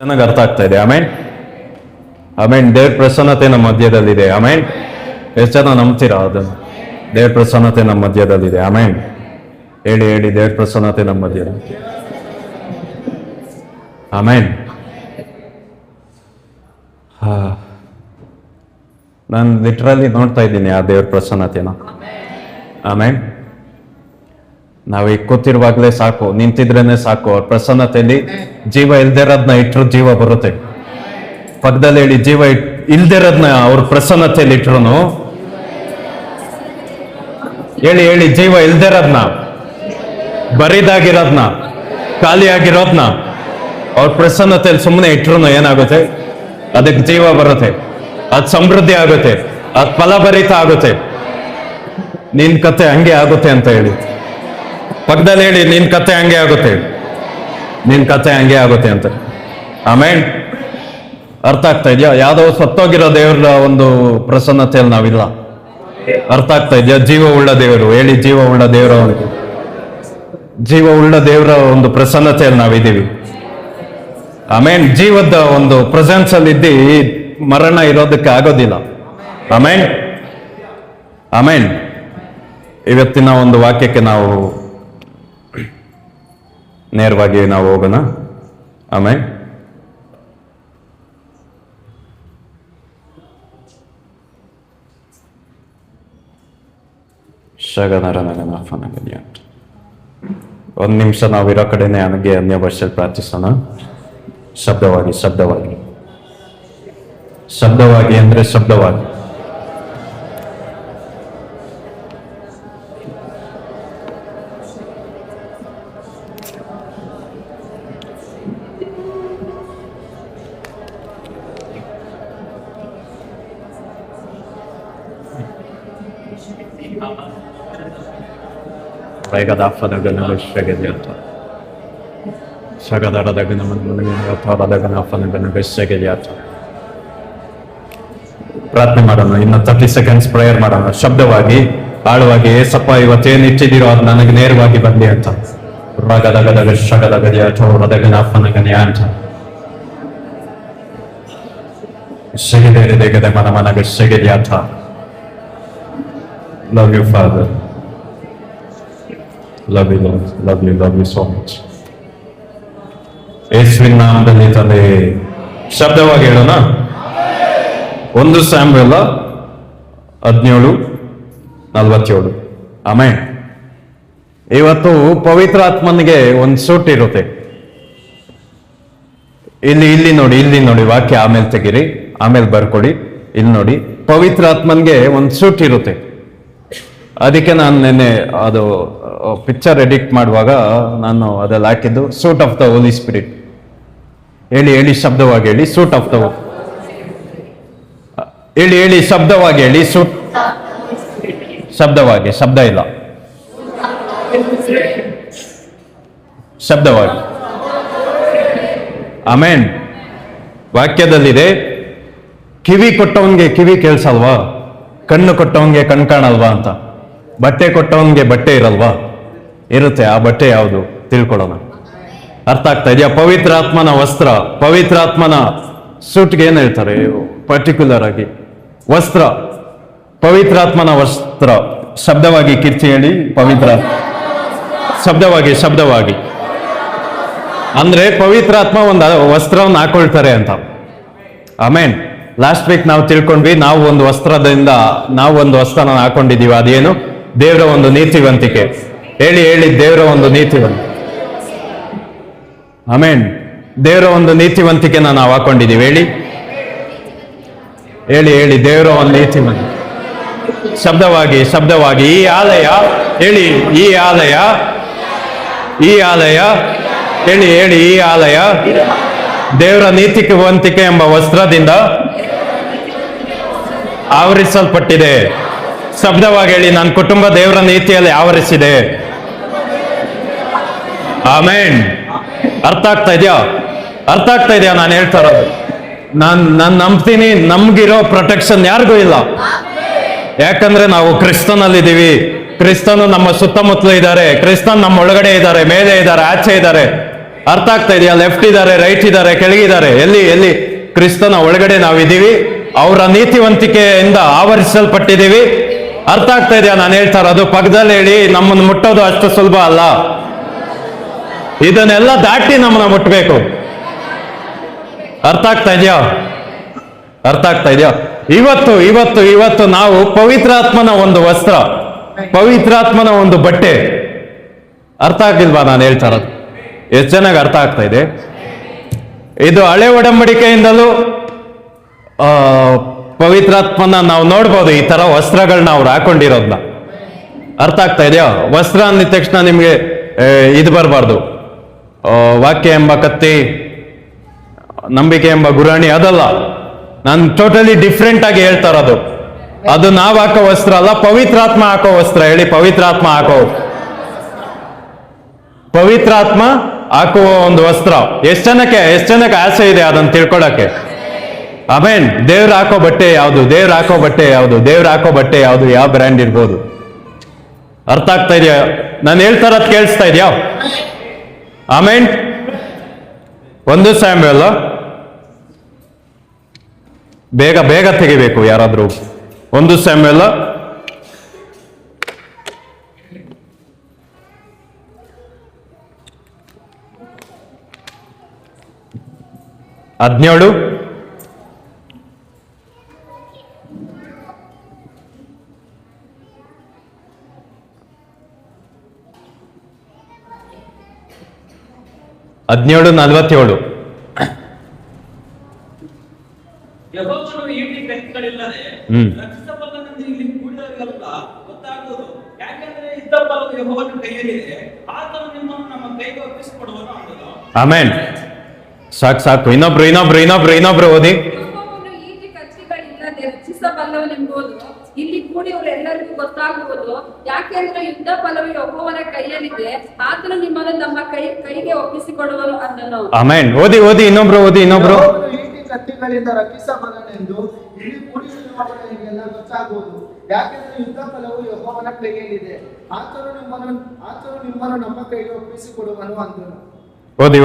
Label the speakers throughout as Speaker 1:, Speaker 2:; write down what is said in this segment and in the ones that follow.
Speaker 1: ಚೆನ್ನಾಗಿ ಅರ್ಥ ಆಗ್ತಾ ಇದೆ. ಆಮೇನ್ ಆಮೇನ್. ದೇವ್ರ ಪ್ರಸನ್ನತೆ ನಮ್ಮ ಮಧ್ಯದಲ್ಲಿದೆ. ಆಮೇನ್. ಎಷ್ಟು ಜನ ನಂಬ್ತೀರಾ ಅದನ್ನು? ದೇವ್ರ ಪ್ರಸನ್ನತೆ ನಮ್ಮ ಮಧ್ಯದಲ್ಲಿದೆ. ಆಮೇನ್. ಹೇಳಿ ಹೇಳಿ, ದೇವ್ರ ಪ್ರಸನ್ನತೆ ನಮ್ಮ ಮಧ್ಯದಲ್ಲಿ. ಆಮೇನ್. ನಾನು ಲಿಟ್ರಲಿ ನೋಡ್ತಾ ಇದ್ದೀನಿ ಆ ದೇವ್ರ ಪ್ರಸನ್ನತೆನ. ಆಮೇನ್. ನಾವೀಗ ಕೂತಿರುವಾಗಲೇ ಸಾಕು, ನಿಂತಿದ್ರೇನೆ ಸಾಕು. ಅವ್ರ ಪ್ರಸನ್ನತೆಯಲ್ಲಿ ಜೀವ ಇಲ್ದಿರೋದ್ನ ಇಟ್ಟರು ಜೀವ ಬರುತ್ತೆ. ಪಕ್ಕದಲ್ಲಿ ಹೇಳಿ, ಜೀವ ಇಲ್ದಿರೋದ್ನ ಅವ್ರ ಪ್ರಸನ್ನತೆಯಲ್ಲಿ ಇಟ್ರು. ಹೇಳಿ ಹೇಳಿ, ಜೀವ ಇಲ್ದಿರೋದ್ನ, ಬರಿದಾಗಿರೋದ್ನ, ಖಾಲಿಯಾಗಿರೋದ್ನ ಅವ್ರ ಪ್ರಸನ್ನತೆಯಲ್ಲಿ ಸುಮ್ಮನೆ ಇಟ್ರು ಏನಾಗುತ್ತೆ? ಅದಕ್ಕೆ ಜೀವ ಬರುತ್ತೆ, ಅದು ಸಮೃದ್ಧಿ ಆಗುತ್ತೆ, ಅದು ಫಲಭರಿತ ಆಗುತ್ತೆ. ನಿನ್ ಕತೆ ಹಂಗೆ ಆಗುತ್ತೆ ಅಂತ ಹೇಳಿ ಪಕ್ಕದಲ್ಲಿ ಹೇಳಿ, ನಿನ್ ಕತೆ ಹಂಗೆ ಆಗುತ್ತೆ, ನಿನ್ ಕತೆ ಹಂಗೆ ಆಗುತ್ತೆ ಅಂತ. ಆಮೇನ್. ಅರ್ಥ ಆಗ್ತಾ ಇದೆಯಾ? ಯಾವ್ದೋ ಸತ್ತೋಗಿರೋ ದೇವರ ಒಂದು ಪ್ರಸನ್ನತೆಯಲ್ಲಿ ನಾವಿಲ್ಲ. ಅರ್ಥ ಆಗ್ತಾ ಇದೆಯಾ? ಜೀವ ಉಳ್ಳ ದೇವರು. ಹೇಳಿ, ಜೀವ ಉಳ್ಳ ದೇವರ, ಜೀವ ಉಳ್ಳ ದೇವರ ಒಂದು ಪ್ರಸನ್ನತೆಯಲ್ಲಿ ನಾವಿದ್ದೀವಿ. ಆಮೇನ್. ಜೀವದ ಒಂದು ಪ್ರೆಸೆನ್ಸ್ ಅಲ್ಲಿ ಇದ್ದು ಮರಣ ಇರೋದಕ್ಕೆ ಆಗೋದಿಲ್ಲ. ಆಮೇನ್ ಆಮೇನ್. ಇವತ್ತಿನ ಒಂದು ವಾಕ್ಯಕ್ಕೆ ನಾವು ನೇರವಾಗಿ ನಾವು ಹೋಗೋಣ. ಆಮೇನ್. ಒಂದು ನಿಮಿಷ ನಾವಿರೋ ಕಡೆನೆ ನನಗೆ ಅನ್ಯ ಭಾಷೆಯಲ್ಲಿ ಪ್ರಾರ್ಥಿಸೋಣ. ಶಬ್ದವಾಗಿ ಶಬ್ದವಾಗಿ ಶಬ್ದವಾಗಿ ಅಂದ್ರೆ ಶಬ್ದವಾಗಿ. ಪ್ರಾರ್ಥನೆ ಮಾಡೋಣ. ಇನ್ನು 30 ಸೆಕೆಂಡ್ಸ್ ಪ್ರೇಯರ್ ಮಾಡೋಣ. ಶಬ್ದವಾಗಿ ಆಳವಾಗಿ, ಏಸಪ್ಪ ಇವತ್ತೇನು ಇಟ್ಟಿದ್ದೀರೋ ಅದು ನನಗೆ ನೇರವಾಗಿ ಬರಲಿ ಅಂತ. ರಗದಗದಗ ಶಗದಗದಿಯ ರದಗನಫನಗನೆಯ ಅಂತ ಶೆಗೆದೇಗದ ಮನಮನಗ ಶೆಗೆದ್ಯಾಥ. Love you, Father. Love you, Lord. Love you so much. ಯೇಸುವಿನ ನಾಮದಲ್ಲಿ ತಂದೆ. ಶಬ್ದವಾಗಿ ಹೇಳೋಣ. 1 ಸ್ಯಾಮುವೇಲ 17:47. ಆಮೇನ್. ಇವತ್ತು ಪವಿತ್ರ ಆತ್ಮನಿಗೆ ಒಂದು ಸೂಟ್ ಇರುತ್ತೆ. ಇಲ್ಲಿ ನೋಡಿ ವಾಕ್ಯ ಆಮೇಲೆ ತೆಗಿರಿ, ಆಮೇಲೆ ಬರ್ಕೊಡಿ. ಇಲ್ಲಿ ನೋಡಿ, ಪವಿತ್ರ ಆತ್ಮನ್ಗೆ ಒಂದು ಸೂಟ್ ಇರುತ್ತೆ. ಅದಕ್ಕೆ ನಾನು ನಿನ್ನೆ ಅದು ಪಿಕ್ಚರ್ ಎಡಿಟ್ ಮಾಡುವಾಗ ನಾನು ಅದಲ್ಲಿ ಹಾಕಿದ್ದು suit of the Holy Spirit. ಹೇಳಿ ಶಬ್ದವಾಗಿ ಹೇಳಿ, ಸೂಟ್ ಆಫ್ ದ. ಹೇಳಿ ಶಬ್ದವಾಗಿ ಹೇಳಿ, ಸೂಟ್. ಶಬ್ದವಾಗಿ, ಶಬ್ದ ಇಲ್ಲ, ಶಬ್ದವಾಗಿ. ಆಮೇನ್. ವಾಕ್ಯದಲ್ಲಿದೆ, ಕಿವಿ ಕೊಟ್ಟವನ್ಗೆ ಕಿವಿ ಕೇಳಿಸಲ್ವಾ, ಕಣ್ಣು ಕೊಟ್ಟವನ್ಗೆ ಕಣ್ ಕಾಣಲ್ವಾ ಅಂತ. ಬಟ್ಟೆ ಕೊಟ್ಟವನ್ಗೆ ಬಟ್ಟೆ ಇರಲ್ವಾ? ಇರುತ್ತೆ. ಆ ಬಟ್ಟೆ ಯಾವುದು ತಿಳ್ಕೊಳ್ಳೋಣ. ಅರ್ಥ ಆಗ್ತಾ ಇದೆಯಾ? ಪವಿತ್ರ ಆತ್ಮನ ವಸ್ತ್ರ, ಪವಿತ್ರ ಆತ್ಮನ ಸೂಟ್ಗೆ ಏನ್ ಹೇಳ್ತಾರೆ ಪರ್ಟಿಕ್ಯುಲರ್ ಆಗಿ? ವಸ್ತ್ರ, ಪವಿತ್ರ ಆತ್ಮನ ವಸ್ತ್ರ. ಶಬ್ದವಾಗಿ ಕಿರ್ಚಿ ಹೇಳಿ, ಪವಿತ್ರ. ಶಬ್ದವಾಗಿ ಅಂದ್ರೆ ಪವಿತ್ರ ಆತ್ಮ ಒಂದು ವಸ್ತ್ರವನ್ನು ಹಾಕೊಳ್ತಾರೆ ಅಂತ. ಆಮೇನ್. ಲಾಸ್ಟ್ ವೀಕ್ ನಾವು ತಿಳ್ಕೊಂಡ್ವಿ, ನಾವು ಒಂದು ವಸ್ತ್ರನ ಹಾಕೊಂಡಿದೀವಿ. ಅದೇನು? ದೇವರ ಒಂದು ನೀತಿವಂತಿಕೆ. ಹೇಳಿ ದೇವರ ಒಂದು ನೀತಿವಂತಿಕೆ. ಆಮೇನ್. ದೇವರ ಒಂದು ನೀತಿವಂತಿಕೆನ ನಾವು ಹಾಕೊಂಡಿದೀವಿ. ಹೇಳಿ ದೇವರ ಒಂದು ನೀತಿವಂತಿಕೆ. ಶಬ್ದವಾಗಿ ಈ ಆಲಯ. ಹೇಳಿ, ಈ ಆಲಯ. ಹೇಳಿ ಈ ಆಲಯ ದೇವರ ನೀತಿವಂತಿಕೆ ಎಂಬ ವಸ್ತ್ರದಿಂದ ಆವರಿಸಲ್ಪಟ್ಟಿದೆ. ಶಬ್ದವಾಗಿ ಹೇಳಿ, ನನ್ನ ಕುಟುಂಬ ದೇವರ ನೀತಿಯಲ್ಲಿ ಆವರಿಸಿದೆ. ಆಮೇನ್. ಅರ್ಥ ಆಗ್ತಾ ಇದೆಯಾ ನಾನು ಹೇಳ್ತಾ ಇರೋದು? ನಾನು ನಂಬ್ತೀನಿ, ನಮ್ಗಿರೋ ಪ್ರೊಟೆಕ್ಷನ್ ಯಾರಿಗೂ ಇಲ್ಲ. ಯಾಕಂದ್ರೆ ನಾವು ಕ್ರಿಸ್ತನಲ್ಲಿದ್ದೀವಿ. ಕ್ರಿಸ್ತನು ನಮ್ಮ ಸುತ್ತಮುತ್ತಲು ಇದ್ದಾರೆ. ಕ್ರಿಸ್ತನ್ ನಮ್ಮ ಒಳಗಡೆ ಇದ್ದಾರೆ, ಮೇಲೆ ಇದ್ದಾರೆ, ಆಚೆ ಇದ್ದಾರೆ. ಅರ್ಥ ಆಗ್ತಾ ಇದೆಯಾ? ಲೆಫ್ಟ್ ಇದ್ದಾರೆ, ರೈಟ್ ಇದ್ದಾರೆ, ಕೆಳಗಿದ್ದಾರೆ. ಎಲ್ಲಿ ಎಲ್ಲಿ ಕ್ರಿಸ್ತನ ಒಳಗಡೆ ನಾವಿದ್ದೀವಿ, ಅವರ ನೀತಿವಂತಿಕೆಯಿಂದ ಆವರಿಸಲ್ಪಟ್ಟಿದ್ದೀವಿ. ಅರ್ಥ ಆಗ್ತಾ ಇದೆಯಾ ನಾನು ಹೇಳ್ತಾ ಇರೋದು? ಪಕ್ಕದಲ್ಲಿ ಹೇಳಿ, ನಮ್ಮನ್ನು ಮುಟ್ಟೋದು ಅಷ್ಟು ಸುಲಭ ಅಲ್ಲ, ಇದನ್ನೆಲ್ಲ ದಾಟಿ ನಮ್ಮನ್ನ ಮುಟ್ಟಬೇಕು. ಅರ್ಥ ಆಗ್ತಾ ಇದೆಯಾ? ಅರ್ಥ ಆಗ್ತಾ ಇದೆಯಾ? ಇವತ್ತು ಇವತ್ತು ಇವತ್ತು ನಾವು ಪವಿತ್ರಾತ್ಮನ ಒಂದು ವಸ್ತ್ರ, ಪವಿತ್ರಾತ್ಮನ ಒಂದು ಬಟ್ಟೆ. ಅರ್ಥ ಆಗಿಲ್ವಾ ನಾನು ಹೇಳ್ತಾ ಇರೋದು? ಎಷ್ಟು ಚೆನ್ನಾಗಿ ಅರ್ಥ ಆಗ್ತಾ ಇದೆ. ಇದು ಹಳೆ ಒಡಂಬಡಿಕೆಯಿಂದಲೂ ಪವಿತ್ರಾತ್ಮನ ನಾವು ನೋಡ್ಬೋದು, ಈ ತರ ವಸ್ತ್ರಗಳನ್ನ ಅವ್ರು ಹಾಕೊಂಡಿರೋದನ್ನ. ಅರ್ಥ ಆಗ್ತಾ ಇದೆಯಾ? ವಸ್ತ್ರ ಅಂದಿದ ತಕ್ಷಣ ನಿಮ್ಗೆ ಇದು ಬರಬಾರ್ದು, ವಾಕ್ಯ ಎಂಬ ಕತ್ತಿ, ನಂಬಿಕೆ ಎಂಬ ಗುರಾಣಿ, ಅದಲ್ಲ. ನಾನು ಟೋಟಲಿ ಡಿಫ್ರೆಂಟ್ ಆಗಿ ಹೇಳ್ತಾ ಇರೋದು. ಅದು ನಾವ್ ಹಾಕೋ ವಸ್ತ್ರ ಅಲ್ಲ, ಪವಿತ್ರಾತ್ಮ ಹಾಕೋ ವಸ್ತ್ರ. ಹೇಳಿ, ಪವಿತ್ರಾತ್ಮ ಹಾಕೋ, ಪವಿತ್ರಾತ್ಮ ಹಾಕುವ ಒಂದು ವಸ್ತ್ರ. ಎಷ್ಟು ಜನಕ್ಕೆ ಆಸೆ ಇದೆ ಅದನ್ನ ತಿಳ್ಕೊಳಕ್ಕೆ? ಆಮೇನ್. ದೇವ್ರ ಹಾಕೋ ಬಟ್ಟೆ ಯಾವುದು? ದೇವ್ರ ಹಾಕೋ ಬಟ್ಟೆ ಯಾವುದು? ದೇವ್ರ ಹಾಕೋ ಬಟ್ಟೆ ಯಾವುದು? ಯಾವ ಬ್ರ್ಯಾಂಡ್ ಇರ್ಬೋದು? ಅರ್ಥ ಆಗ್ತಾ ಇದೆಯಾ ನಾನು ಹೇಳ್ತಾ ಇರೋದು? ಕೇಳಿಸ್ತಾ ಇದೆಯಾ? ಆಮೇನ್. 1 ಸ್ಯಾಮ್ಯುಯಲ್, ಬೇಗ ಬೇಗ ತೆಗಿಬೇಕು ಯಾರಾದ್ರೂ. 1 ಸ್ಯಾಮ್ಯುಯಲ್ 17 17:47.
Speaker 2: ಯೆಹೋವನು ಈಟಿ ಕತ್ತಿಗಳಿಲ್ಲದೆ ರಕ್ಷಿಸಬಲ್ಲನೆಂದು ಇಲ್ಲಿ ಕೂಡಿದವರಿಗೆಲ್ಲ ಗೊತ್ತಾಗುವುದು. ಯಾಕೆಂದರೆ ಯುದ್ಧ ಬಲವು ಯೆಹೋವನ ಕೈಯಲ್ಲಿದೆ, ಆತನು ನಿಮ್ಮನ್ನು ನಮ್ಮ ಕೈಗೆ ಒಪ್ಪಿಸಿಕೊಡುವನು ಅಂದನು.
Speaker 1: ಆಮೆನ್. ಸಾಕು. ಇನ್ನೊಬ್ರು ಓದಿ.
Speaker 3: ಯೆಹೋವನು ಈಟಿ ಕತ್ತಿಗಳಿಲ್ಲದೆ ರಕ್ಷಿಸಬಲ್ಲವನೆಂಬುದು ಇಲ್ಲಿ ಕೂಡಿಯವರೆಲ್ಲರಿಗೂ ಗೊತ್ತಾಗುವುದು. ಯಾಕೆಂದ್ರೆ ಯುದ್ಧ ಬಲವು ಯೆಹೋವನ ಕೈಯಲ್ಲಿದೆ, ಆತನು ನಿಮ್ಮನ್ನು ನಮ್ಮ ಕೈಗೆ ಒಪ್ಪಿಸಿಕೊಡುವನು ಅಂದನು.
Speaker 1: ಆಮೆನ್. ಓದಿ ಇನ್ನೊಬ್ರು.
Speaker 4: ಈಟಿ ಕತ್ತಿಗಳಿಂದ ರಕ್ಷಿಸಬಲ್ಲನೆಂದು ಇಲ್ಲಿ ಕೂಡಿರುವವರಿಗೆಲ್ಲ ಗೊತ್ತಾಗುವುದು. ಯಾಕೆಂದ್ರೆ ಯುದ್ಧ ಫಲವು ಯೆಹೋವನ ಕೈಯಲ್ಲಿದೆ, ಆತನು ನಿಮ್ಮನ್ನು ನಮ್ಮ ಕೈಗೆ ಒಪ್ಪಿಸಿಕೊಡುವನು ಅಂದನು.
Speaker 1: ಓದಿ.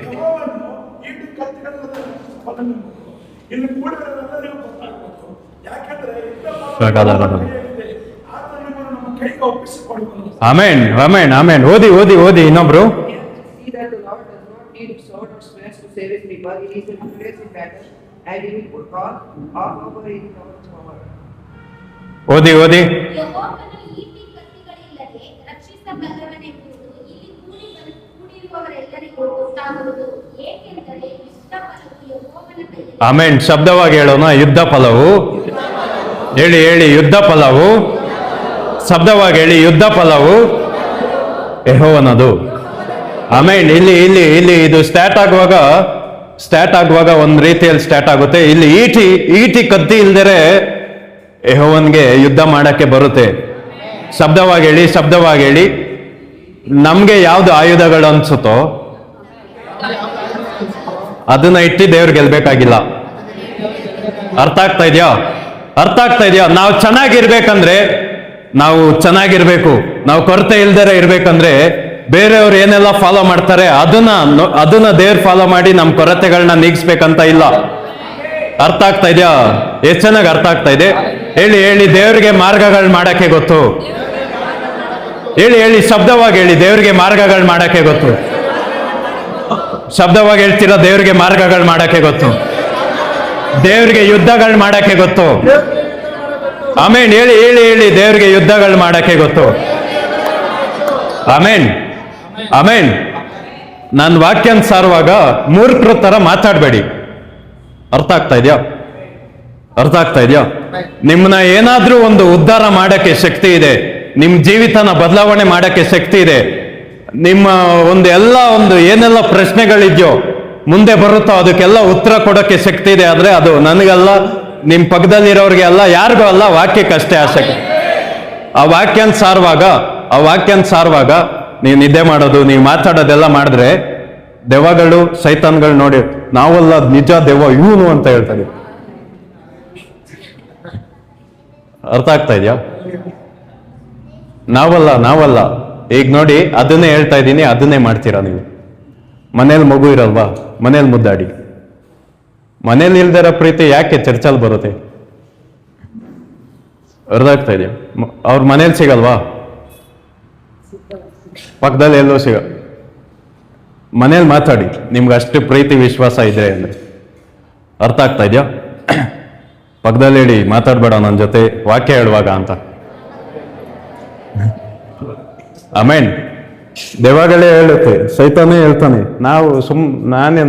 Speaker 5: ಯೆಹೋವನು ಈಟಿ ಕತ್ತಿಗಳಿಂದ ರಕ್ಷಿಸಬಲ್ಲನೆಂದು ಇಲ್ಲಿ ಕೂಡಿರುವವರೆಲ್ಲರಿಗೂ ಗೊತ್ತಾಗುವುದು. ಯಾಕೆಂದ್ರೆ ಯುದ್ಧ ಫಲವು ಯೆಹೋವನ ಕೈಯಲ್ಲಿದೆ, ಆತನು ನಿಮ್ಮನ್ನು ನಮ್ಮ ಕೈಗೆ ಒಪ್ಪಿಸಿಕೊಡುವನು.
Speaker 1: ಆಮೆನ್. ಓದಿ ಇನ್ನೊಬ್ರು.
Speaker 6: See that the Lord does not need sword or spears to save his people. He is victorious in battle, and he will put all over in our power.
Speaker 1: ಓದಿ.
Speaker 7: ಯೆಹೋವನು ಈಟಿ ಕತ್ತಿಗಳಿಲ್ಲದೆ ರಕ್ಷಿಸಬಲ್ಲವನೆಂಬುದು ಇಲ್ಲಿ ಕೂಡಿರುವವರೆಲ್ಲರಿಗೂ ಗೊತ್ತಾಗುವುದು. ಏಕೆಂದರೆ ಯುದ್ಧ ಫಲವು ಯೆಹೋವನ ಕೈಯಲ್ಲಿ.
Speaker 1: ಆಮೆನ್. ಶಬ್ದವಾಗಿ ಹೇಳೋಣ. ಯುದ್ಧ ಫಲವು. ಹೇಳಿ. ಯುದ್ಧ ಫಲವು. ಶಬ್ದವಾಗಿ ಹೇಳಿ. ಯುದ್ಧ ಫಲವು ಯೆಹೋವನದು. ಆಮೇನ್. ಇಲ್ಲಿ ಇದು ಸ್ಟಾರ್ಟ್ ಆಗುವಾಗ ಒಂದ್ ರೀತಿಯಲ್ಲಿ ಸ್ಟಾರ್ಟ್ ಆಗುತ್ತೆ. ಇಲ್ಲಿ ಈಟಿ ಕತ್ತಿ ಇಲ್ದರೆ ಯೆಹೋವನ್ಗೆ ಯುದ್ಧ ಮಾಡಕ್ಕೆ ಬರುತ್ತೆ. ಶಬ್ದವಾಗಿ ಹೇಳಿ. ನಮ್ಗೆ ಯಾವ್ದು ಆಯುಧಗಳು ಅನ್ಸುತ್ತೋ ಅದನ್ನ ಇಟ್ಟು ದೇವ್ರು ಗೆಲ್ಬೇಕಾಗಿಲ್ಲ. ಅರ್ಥ ಆಗ್ತಾ ಇದೆಯಾ? ನಾವು ಚೆನ್ನಾಗಿರ್ಬೇಕಂದ್ರೆ ನಾವು ಚೆನ್ನಾಗಿರ್ಬೇಕು. ನಾವು ಕೊರತೆ ಇಲ್ದರೆ ಇರ್ಬೇಕಂದ್ರೆ ಬೇರೆಯವ್ರು ಏನೆಲ್ಲ ಫಾಲೋ ಮಾಡ್ತಾರೆ ಅದನ್ನ ದೇವ್ರು ಫಾಲೋ ಮಾಡಿ ನಮ್ಮ ಕೊರತೆಗಳನ್ನ ನೀಗಿಸ್ಬೇಕಂತ ಇಲ್ಲ. ಅರ್ಥ ಆಗ್ತಾ ಇದೆಯಾ? ಎಷ್ಟು ಚೆನ್ನಾಗಿ ಅರ್ಥ ಆಗ್ತಾ ಇದೆ. ಹೇಳಿ. ದೇವ್ರಿಗೆ ಮಾರ್ಗಗಳು ಮಾಡಕ್ಕೆ ಗೊತ್ತು. ಹೇಳಿ. ಶಬ್ದವಾಗಿ ಹೇಳಿ. ದೇವ್ರಿಗೆ ಮಾರ್ಗಗಳು ಮಾಡಕ್ಕೆ ಗೊತ್ತು. ಶಬ್ದವಾಗಿ ಹೇಳ್ತೀರಾ? ದೇವ್ರಿಗೆ ಮಾರ್ಗಗಳು ಮಾಡಕ್ಕೆ ಗೊತ್ತು. ದೇವ್ರಿಗೆ ಯುದ್ಧಗಳು ಮಾಡಕ್ಕೆ ಗೊತ್ತು. ಆಮೇನ್. ಹೇಳಿ. ದೇವ್ರಿಗೆ ಯುದ್ಧಗಳು ಮಾಡಕ್ಕೆ ಗೊತ್ತು. ಆಮೇನ್. ನಾನು ವಾಕ್ಯನ್ ಸಾರುವಾಗ ಮೂರ್ಖರ ತರ ಮಾತಾಡಬೇಡಿ. ಅರ್ಥ ಆಗ್ತಾ ಇದೆಯಾ? ನಿಮ್ಮನ್ನ ಏನಾದ್ರೂ ಒಂದು ಉದ್ಧಾರ ಮಾಡಕ್ಕೆ ಶಕ್ತಿ ಇದೆ. ನಿಮ್ ಜೀವಿತನ ಬದಲಾವಣೆ ಮಾಡಕ್ಕೆ ಶಕ್ತಿ ಇದೆ. ನಿಮ್ಮ ಏನೆಲ್ಲ ಪ್ರಶ್ನೆಗಳಿದ್ಯೋ ಮುಂದೆ ಬರುತ್ತೋ ಅದಕ್ಕೆಲ್ಲ ಉತ್ತರ ಕೊಡೋಕೆ ಶಕ್ತಿ ಇದೆ. ಆದ್ರೆ ಅದು ನನಗಲ್ಲ, ನಿಮ್ ಪಕ್ಕದಲ್ಲಿರೋರಿಗೆ ಅಲ್ಲ, ಯಾರಿಗೂ ಅಲ್ಲ, ವಾಕ್ಯಕ್ಕಷ್ಟೇ ಆಸಕ್ತಿ. ಆ ವಾಕ್ಯನ್ ಸಾರುವಾಗ ನೀವು ನಿದ್ದೆ ಮಾಡೋದು, ನೀವು ಮಾತಾಡೋದೆಲ್ಲ ಮಾಡಿದ್ರೆ ದೆವ್ವಗಳು, ಸೈತಾನ್ಗಳು ನೋಡಿ ನಾವಲ್ಲ ನಿಜ ದೆವ್ವ ಇವನು ಅಂತ ಹೇಳ್ತಾರೆ. ಅರ್ಥ ಆಗ್ತಾ ಇದೆಯಾ? ನಾವಲ್ಲ. ಈಗ ನೋಡಿ, ಅದನ್ನೇ ಹೇಳ್ತಾ ಇದ್ದೀನಿ, ಅದನ್ನೇ ಮಾಡ್ತೀರಾ ನೀವು. ಮನೇಲಿ ಮಗು ಇರಲ್ವಾ, ಮನೇಲಿ ಮುದ್ದಾಡಿ. ಮನೇಲಿ ಇಲ್ದಿರೋ ಪ್ರೀತಿ ಯಾಕೆ ಚರ್ಚಲ್ಲಿ ಬರುತ್ತೆ? ಅರ್ಥ ಆಗ್ತಾ ಇದೆಯಾ? ಅವ್ರ ಮನೇಲಿ ಸಿಗಲ್ವಾ? ಪಕ್ಕದಲ್ಲಿ ಎಲ್ಲೋ ಸಿಗ. ಮನೇಲಿ ಮಾತಾಡಿ, ನಿಮ್ಗೆ ಅಷ್ಟು ಪ್ರೀತಿ ವಿಶ್ವಾಸ ಇದೆ ಅಂದ್ರೆ. ಅರ್ಥ ಆಗ್ತಾ ಇದೆಯಾ? ಪಕ್ಕದಲ್ಲಿ ಹೇಳಿ, ಮಾತಾಡ್ಬೇಡ ನನ್ನ ಜೊತೆ ವಾಕ್ಯ ಹೇಳುವಾಗ ಅಂತ. ಆಮೇನ್. ದೇವಾಗಳೇ ಹೇಳುತ್ತೆ, ಸೈತಾನೇ ಹೇಳ್ತಾನೆ. ನಾವು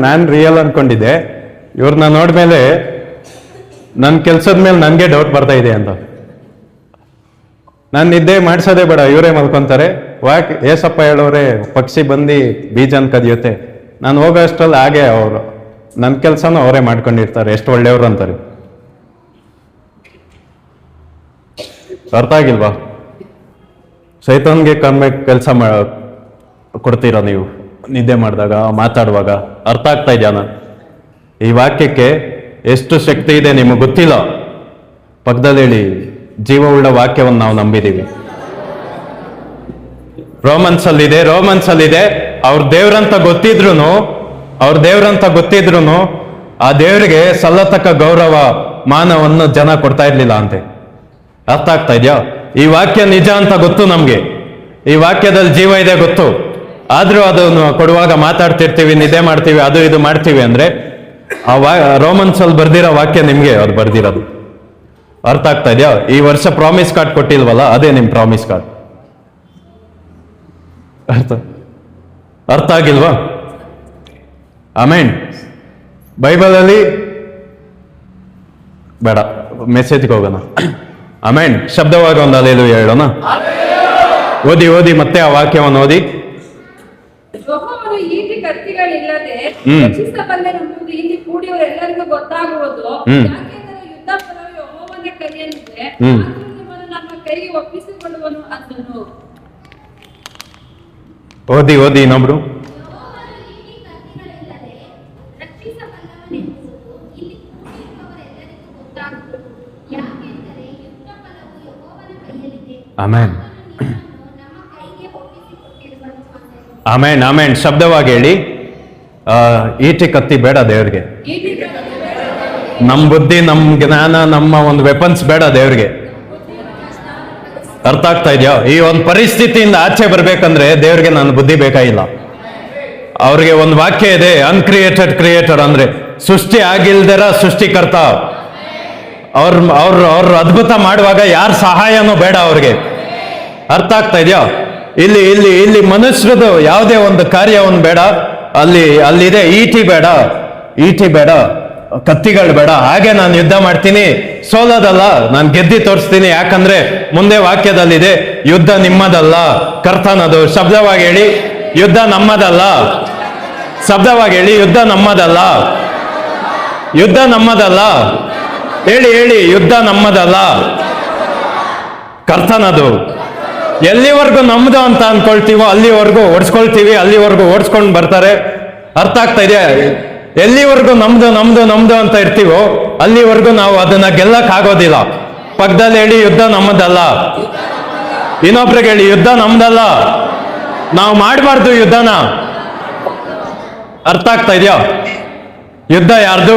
Speaker 1: ನಾನು ರಿಯಲ್ ಅನ್ಕೊಂಡಿದ್ದೆ, ಇವ್ರನ್ನ ನೋಡ್ಮೇಲೆ ನನ್ನ ಕೆಲ್ಸದ ಮೇಲೆ ನನಗೆ ಡೌಟ್ ಬರ್ತಾ ಇದೆ ಅಂತ. ನಾನು ನಿದ್ದೆ ಮಾಡ್ಸೋದೇ ಬೇಡ, ಇವರೇ ಮಲ್ಕೊಂತಾರೆ. ಏಸಪ್ಪ ಹೇಳೋರೆ, ಪಕ್ಷಿ ಬಂದು ಬೀಜನ್ ಕದಿಯುತ್ತೆ. ನಾನು ಹೋಗೋ ಅಷ್ಟ್ರಲ್ಲಿ ಹಾಗೆ ಅವರು ನನ್ನ ಕೆಲಸನೂ ಅವರೇ ಮಾಡ್ಕೊಂಡಿರ್ತಾರೆ. ಎಷ್ಟು ಒಳ್ಳೆಯವ್ರು ಅಂತಾರೆ. ಅರ್ಥ ಆಗಿಲ್ವಾ? ಸೈತಾನ್ಗೆ ಕೆಲಸ ಕೊಡ್ತೀರಾ ನೀವು ನಿದ್ದೆ ಮಾಡಿದಾಗ, ಮಾತಾಡುವಾಗ? ಅರ್ಥ ಆಗ್ತಾ ಇದೆಯಾ? ನಾನು ಈ ವಾಕ್ಯಕ್ಕೆ ಎಷ್ಟು ಶಕ್ತಿ ಇದೆ ನಿಮಗೆ ಗೊತ್ತಿಲ್ಲ. ಪಕ್ಕದಲ್ಲಿ ಹೇಳಿ, ಜೀವವುಳ್ಳ ವಾಕ್ಯವನ್ನು ನಾವು ನಂಬಿದೀವಿ. ರೋಮನ್ಸ್ ಅಲ್ಲಿದೆ. ಅವ್ರ ದೇವ್ರಂತ ಗೊತ್ತಿದ್ರು ಆ ದೇವರಿಗೆ ಸಲ್ಲತಕ್ಕ ಗೌರವ ಮಾನವನ್ನು ಜನ ಕೊಡ್ತಾ ಇರ್ಲಿಲ್ಲ ಅಂತೆ. ಅರ್ಥ ಆಗ್ತಾ ಇದೆಯಾ? ಈ ವಾಕ್ಯ ನಿಜ ಅಂತ ಗೊತ್ತು ನಮ್ಗೆ, ಈ ವಾಕ್ಯದಲ್ಲಿ ಜೀವ ಇದೆ ಗೊತ್ತು. ಆದ್ರೂ ಅದನ್ನು ಕೊಡುವಾಗ ಮಾತಾಡ್ತಿರ್ತೀವಿ, ನಿದ್ದೆ ಮಾಡ್ತೀವಿ, ಅದು ಇದು ಮಾಡ್ತೀವಿ ಅಂದ್ರೆ ಆ ರೋಮನ್ಸ್ ಅಲ್ಲಿ ಬರ್ದಿರೋ ವಾಕ್ಯ ನಿಮ್ಗೆ ಅವ್ರು ಬರ್ದಿರೋದು. ಅರ್ಥ ಆಗ್ತಾ ಇದೆಯಾ? ಈ ವರ್ಷ ಪ್ರಾಮಿಸ್ ಕಾರ್ಡ್ ಕೊಟ್ಟಿಲ್ವಲ್ಲ, ಅದೇ ನಿಮ್ ಪ್ರಾಮಿಸ್ ಕಾರ್ಡ್. ಅರ್ಥ ಆಗಿಲ್ವಾ? ಆಮೇನ್. ಬೈಬಲಲ್ಲಿ ಬೇಡ, ಮೆಸೇಜ್ಗೆ ಹೋಗೋಣ. ಆಮೇನ್. ಶಬ್ದವಾಗಿ ಒಂದು ಅಲ್ಲೇಲೂಯ ಹೇಳೋಣ. ಓದಿ ಮತ್ತೆ ಆ ವಾಕ್ಯವನ್ನು ಓದಿ.
Speaker 3: ಯೆಹೋವನು ಈಟಿ ಕತ್ತಿಗಳಿಲ್ಲದೆ ರಕ್ಷಿಸಬಲ್ಲನೆಂಬುದು ಇಲ್ಲಿ ಕೂಡಿಯವರೆಲ್ಲರಿಗೂ ಗೊತ್ತಾಗುವುದು. ಯಾಕೆಂದರೆ ಯುದ್ಧ ಫಲವು ಯೆಹೋವನ ಕೈಯಲ್ಲಿದೆ, ಆತನು ನಿಮ್ಮನ್ನು ನಮ್ಮ ಕೈಗೆ ಒಪ್ಪಿಸಿಕೊಳ್ಳುವನು ಅಂದನು.
Speaker 1: ಓದಿ ಇನ್ನೊಬ್ರು.
Speaker 7: ಯೆಹೋವನು ಈಟಿ ಕತ್ತಿಗಳಿಲ್ಲದೆ ರಕ್ಷಿಸಬಲ್ಲನೆಂಬುದು ಇಲ್ಲಿ ಕೂಡಿಯವರೆಲ್ಲರಿಗೂ ಗೊತ್ತಾಗುವುದು. ಯಾಕೆಂದರೆ ಯುದ್ಧ ಫಲವು ಯೆಹೋವನ ಕೈಯಲ್ಲಿದೆ,
Speaker 1: ಆಮೇನ್.
Speaker 7: ನಮ್ಮ ಕೈಗೆ ಒಪ್ಪಿಸಿಕೊಟ್ಟಿರುವನು ಅಂದನು.
Speaker 1: ಆಮೇನ್. ಶಬ್ದವಾಗಿ ಹೇಳಿ. ಈಟಿ ಕತ್ತಿ ಬೇಡ ದೇವ್ರಿಗೆ. ನಮ್ ಬುದ್ಧಿ, ನಮ್ ಜ್ಞಾನ, ನಮ್ಮ ಒಂದು ವೆಪನ್ಸ್ ಬೇಡ ದೇವ್ರಿಗೆ. ಅರ್ಥ ಆಗ್ತಾ ಇದೆಯಾ? ಈ ಒಂದು ಪರಿಸ್ಥಿತಿಯಿಂದ ಆಚೆ ಬರ್ಬೇಕಂದ್ರೆ ದೇವ್ರಿಗೆ ನನ್ನ ಬುದ್ಧಿ ಬೇಕಾಗಿಲ್ಲ. ಅವ್ರಿಗೆ ಒಂದು ವಾಕ್ಯ ಇದೆ, ಅನ್ಕ್ರಿಯೇಟೆಡ್ ಕ್ರಿಯೇಟರ್ ಅಂದ್ರೆ ಸೃಷ್ಟಿ ಆಗಿಲ್ದರ ಸೃಷ್ಟಿಕರ್ತ. ಅವ್ರ ಅದ್ಭುತ ಮಾಡುವಾಗ ಯಾರ ಸಹಾಯನೂ ಬೇಡ ಅವ್ರಿಗೆ. ಅರ್ಥ ಆಗ್ತಾ ಇದೆಯಾ? ಇಲ್ಲಿ ಮನುಷ್ಯರದು ಯಾವುದೇ ಒಂದು ಕಾರ್ಯವನ್ನು ಬೇಡ. ಅಲ್ಲಿದೆ ಈಟಿ ಬೇಡ, ಕತ್ತಿಗಳು ಬೇಡ. ಹಾಗೆ ನಾನು ಯುದ್ಧ ಮಾಡ್ತೀನಿ, ಸೋಲೋದಲ್ಲ, ನಾನು ಗೆದ್ದಿ ತೋರಿಸ್ತೀನಿ. ಯಾಕಂದ್ರೆ ಮುಂದೆ ವಾಕ್ಯದಲ್ಲಿದೆ, ಯುದ್ಧ ನಿಮ್ಮದಲ್ಲ, ಕರ್ತನದು. ಶಬ್ದವಾಗಿ ಹೇಳಿ, ಯುದ್ಧ ನಮ್ಮದಲ್ಲ. ಶಬ್ದವಾಗಿ ಹೇಳಿ, ಯುದ್ಧ ನಮ್ಮದಲ್ಲ. ಹೇಳಿ, ಯುದ್ಧ ನಮ್ಮದಲ್ಲ, ಕರ್ತನದು. ಎಲ್ಲಿವರೆಗೂ ನಮ್ದು ಅಂತ ಅನ್ಕೊಳ್ತೀವೋ ಅಲ್ಲಿವರೆಗೂ ಓಡಿಸ್ಕೊಳ್ತೀವಿ, ಅಲ್ಲಿವರೆಗೂ ಓಡಿಸ್ಕೊಂಡು ಬರ್ತಾರೆ. ಅರ್ಥ ಆಗ್ತಾ ಇದೆಯಾ? ಎಲ್ಲಿವರೆಗೂ ನಮ್ದು ಅಂತ ಇರ್ತೀವೋ ಅಲ್ಲಿವರೆಗೂ ನಾವು ಅದನ್ನ ಗೆಲ್ಲಕ್ ಆಗೋದಿಲ್ಲ. ಪಕ್ಕದಲ್ಲಿ ಹೇಳಿ, ಯುದ್ಧ ನಮ್ಮದಲ್ಲ. ಇನ್ನೊಬ್ರಿಗೆ ಹೇಳಿ, ಯುದ್ಧ ನಮ್ದಲ್ಲ. ನಾವು ಮಾಡಬಾರ್ದು ಯುದ್ಧನ. ಅರ್ಥ ಆಗ್ತಾ ಇದೆಯಾ? ಯುದ್ಧ ಯಾರ್ದು?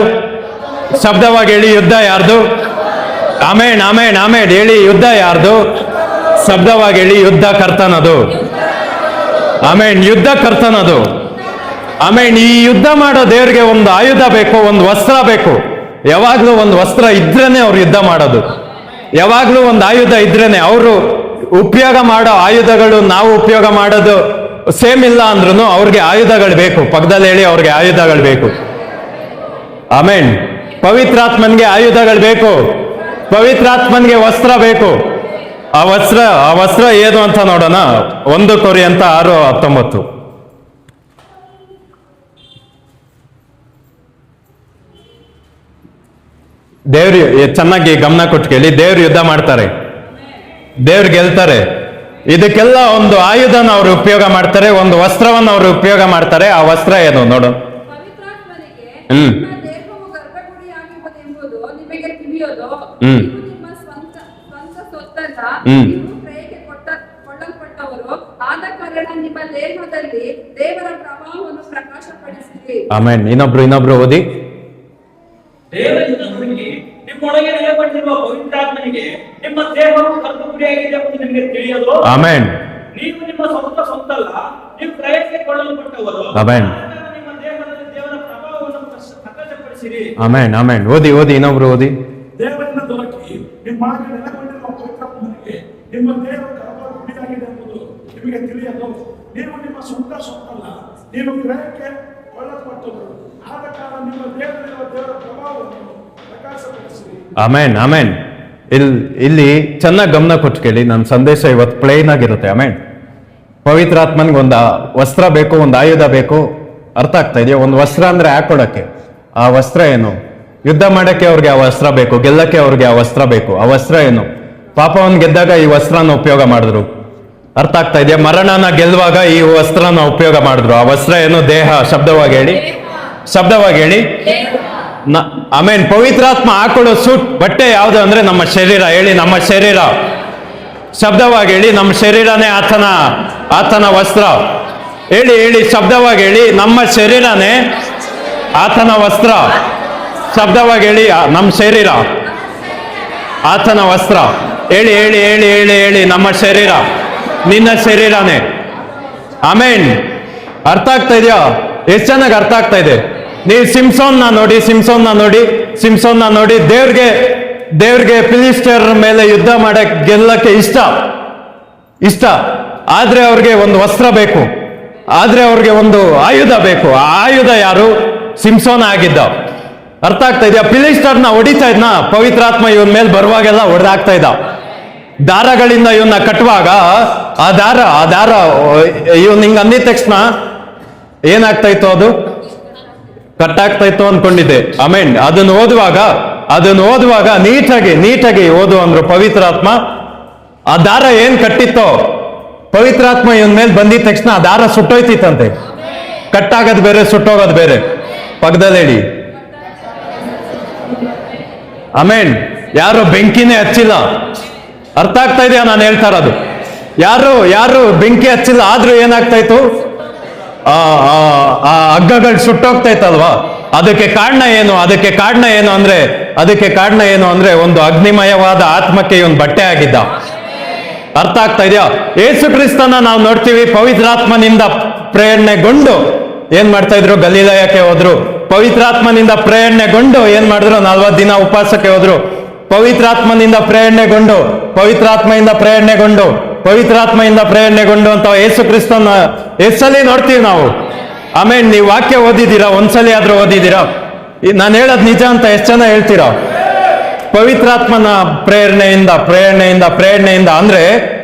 Speaker 1: ಶಬ್ದವಾಗಿ ಹೇಳಿ, ಯುದ್ಧ ಯಾರ್ದು? ಆಮೇನ್. ಹೇಳಿ, ಯುದ್ಧ ಯಾರ್ದು? ಶಬ್ದವಾಗಿ ಹೇಳಿ, ಯುದ್ಧ ಕರ್ತನದು. ಆಮೇನ್. ಯುದ್ಧ ಕರ್ತನದು. ಆಮೇನ್. ಈ ಯುದ್ಧ ಮಾಡೋ ದೇವ್ರಿಗೆ ಒಂದು ಆಯುಧ ಬೇಕು, ಒಂದು ವಸ್ತ್ರ ಬೇಕು. ಯಾವಾಗ್ಲೂ ಒಂದು ವಸ್ತ್ರ ಇದ್ರೇನೆ ಅವ್ರು ಯುದ್ಧ ಮಾಡೋದು. ಯಾವಾಗ್ಲೂ ಒಂದು ಆಯುಧ ಇದ್ರೇನೆ. ಅವರು ಉಪಯೋಗ ಮಾಡೋ ಆಯುಧಗಳು ನಾವು ಉಪಯೋಗ ಮಾಡೋದು ಸೇಮ್ ಇಲ್ಲ ಅಂದ್ರೂ ಅವ್ರಿಗೆ ಆಯುಧಗಳು ಬೇಕು. ಪಕ್ಕದಲ್ಲಿ ಹೇಳಿ, ಅವ್ರಿಗೆ ಆಯುಧಗಳು ಬೇಕು. ಆಮೇನ್. ಪವಿತ್ರಾತ್ಮನ್ಗೆ ಆಯುಧಗಳು ಬೇಕು. ಪವಿತ್ರಾತ್ಮನ್ಗೆ ವಸ್ತ್ರ ಬೇಕು. ಆ ವಸ್ತ್ರ ಏನು ಅಂತ ನೋಡೋಣ. 1 ಕೊರಿಂಥ 6:19. ದೇವ್ರು ಚೆನ್ನಾಗಿ ಗಮನ ಕೊಟ್ಟು ಕೇಳಿ. ದೇವ್ರು ಯುದ್ಧ ಮಾಡ್ತಾರೆ, ದೇವ್ರು ಗೆಲ್ತಾರೆ. ಇದಕ್ಕೆಲ್ಲ ಒಂದು ಆಯುಧನ ಅವರು ಉಪಯೋಗ ಮಾಡ್ತಾರೆ, ಒಂದು ವಸ್ತ್ರವನ್ನು ಅವರು ಉಪಯೋಗ ಮಾಡ್ತಾರೆ. ಆ ವಸ್ತ್ರ ಏನು ನೋಡು.
Speaker 3: ಪವಿತ್ರಾತ್ಮನಿಗೆ ನಿಮ್ಮ ದೇಹವು ಗರ್ಭಗುಡಿಯಾಗಿರುವುದೆಂಬುದು ನಿಮಗೆ ತಿಳಿಯೋದು. ನೀವು ನಿಮ್ಮ ಸ್ವಂತ ಸೊತ್ತಲ್ಲ, ನೀವು ಕ್ರಯಕ್ಕೆ ಕೊಳ್ಳಲ್ಪಟ್ಟವರು. ಆದ ಕಾರಣ ಕಾರಣ ನಿಮ್ಮ ದೇಹದಲ್ಲಿ ದೇವರ ಪ್ರಭಾವವನ್ನು ಪ್ರಕಾಶಪಡಿಸಿರಿ.
Speaker 1: ಆಮೆನ್. ಇನ್ನೊಬ್ರು ಓದಿ.
Speaker 2: ದೇವರಿಂದ ಹುಡುಕಿ ನಿಮ್ಮೊಳಗೆ ನೆಲೆಗೊಂಡಿರುವ ಪವಿತ್ರಾತ್ಮನಿಗೆ ನಿಮ್ಮ ದೇಹವು ಕರ್ತನ ಗುಡಿಯಾಗಿದೆ ಎಂದು ನಿಮಗೆ ತಿಳಿಯದು.
Speaker 1: ಆಮೆನ್.
Speaker 2: ನೀವು ನಿಮ್ಮ ಸ್ವಂತಲ್ಲ, ನೀವು ಕ್ರಯಕ್ಕೆ ಕೊಳ್ಳಲ್ಪಟ್ಟವರು.
Speaker 1: ಆಮೆನ್.
Speaker 2: ನಿಮ್ಮ ದೇಹದಲ್ಲಿ ದೇವರ ಪ್ರಭಾವವನ್ನು ಪ್ರಕಾಶಪಡಿಸಿರಿ.
Speaker 1: ಆಮೆನ್. ಆಮೆನ್. ಓದಿ. ಇನ್ನೊಬ್ರು ಓದಿ.
Speaker 5: ದೇವರಿಂದ ದೊರಕಿ ನಿಮ್ಮೊಳಗೆ ನೆಲೆಗೊಂಡಿರುವ ಪವಿತ್ರಾತ್ಮನಿಗೆ ನಿಮ್ಮ ದೇಹ ಕರ್ತನ ಗುಡಿಯಾಗಿದೆ ಎಂಬುದು ನಿಮಗೆ ತಿಳಿಯದು. ನೀವು ನಿಮ್ಮ ಸ್ವಂತಲ್ಲ, ನೀವು ಕ್ರಯಕ್ಕೆ ಕೊಳ್ಳಲ್ಪಟ್ಟವರು. ಆದ ಕಾರಣ ನಿಮ್ಮ ದೇಹದಲ್ಲಿರುವ ದೇವರ ಪ್ರಭಾವವನ್ನು ಪ್ರಕಾಶಪಡಿಸಿರಿ.
Speaker 1: ಆಮೆನ್. ಆಮೆನ್. ಇಲ್ಲಿ ಚೆನ್ನಾಗಿ ಗಮನ ಕೊಟ್ಟು ಕೇಳಿ. ನನ್ನ ಸಂದೇಶ ಇವತ್ತು ಪ್ಲೇನ್ ಆಗಿರುತ್ತೆ. ಆಮೆನ್. ಪವಿತ್ರಾತ್ಮನ್ಗೆ ಒಂದು ವಸ್ತ್ರ ಬೇಕು, ಒಂದು ಆಯುಧ ಬೇಕು. ಅರ್ಥ ಆಗ್ತಾ ಇದೆಯಾ? ಒಂದು ವಸ್ತ್ರ ಅಂದ್ರೆ ಹಾಕೊಳಕ್ಕೆ. ಆ ವಸ್ತ್ರ ಏನು? ಯುದ್ಧ ಮಾಡಕ್ಕೆ ಅವ್ರಿಗೆ ಆ ವಸ್ತ್ರ ಬೇಕು, ಗೆಲ್ಲಕ್ಕೆ ಅವ್ರಿಗೆ ಆ ವಸ್ತ್ರ ಬೇಕು. ಆ ವಸ್ತ್ರ ಏನು? ಪಾಪವನ್ನು ಗೆದ್ದಾಗ ಈ ವಸ್ತ್ರನ ಉಪಯೋಗ ಮಾಡಿದ್ರು. ಅರ್ಥ ಆಗ್ತಾ ಇದೆಯಾ? ಮರಣನ ಗೆಲ್ಲುವಾಗ ಈ ವಸ್ತ್ರನ ಉಪಯೋಗ ಮಾಡಿದ್ರು. ಆ ವಸ್ತ್ರ ಏನು? ದೇಹ. ಶಬ್ದವಾಗಿ ಹೇಳಿ. ಆಮೇನ್. ಪವಿತ್ರಾತ್ಮ ಹಾಕೊಳ್ಳೋ ಸೂಟ್ ಬಟ್ಟೆ ಯಾವುದು ಅಂದ್ರೆ ನಮ್ಮ ಶರೀರ. ಹೇಳಿ, ನಮ್ಮ ಶರೀರ. ಶಬ್ದವಾಗಿ ಹೇಳಿ, ನಮ್ಮ ಶರೀರನೇ ಆತನ ವಸ್ತ್ರ. ಹೇಳಿ ಶಬ್ದವಾಗಿ ಹೇಳಿ, ನಮ್ಮ ಶರೀರನೇ ಆತನ ವಸ್ತ್ರ. ಶಬ್ದವಾಗಿ ಹೇಳಿ, ನಮ್ಮ ಶರೀರ ಆತನ ವಸ್ತ್ರ. ಹೇಳಿ, ನಮ್ಮ ಶರೀರ ನಿನ್ನ ಶರೀರನೇ. ಆಮೇನ್. ಅರ್ಥ ಆಗ್ತಾ ಇದೆಯಾ? ಎಷ್ಟು ಚೆನ್ನಾಗಿ ಅರ್ಥ ಆಗ್ತಾ ಇದೆ. ನೀವು ಸಿಂಸೋನ್ನ ನೋಡಿ ದೇವ್ರಿಗೆ ಫಿಲಿಸ್ಟಿಯರ್ ಮೇಲೆ ಯುದ್ಧ ಮಾಡಕ್ ಗೆಲ್ಲಕ್ಕೆ ಇಷ್ಟ. ಆದ್ರೆ ಅವ್ರಿಗೆ ಒಂದು ವಸ್ತ್ರ ಬೇಕು, ಆದ್ರೆ ಅವ್ರಿಗೆ ಒಂದು ಆಯುಧ ಬೇಕು. ಆ ಆಯುಧ ಯಾರು? ಸಿಂಸೋನ ಆಗಿದ್ದ. ಅರ್ಥ ಆಗ್ತಾ ಇದೆಯಾ? ಫಿಲಿಸ್ಟಿಯರ್ನ ಹೊಡಿತಾ ಇದ್ನ ಪವಿತ್ರಾತ್ಮ ಇವನ್ ಮೇಲೆ ಬರುವಾಗೆಲ್ಲ ಹೊಡೆದಾಗ್ತಾ ಇದ್ದ. ದಾರಗಳಿಂದ ಇವನ್ನ ಕಟ್ಟುವಾಗ ಆ ದಾರ ಇವನ್ ಹಿಂಗ್ ಅಂದಿದ ತಕ್ಷಣ ಏನಾಗ್ತಾ ಇತ್ತು? ಅದು ಕಟ್ಟಾಗ್ತಾ ಇತ್ತು ಅನ್ಕೊಂಡಿದ್ದೆ. ಆಮೇನ್. ಅದನ್ನು ಓದುವಾಗ ನೀಟಾಗಿ ಓದು ಅಂದ್ರು ಪವಿತ್ರಾತ್ಮ. ಆ ದಾರ ಏನ್ ಕಟ್ಟಿತ್ತೋ, ಪವಿತ್ರಾತ್ಮ ಇವನ್ ಮೇಲೆ ಬಂದಿದ ತಕ್ಷಣ ಆ ದಾರ ಸುಟ್ಟೋಯ್ತಿತ್ತಂತೆ. ಕಟ್ಟಾಗದ್ ಬೇರೆ, ಸುಟ್ಟೋಗೋದು ಬೇರೆ. ಪಕ್ಕದಲ್ಲಿ ಹೇಳಿ. ಆಮೇನ್. ಯಾರು ಬೆಂಕಿನೇ ಹಚ್ಚಿಲ್ಲ. ಅರ್ಥ ಆಗ್ತಾ ಇದೆಯಾ ನಾನು ಹೇಳ್ತಾ ಇರೋದು? ಯಾರು ಬೆಂಕಿ ಹಚ್ಚಿಲ್ಲ, ಆದ್ರೂ ಏನಾಗ್ತಾ ಇತ್ತು? ಆ ಹಗ್ಗಗಳು ಸುಟ್ಟೋಗ್ತಾ ಇತ್ತಲ್ವಾ? ಅದಕ್ಕೆ ಕಾರಣ ಏನು ಅಂದ್ರೆ ಒಂದು ಅಗ್ನಿಮಯವಾದ ಆತ್ಮಕ್ಕೆ ಇವನ್ ಬಟ್ಟೆ ಆಗಿದ್ದ. ಅರ್ಥ ಆಗ್ತಾ ಇದೆಯಾ? ಯೇಸು ಕ್ರಿಸ್ತನ ನಾವು ನೋಡ್ತೀವಿ, ಪವಿತ್ರಾತ್ಮನಿಂದ ಪ್ರೇರಣೆಗೊಂಡು ಏನ್ ಮಾಡ್ತಾ ಇದ್ರು? ಗಲಿಲಾಯಕ್ಕೆ ಹೋದ್ರು. ಪವಿತ್ರಾತ್ಮನಿಂದ ಪ್ರೇರಣೆಗೊಂಡು ಏನ್ ಮಾಡಿದ್ರು? 40 ದಿನ ಉಪವಾಸಕ್ಕೆ ಹೋದ್ರು. ಪವಿತ್ರಾತ್ಮನಿಂದ ಪ್ರೇರಣೆಗೊಂಡು ಅಂತ ಯೇಸು ಕ್ರಿಸ್ತನ ಎಷ್ಟಲ್ಲಿ ನೋಡ್ತೀವಿ ನಾವು. ಆಮೇಲೆ ನೀವು ವಾಕ್ಯ ಓದಿದ್ದೀರಾ? ಒಂದ್ಸಲಿ ಆದ್ರೂ ಓದಿದ್ದೀರಾ? ನಾನು ಹೇಳೋದು ನಿಜ ಅಂತ ಎಷ್ಟು ಜನ ಹೇಳ್ತೀರಾ? ಪವಿತ್ರಾತ್ಮನ ಪ್ರೇರಣೆಯಿಂದ ಅಂದ್ರೆ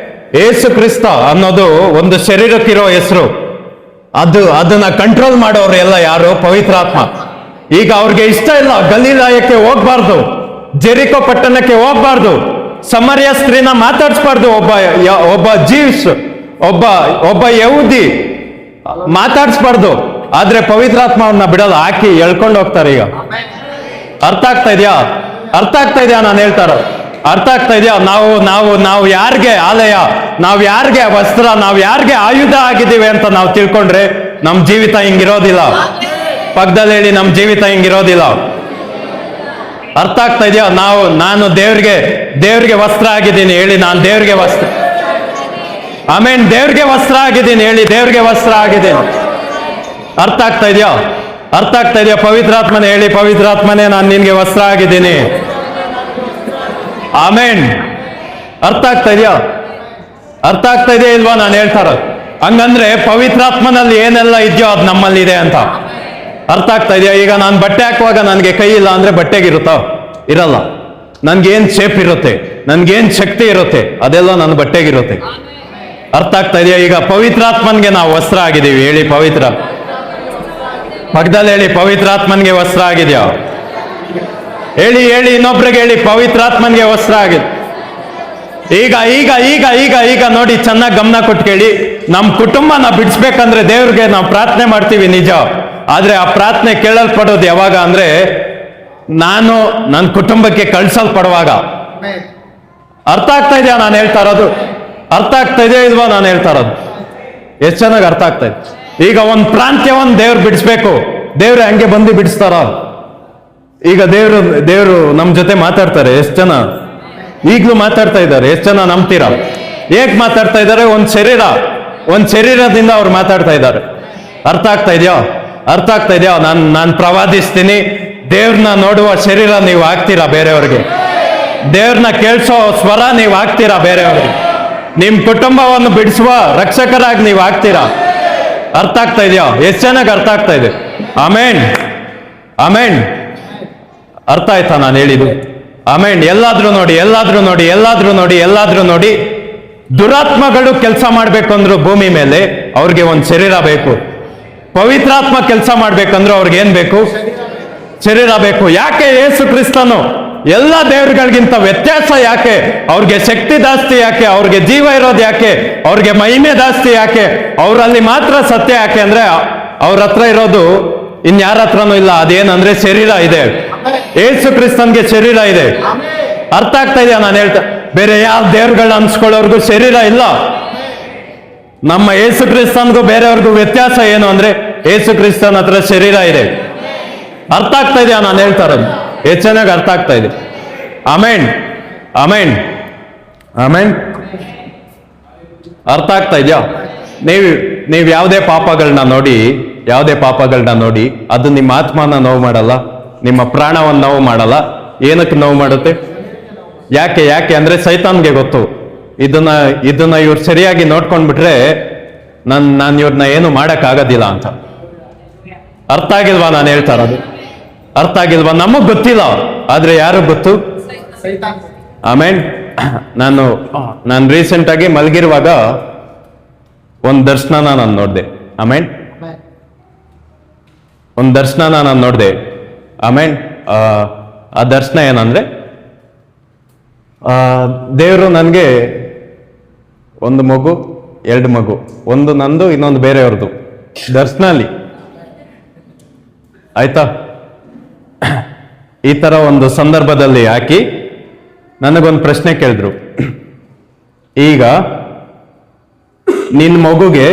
Speaker 1: ಯೇಸು ಕ್ರಿಸ್ತ ಅನ್ನೋದು ಒಂದು ಶರೀರಕ್ಕಿರೋ ಹೆಸರು. ಅದನ್ನ ಕಂಟ್ರೋಲ್ ಮಾಡೋರು ಎಲ್ಲ ಯಾರು? ಪವಿತ್ರಾತ್ಮ. ಈಗ ಅವ್ರಿಗೆ ಇಷ್ಟ ಇಲ್ಲ, ಗಲಿಲಾಯಕ್ಕೆ ಹೋಗ್ಬಾರ್ದು, ಜೆರಿಕೋ ಪಟ್ಟಣಕ್ಕೆ ಹೋಗ್ಬಾರ್ದು, ಸಮರ್ಯ ಸ್ತ್ರೀನ ಮಾತಾಡಿಸ್ಬಾರ್ದು, ಒಬ್ಬ ಜೀವ್ಸ್, ಒಬ್ಬ ಯಹೂದಿ ಮಾತಾಡಿಸ್ಬಾರ್ದು. ಆದ್ರೆ ಪವಿತ್ರಾತ್ಮ ಅವ್ರನ್ನ ಬಿಡಲ್ಲ, ಹಾಕಿ ಎಳ್ಕೊಂಡು ಹೋಗ್ತಾರೆ. ಈಗ ಅರ್ಥ ಆಗ್ತಾ ಇದೆಯಾ ನಾನು ಹೇಳ್ತಾರ? ಅರ್ಥ ಆಗ್ತಾ ಇದೆಯಾ? ನಾವು ಯಾರಿಗೆ ಆಲಯ, ನಾವು ಯಾರಿಗೆ ವಸ್ತ್ರ, ನಾವು ಯಾರಿಗೆ ಆಯುಧ ಆಗಿದ್ದೀವಿ ಅಂತ ನಾವು ತಿಳ್ಕೊಂಡ್ರೆ ನಮ್ ಜೀವಿತ ಹಿಂಗಿರೋದಿಲ್ಲ. ಪಕ್ಕದಲ್ಲಿ ಹೇಳಿ, ನಮ್ ಜೀವಿತ ಹಿಂಗಿರೋದಿಲ್ಲ. ಅರ್ಥ ಆಗ್ತಾ ಇದೆಯಾ? ನಾನು ದೇವ್ರಿಗೆ ವಸ್ತ್ರ ಆಗಿದ್ದೀನಿ. ಹೇಳಿ, ನಾನು ದೇವ್ರಿಗೆ ವಸ್ತ್ರ. ಆಮೇನ್. ದೇವ್ರಿಗೆ ವಸ್ತ್ರ ಆಗಿದ್ದೀನಿ. ಹೇಳಿ, ದೇವ್ರಿಗೆ ವಸ್ತ್ರ ಆಗಿದ್ದೀನಿ. ಅರ್ಥ ಆಗ್ತಾ ಇದೆಯಾ? ಪವಿತ್ರಾತ್ಮನೇ ಹೇಳಿ, ಪವಿತ್ರಾತ್ಮನೇ ನಾನು ನಿನ್ಗೆ ವಸ್ತ್ರ ಆಗಿದ್ದೀನಿ. ಆಮೇನ್. ಅರ್ಥ ಆಗ್ತಾ ಇದೆಯಾ ಇಲ್ವಾ ನಾನು ಹೇಳ್ತಾರ? ಹಂಗಂದ್ರೆ ಪವಿತ್ರಾತ್ಮನಲ್ಲಿ ಏನೆಲ್ಲ ಇದೆಯೋ ಅದು ನಮ್ಮಲ್ಲಿ ಇದೆ ಅಂತ. ಅರ್ಥ ಆಗ್ತಾ ಇದೆಯಾ? ಈಗ ನಾನು ಬಟ್ಟೆ ಹಾಕುವಾಗ ನನಗೆ ಕೈ ಇಲ್ಲ ಅಂದ್ರೆ ಬಟ್ಟೆಗಿರುತ್ತೋ? ಇರಲ್ಲ. ನನ್ಗೇನ್ ಶೇಪ್ ಇರುತ್ತೆ, ನನ್ಗೇನ್ ಶಕ್ತಿ ಇರುತ್ತೆ, ಅದೆಲ್ಲ ನನ್ನ ಬಟ್ಟೆಗಿರುತ್ತೆ. ಅರ್ಥ ಆಗ್ತಾ ಇದೆಯಾ? ಈಗ ಪವಿತ್ರಾತ್ಮನ್ಗೆ ನಾವು ವಸ್ತ್ರ ಆಗಿದ್ದೀವಿ. ಹೇಳಿ, ಪಕ್ಕದಲ್ಲಿ ಹೇಳಿ, ಪವಿತ್ರಾತ್ಮನ್ಗೆ ವಸ್ತ್ರ ಆಗಿದ್ಯಾ? ಹೇಳಿ, ಇನ್ನೊಬ್ರಿಗೆ ಹೇಳಿ, ಪವಿತ್ರಾತ್ಮನ್ಗೆ ವಸ್ತ್ರ ಆಗಿದೆ. ಈಗ ನೋಡಿ, ಚೆನ್ನಾಗಿ ಗಮನ ಕೊಟ್ಟು ಕೇಳಿ. ನಮ್ಮ ಕುಟುಂಬನ ಬಿಡಿಸ್ಬೇಕಂದ್ರೆ ದೇವ್ರಿಗೆ ನಾವು ಪ್ರಾರ್ಥನೆ ಮಾಡ್ತೀವಿ ನಿಜ. ಆದ್ರೆ ಆ ಪ್ರಾರ್ಥನೆ ಕೇಳಲ್ಪಡೋದು ಯಾವಾಗ ಅಂದ್ರೆ ನಾನು ನನ್ನ ಕುಟುಂಬಕ್ಕೆ ಕಳ್ಸಲ್ಪಡುವಾಗ. ಅರ್ಥ ಆಗ್ತಾ ಇದೆಯಾ ನಾನು ಹೇಳ್ತಾ ಇರೋದು? ಅರ್ಥ ಆಗ್ತಾ ಇದೆಯಾ ಇಲ್ವಾ ನಾನು ಹೇಳ್ತಾ ಇರೋದು? ಎಷ್ಟು ಚೆನ್ನಾಗಿ ಅರ್ಥ ಆಗ್ತಾ ಇದೆ. ಈಗ ಒಂದು ಪ್ರಾಂತ್ಯವನ್ನ ದೇವ್ರು ಬಿಡಿಸ್ಬೇಕು, ದೇವ್ರೆ ಹಂಗೆ ಬಂದು ಬಿಡಿಸ್ತಾರ? ಈಗ ದೇವ್ರು ನಮ್ ಜೊತೆ ಮಾತಾಡ್ತಾರೆ. ಎಷ್ಟು ಜನ ಈಗ್ಲೂ ಮಾತಾಡ್ತಾ ಇದ್ದಾರೆ? ಎಷ್ಟು ಜನ ನಂಬ್ತೀರಾ? ಹೇಗ್ ಮಾತಾಡ್ತಾ ಇದ್ದಾರೆ? ಒಂದ್ ಶರೀರದಿಂದ ಅವ್ರು ಮಾತಾಡ್ತಾ ಇದ್ದಾರೆ. ಅರ್ಥ ಆಗ್ತಾ ಇದೆಯಾ? ಅರ್ಥ ಆಗ್ತಾ ಇದೆಯಾ? ನಾನು ಪ್ರವಾದಿಸ್ತೀನಿ, ದೇವ್ರನ್ನ ನೋಡುವ ಶರೀರ ನೀವು ಆಗ್ತೀರಾ ಬೇರೆಯವ್ರಿಗೆ. ದೇವ್ರನ್ನ ಕೇಳಿಸೋ ಸ್ವರ ನೀವು ಆಗ್ತೀರಾ ಬೇರೆಯವ್ರಿಗೆ. ನಿಮ್ ಕುಟುಂಬವನ್ನು ಬಿಡಿಸುವ ರಕ್ಷಕರಾಗಿ ನೀವು ಆಗ್ತೀರಾ. ಅರ್ಥ ಆಗ್ತಾ ಇದೆಯಾ? ಎಷ್ಟು ಚೆನ್ನಾಗಿ ಅರ್ಥ ಆಗ್ತಾ ಇದೆ. ಆಮೇನ್, ಆಮೇನ್. ಅರ್ಥ ಆಯ್ತಾ ನಾನು ಹೇಳಿದ್ದು? ಆಮೇನ್. ಎಲ್ಲಾದ್ರೂ ನೋಡಿ ದುರಾತ್ಮಗಳು ಕೆಲಸ ಮಾಡ್ಬೇಕಂದ್ರು ಭೂಮಿ ಮೇಲೆ ಅವ್ರಿಗೆ ಒಂದು ಶರೀರ ಬೇಕು. ಪವಿತ್ರಾತ್ಮ ಕೆಲಸ ಮಾಡ್ಬೇಕಂದ್ರು ಅವ್ರಿಗೆ ಏನ್ ಬೇಕು? ಶರೀರ ಬೇಕು. ಯಾಕೆ ಯೇಸು ಕ್ರಿಸ್ತನು ಎಲ್ಲ ದೇವರುಗಳಿಗಿಂತ ವ್ಯತ್ಯಾಸ ಯಾಕೆ? ಅವ್ರಿಗೆ ಶಕ್ತಿ ಜಾಸ್ತಿ ಯಾಕೆ? ಅವ್ರಿಗೆ ಜೀವ ಇರೋದು ಯಾಕೆ? ಅವ್ರಿಗೆ ಮಹಿಮೆ ಜಾಸ್ತಿ ಯಾಕೆ? ಅವರಲ್ಲಿ ಮಾತ್ರ ಸತ್ಯ ಯಾಕೆ ಅಂದ್ರೆ ಅವ್ರ ಹತ್ರ ಇರೋದು ಇನ್ಯಾರ ಹತ್ರನೂ ಇಲ್ಲ. ಅದೇನಂದ್ರೆ ಶರೀರ ಇದೆ. ಯೇಸು ಕ್ರಿಸ್ತನ್ಗೆ ಶರೀರ ಇದೆ. ಅರ್ಥ ಆಗ್ತಾ ಇದೆಯಾ ನಾನು ಹೇಳ್ತಾ? ಬೇರೆ ಯಾವ ದೇವ್ರುಗಳನ್ನ ಅನ್ಸ್ಕೊಳ್ಳೋರ್ಗು ಶರೀರ ಇಲ್ಲ. ನಮ್ಮ ಯೇಸು ಕ್ರಿಸ್ತನ್ಗೂ ಬೇರೆಯವ್ರಿಗೂ ವ್ಯತ್ಯಾಸ ಏನು ಅಂದ್ರೆ ಯೇಸು ಕ್ರಿಸ್ತನ ಹತ್ರ ಶರೀರ ಇದೆ. ಅರ್ಥ ಆಗ್ತಾ ಇದೆಯಾ ನಾನು ಹೇಳ್ತಾ ಇರೋದು? ಎಷ್ಟು ಚೆನ್ನಾಗಿ ಅರ್ಥ ಆಗ್ತಾ ಇದೆ. ಆಮೇನ್, ಆಮೇನ್, ಆಮೇನ್. ಅರ್ಥ ಆಗ್ತಾ ಇದೆಯಾ? ನೀವು ಯಾವುದೇ ಪಾಪಗಳನ್ನ ನೋಡಿ ಅದು ನಿಮ್ಮ ಆತ್ಮನ ನೋವು ಮಾಡಲ್ಲ, ನಿಮ್ಮ ಪ್ರಾಣವನ್ನು ನೋವು ಮಾಡಲ್ಲ. ಏನಕ್ಕೆ ನೋವು ಮಾಡುತ್ತೆ? ಯಾಕೆ ಅಂದ್ರೆ ಸೈತಾನ್ಗೆ ಗೊತ್ತು ಇದನ್ನ ಇವ್ರು ಸರಿಯಾಗಿ ನೋಡ್ಕೊಂಡ್ಬಿಟ್ರೆ ನಾನು ಇವ್ರನ್ನ ಏನು ಮಾಡಕ್ ಆಗೋದಿಲ್ಲ ಅಂತ. ಅರ್ಥ ಆಗಿಲ್ವಾ ನಾನು ಹೇಳ್ತಾ ಇರೋದು? ಅರ್ಥ ಆಗಿಲ್ವಾ? ನಮಗ್ ಗೊತ್ತಿಲ್ಲ, ಆದ್ರೆ ಯಾರು ಗೊತ್ತು? ಆಮೇನ್. ನಾನು ರೀಸೆಂಟ್ ಆಗಿ ಮಲಗಿರುವಾಗ ಒಂದು ದರ್ಶನ ನಾನು ನೋಡಿದೆ. ಆಮೇನ್. ಒಂದು ದರ್ಶನ ನಾನು ನೋಡಿದೆ. ಆಮೇನ್. ಆ ದರ್ಶನ ಏನಂದ್ರೆ ದೇವರು ನನಗೆ ಒಂದು ಮಗು, 2 ಮಗು, ಒಂದು ನಂದು ಇನ್ನೊಂದು ಬೇರೆಯವ್ರದ್ದು ದರ್ಶನಲ್ಲಿ. ಆಯ್ತಾ? ಈ ತರ ಒಂದು ಸಂದರ್ಭದಲ್ಲಿ ಹಾಕಿ ನನಗೊಂದು ಪ್ರಶ್ನೆ ಕೇಳಿದ್ರು. ಈಗ ನಿನ್ನ ಮಗುಗೆ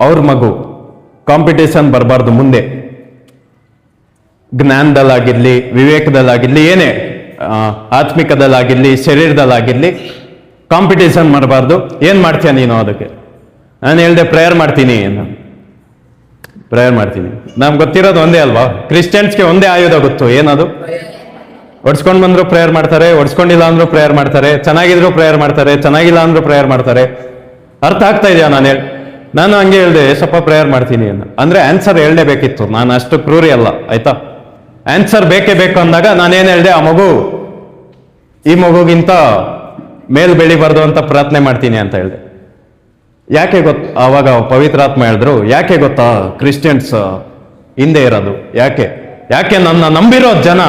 Speaker 1: ಅವ್ರ ಮಗು ಕಾಂಪಿಟೇಷನ್ ಬರಬಾರ್ದು ಮುಂದೆ, ಜ್ಞಾನದಲ್ಲಾಗಿರ್ಲಿ, ವಿವೇಕದಲ್ಲಾಗಿರ್ಲಿ, ಏನೇ ಆತ್ಮಿಕದಲ್ಲಾಗಿರ್ಲಿ, ಶರೀರದಲ್ಲಾಗಿರ್ಲಿ ಕಾಂಪಿಟೇಷನ್ ಮಾಡಬಾರ್ದು. ಏನ್ ಮಾಡ್ತೀಯ ನೀನು ಅದಕ್ಕೆ? ನಾನು ಹೇಳ್ದೆ ಪ್ರೇಯರ್ ಮಾಡ್ತೀನಿ. ನಮ್ಗೆ ಗೊತ್ತಿರೋದು ಒಂದೇ ಅಲ್ವಾ? ಕ್ರಿಶ್ಚಿಯನ್ಸ್ಗೆ ಒಂದೇ ಆಯುಧ ಗೊತ್ತು. ಏನದು? ಒಡ್ಸ್ಕೊಂಡ್ ಬಂದ್ರು ಪ್ರೇಯರ್ ಮಾಡ್ತಾರೆ, ಒಡ್ಸ್ಕೊಂಡಿಲ್ಲ ಅಂದ್ರೂ ಪ್ರೇಯರ್ ಮಾಡ್ತಾರೆ, ಚೆನ್ನಾಗಿದ್ರು ಪ್ರೇಯರ್ ಮಾಡ್ತಾರೆ, ಚೆನ್ನಾಗಿಲ್ಲ ಅಂದ್ರೂ ಪ್ರೇಯರ್ ಮಾಡ್ತಾರೆ. ಅರ್ಥ ಆಗ್ತಾ ಇದೆಯಾ? ನಾನು ಹಂಗೆ ಹೇಳ್ದೆ ಸ್ವಲ್ಪ ಪ್ರೇಯರ್ ಮಾಡ್ತೀನಿ ಅಂದ್ರೆ ಆನ್ಸರ್ ಹೇಳಲೇಬೇಕಿತ್ತು. ನಾನು ಅಷ್ಟು ಕ್ರೂರಿ ಅಲ್ಲ, ಆಯ್ತಾ? ಆನ್ಸರ್ ಬೇಕೇ ಬೇಕು ಅಂದಾಗ ನಾನೇನ್ ಹೇಳ್ದೆ, ಈ ಮಗುಗಿಂತ ಮೇಲ್ ಬೆಳಿಬಾರ್ದು ಅಂತ ಪ್ರಾರ್ಥನೆ ಮಾಡ್ತೀನಿ ಅಂತ ಹೇಳ್ದೆ. ಯಾಕೆ ಅವಾಗ ಪವಿತ್ರಾತ್ಮ ಹೇಳಿದ್ರು, ಯಾಕೆ ಗೊತ್ತಾ ಕ್ರಿಶ್ಚಿಯನ್ಸ್ ಹಿಂದೆ ಇರೋದು? ಯಾಕೆ ನನ್ನ ನಂಬಿರೋ ಜನ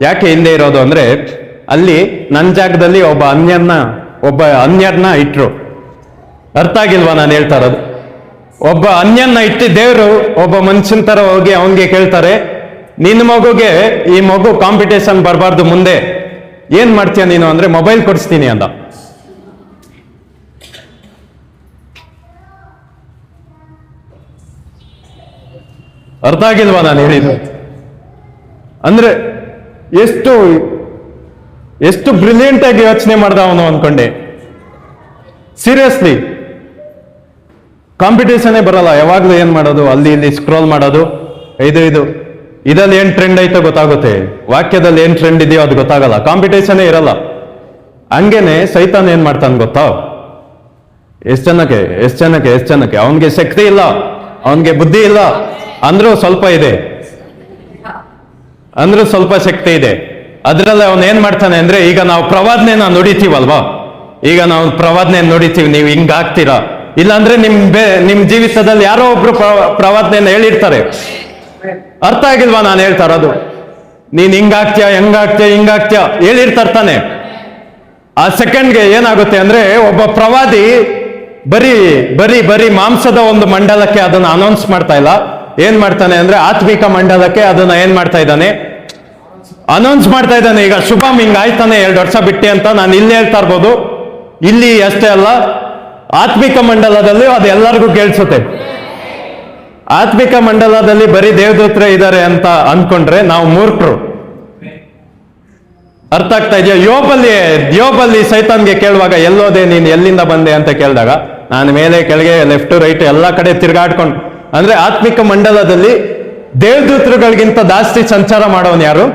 Speaker 1: ಯಾಕೆ ಹಿಂದೆ ಇರೋದು ಅಂದ್ರೆ ಅಲ್ಲಿ ನನ್ನ ಜಾಗದಲ್ಲಿ ಒಬ್ಬ ಅನ್ಯರನ್ನ ಇಟ್ರು. ಅರ್ಥ ಆಗಿಲ್ವಾ ನಾನು ಹೇಳ್ತಾ ಇರೋದು? ಒಬ್ಬ ಅನ್ಯನ್ನ ಇಟ್ಟು ದೇವರು ಒಬ್ಬ ಮನುಷ್ಯನ ತರ ಹೋಗಿ ಅವನ್ಗೆ ಕೇಳ್ತಾರೆ, ನಿನ್ನ ಮಗುಗೆ ಈ ಮಗು ಕಾಂಪಿಟೇಷನ್ ಬರಬಾರ್ದು ಮುಂದೆ, ಏನ್ ಮಾಡ್ತೀಯ ನೀನು ಅಂದ್ರೆ ಮೊಬೈಲ್ ಕೊಡಿಸ್ತೀನಿ ಅಂದ. ಅರ್ಥ ಆಗಿಲ್ವಾ ನಾನು ಹೇಳಿದ್ದು? ಅಂದ್ರೆ ಎಷ್ಟು ಬ್ರಿಲಿಯಂಟ್ ಆಗಿ ಯೋಚನೆ ಮಾಡ್ದ ಅವನು ಅನ್ಕೊಂಡೆ. ಸೀರಿಯಸ್ಲಿ ಕಾಂಪಿಟೇಷನ್ ಬರಲ್ಲ. ಯಾವಾಗ್ಲೂ ಏನ್ ಮಾಡೋದು, ಅಲ್ಲಿ ಇಲ್ಲಿ ಸ್ಕ್ರೋಲ್ ಮಾಡೋದು, ಇದಲ್ಲಿ ಏನ್ ಟ್ರೆಂಡ್ ಐತೋ ಗೊತ್ತಾಗುತ್ತೆ, ವಾಕ್ಯದಲ್ಲಿ ಏನ್ ಟ್ರೆಂಡ್ ಇದೆಯೋ ಅದು ಗೊತ್ತಾಗಲ್ಲ, ಕಾಂಪಿಟೇಷನೇ ಇರಲ್ಲ. ಹಂಗೇನೆ ಸೈತಾನ್ ಏನ್ ಮಾಡ್ತಾನೆ ಗೊತ್ತಾ? ಎಷ್ಟ್ ಜನಕ್ಕೆ ಅವನ್ಗೆ ಶಕ್ತಿ ಇಲ್ಲ, ಅವನ್ಗೆ ಬುದ್ಧಿ ಇಲ್ಲ ಅಂದ್ರೂ ಸ್ವಲ್ಪ ಶಕ್ತಿ ಇದೆ. ಅದ್ರಲ್ಲಿ ಅವನ್ ಏನ್ ಮಾಡ್ತಾನೆ ಅಂದ್ರೆ, ಈಗ ನಾವು ಪ್ರವಾದನೆನ ನುಡಿತೀವಲ್ವಾ, ನೀವು ಹಿಂಗ ಆಗ್ತೀರಾ, ಇಲ್ಲಾಂದ್ರೆ ನಿಮ್ ಜೀವಿತದಲ್ಲಿ ಯಾರೋ ಒಬ್ರು ಪ್ರವಾದನೆನ ಹೇಳಿರ್ತಾರೆ. ಅರ್ಥ ಆಗಿಲ್ವಾ ನಾನು ಹೇಳ್ತಾ ಇರೋದು? ನೀನ್ ಹಿಂಗಾಗ್ತೀಯ ಹೇಳಿರ್ತಾನೆ. ಆ ಸೆಕೆಂಡ್ಗೆ ಏನಾಗುತ್ತೆ ಅಂದ್ರೆ, ಒಬ್ಬ ಪ್ರವಾದಿ ಬರೀ ಮಾಂಸದ ಒಂದು ಮಂಡಲಕ್ಕೆ ಅದನ್ನ ಅನೌನ್ಸ್ ಮಾಡ್ತಾ ಇಲ್ಲ. ಏನ್ ಮಾಡ್ತಾನೆ ಅಂದ್ರೆ ಆತ್ಮಿಕ ಮಂಡಲಕ್ಕೆ ಅದನ್ನ ಏನ್ ಮಾಡ್ತಾ ಇದ್ದಾನೆ? ಅನೌನ್ಸ್ ಮಾಡ್ತಾ ಇದ್ದಾನೆ. ಈಗ ಶುಭಮ್ ಹಿಂಗಾಯ್ತಾನೆ 2 ವರ್ಷ ಬಿಟ್ಟೆ ಅಂತ ನಾನು ಇಲ್ಲಿ ಹೇಳ್ತಾ ಇರ್ಬೋದು. ಇಲ್ಲಿ ಅಷ್ಟೇ ಅಲ್ಲ, ಆತ್ಮಿಕ ಮಂಡಲದಲ್ಲಿ ಅದು ಎಲ್ಲರಿಗೂ ಕೇಳಿಸುತ್ತೆ. ಆತ್ಮಿಕ ಮಂಡಲದಲ್ಲಿ ಬರೀ ದೇವದೂತರೇ ಇದ್ದಾರೆ ಅಂತ ಅಂದ್ಕೊಂಡ್ರೆ ನಾವು ಮೂರ್ಖರು. ಅರ್ಥ ಆಗ್ತಾ ಇದೆಯಾ? ಯೋಬಲ್ಲಿ ಸೈತಾನ್ಗೆ ಕೇಳುವಾಗ ಎಲ್ಲೋದೆ ನೀನು, ಎಲ್ಲಿಂದ ಬಂದೆ ಅಂತ ಕೇಳಿದಾಗ ನಾನು ಮೇಲೆ ಕೆಳಗೆ ಲೆಫ್ಟ್ ರೈಟ್ ಎಲ್ಲ ಕಡೆ ತಿರ್ಗಾಡ್ಕೊಂಡು, ಅಂದ್ರೆ ಆತ್ಮಿಕ ಮಂಡಲದಲ್ಲಿ ದೇವದೂತರುಗಳಿಗಿಂತ ಜಾಸ್ತಿ ಸಂಚಾರ ಮಾಡೋನು ಯಾರು?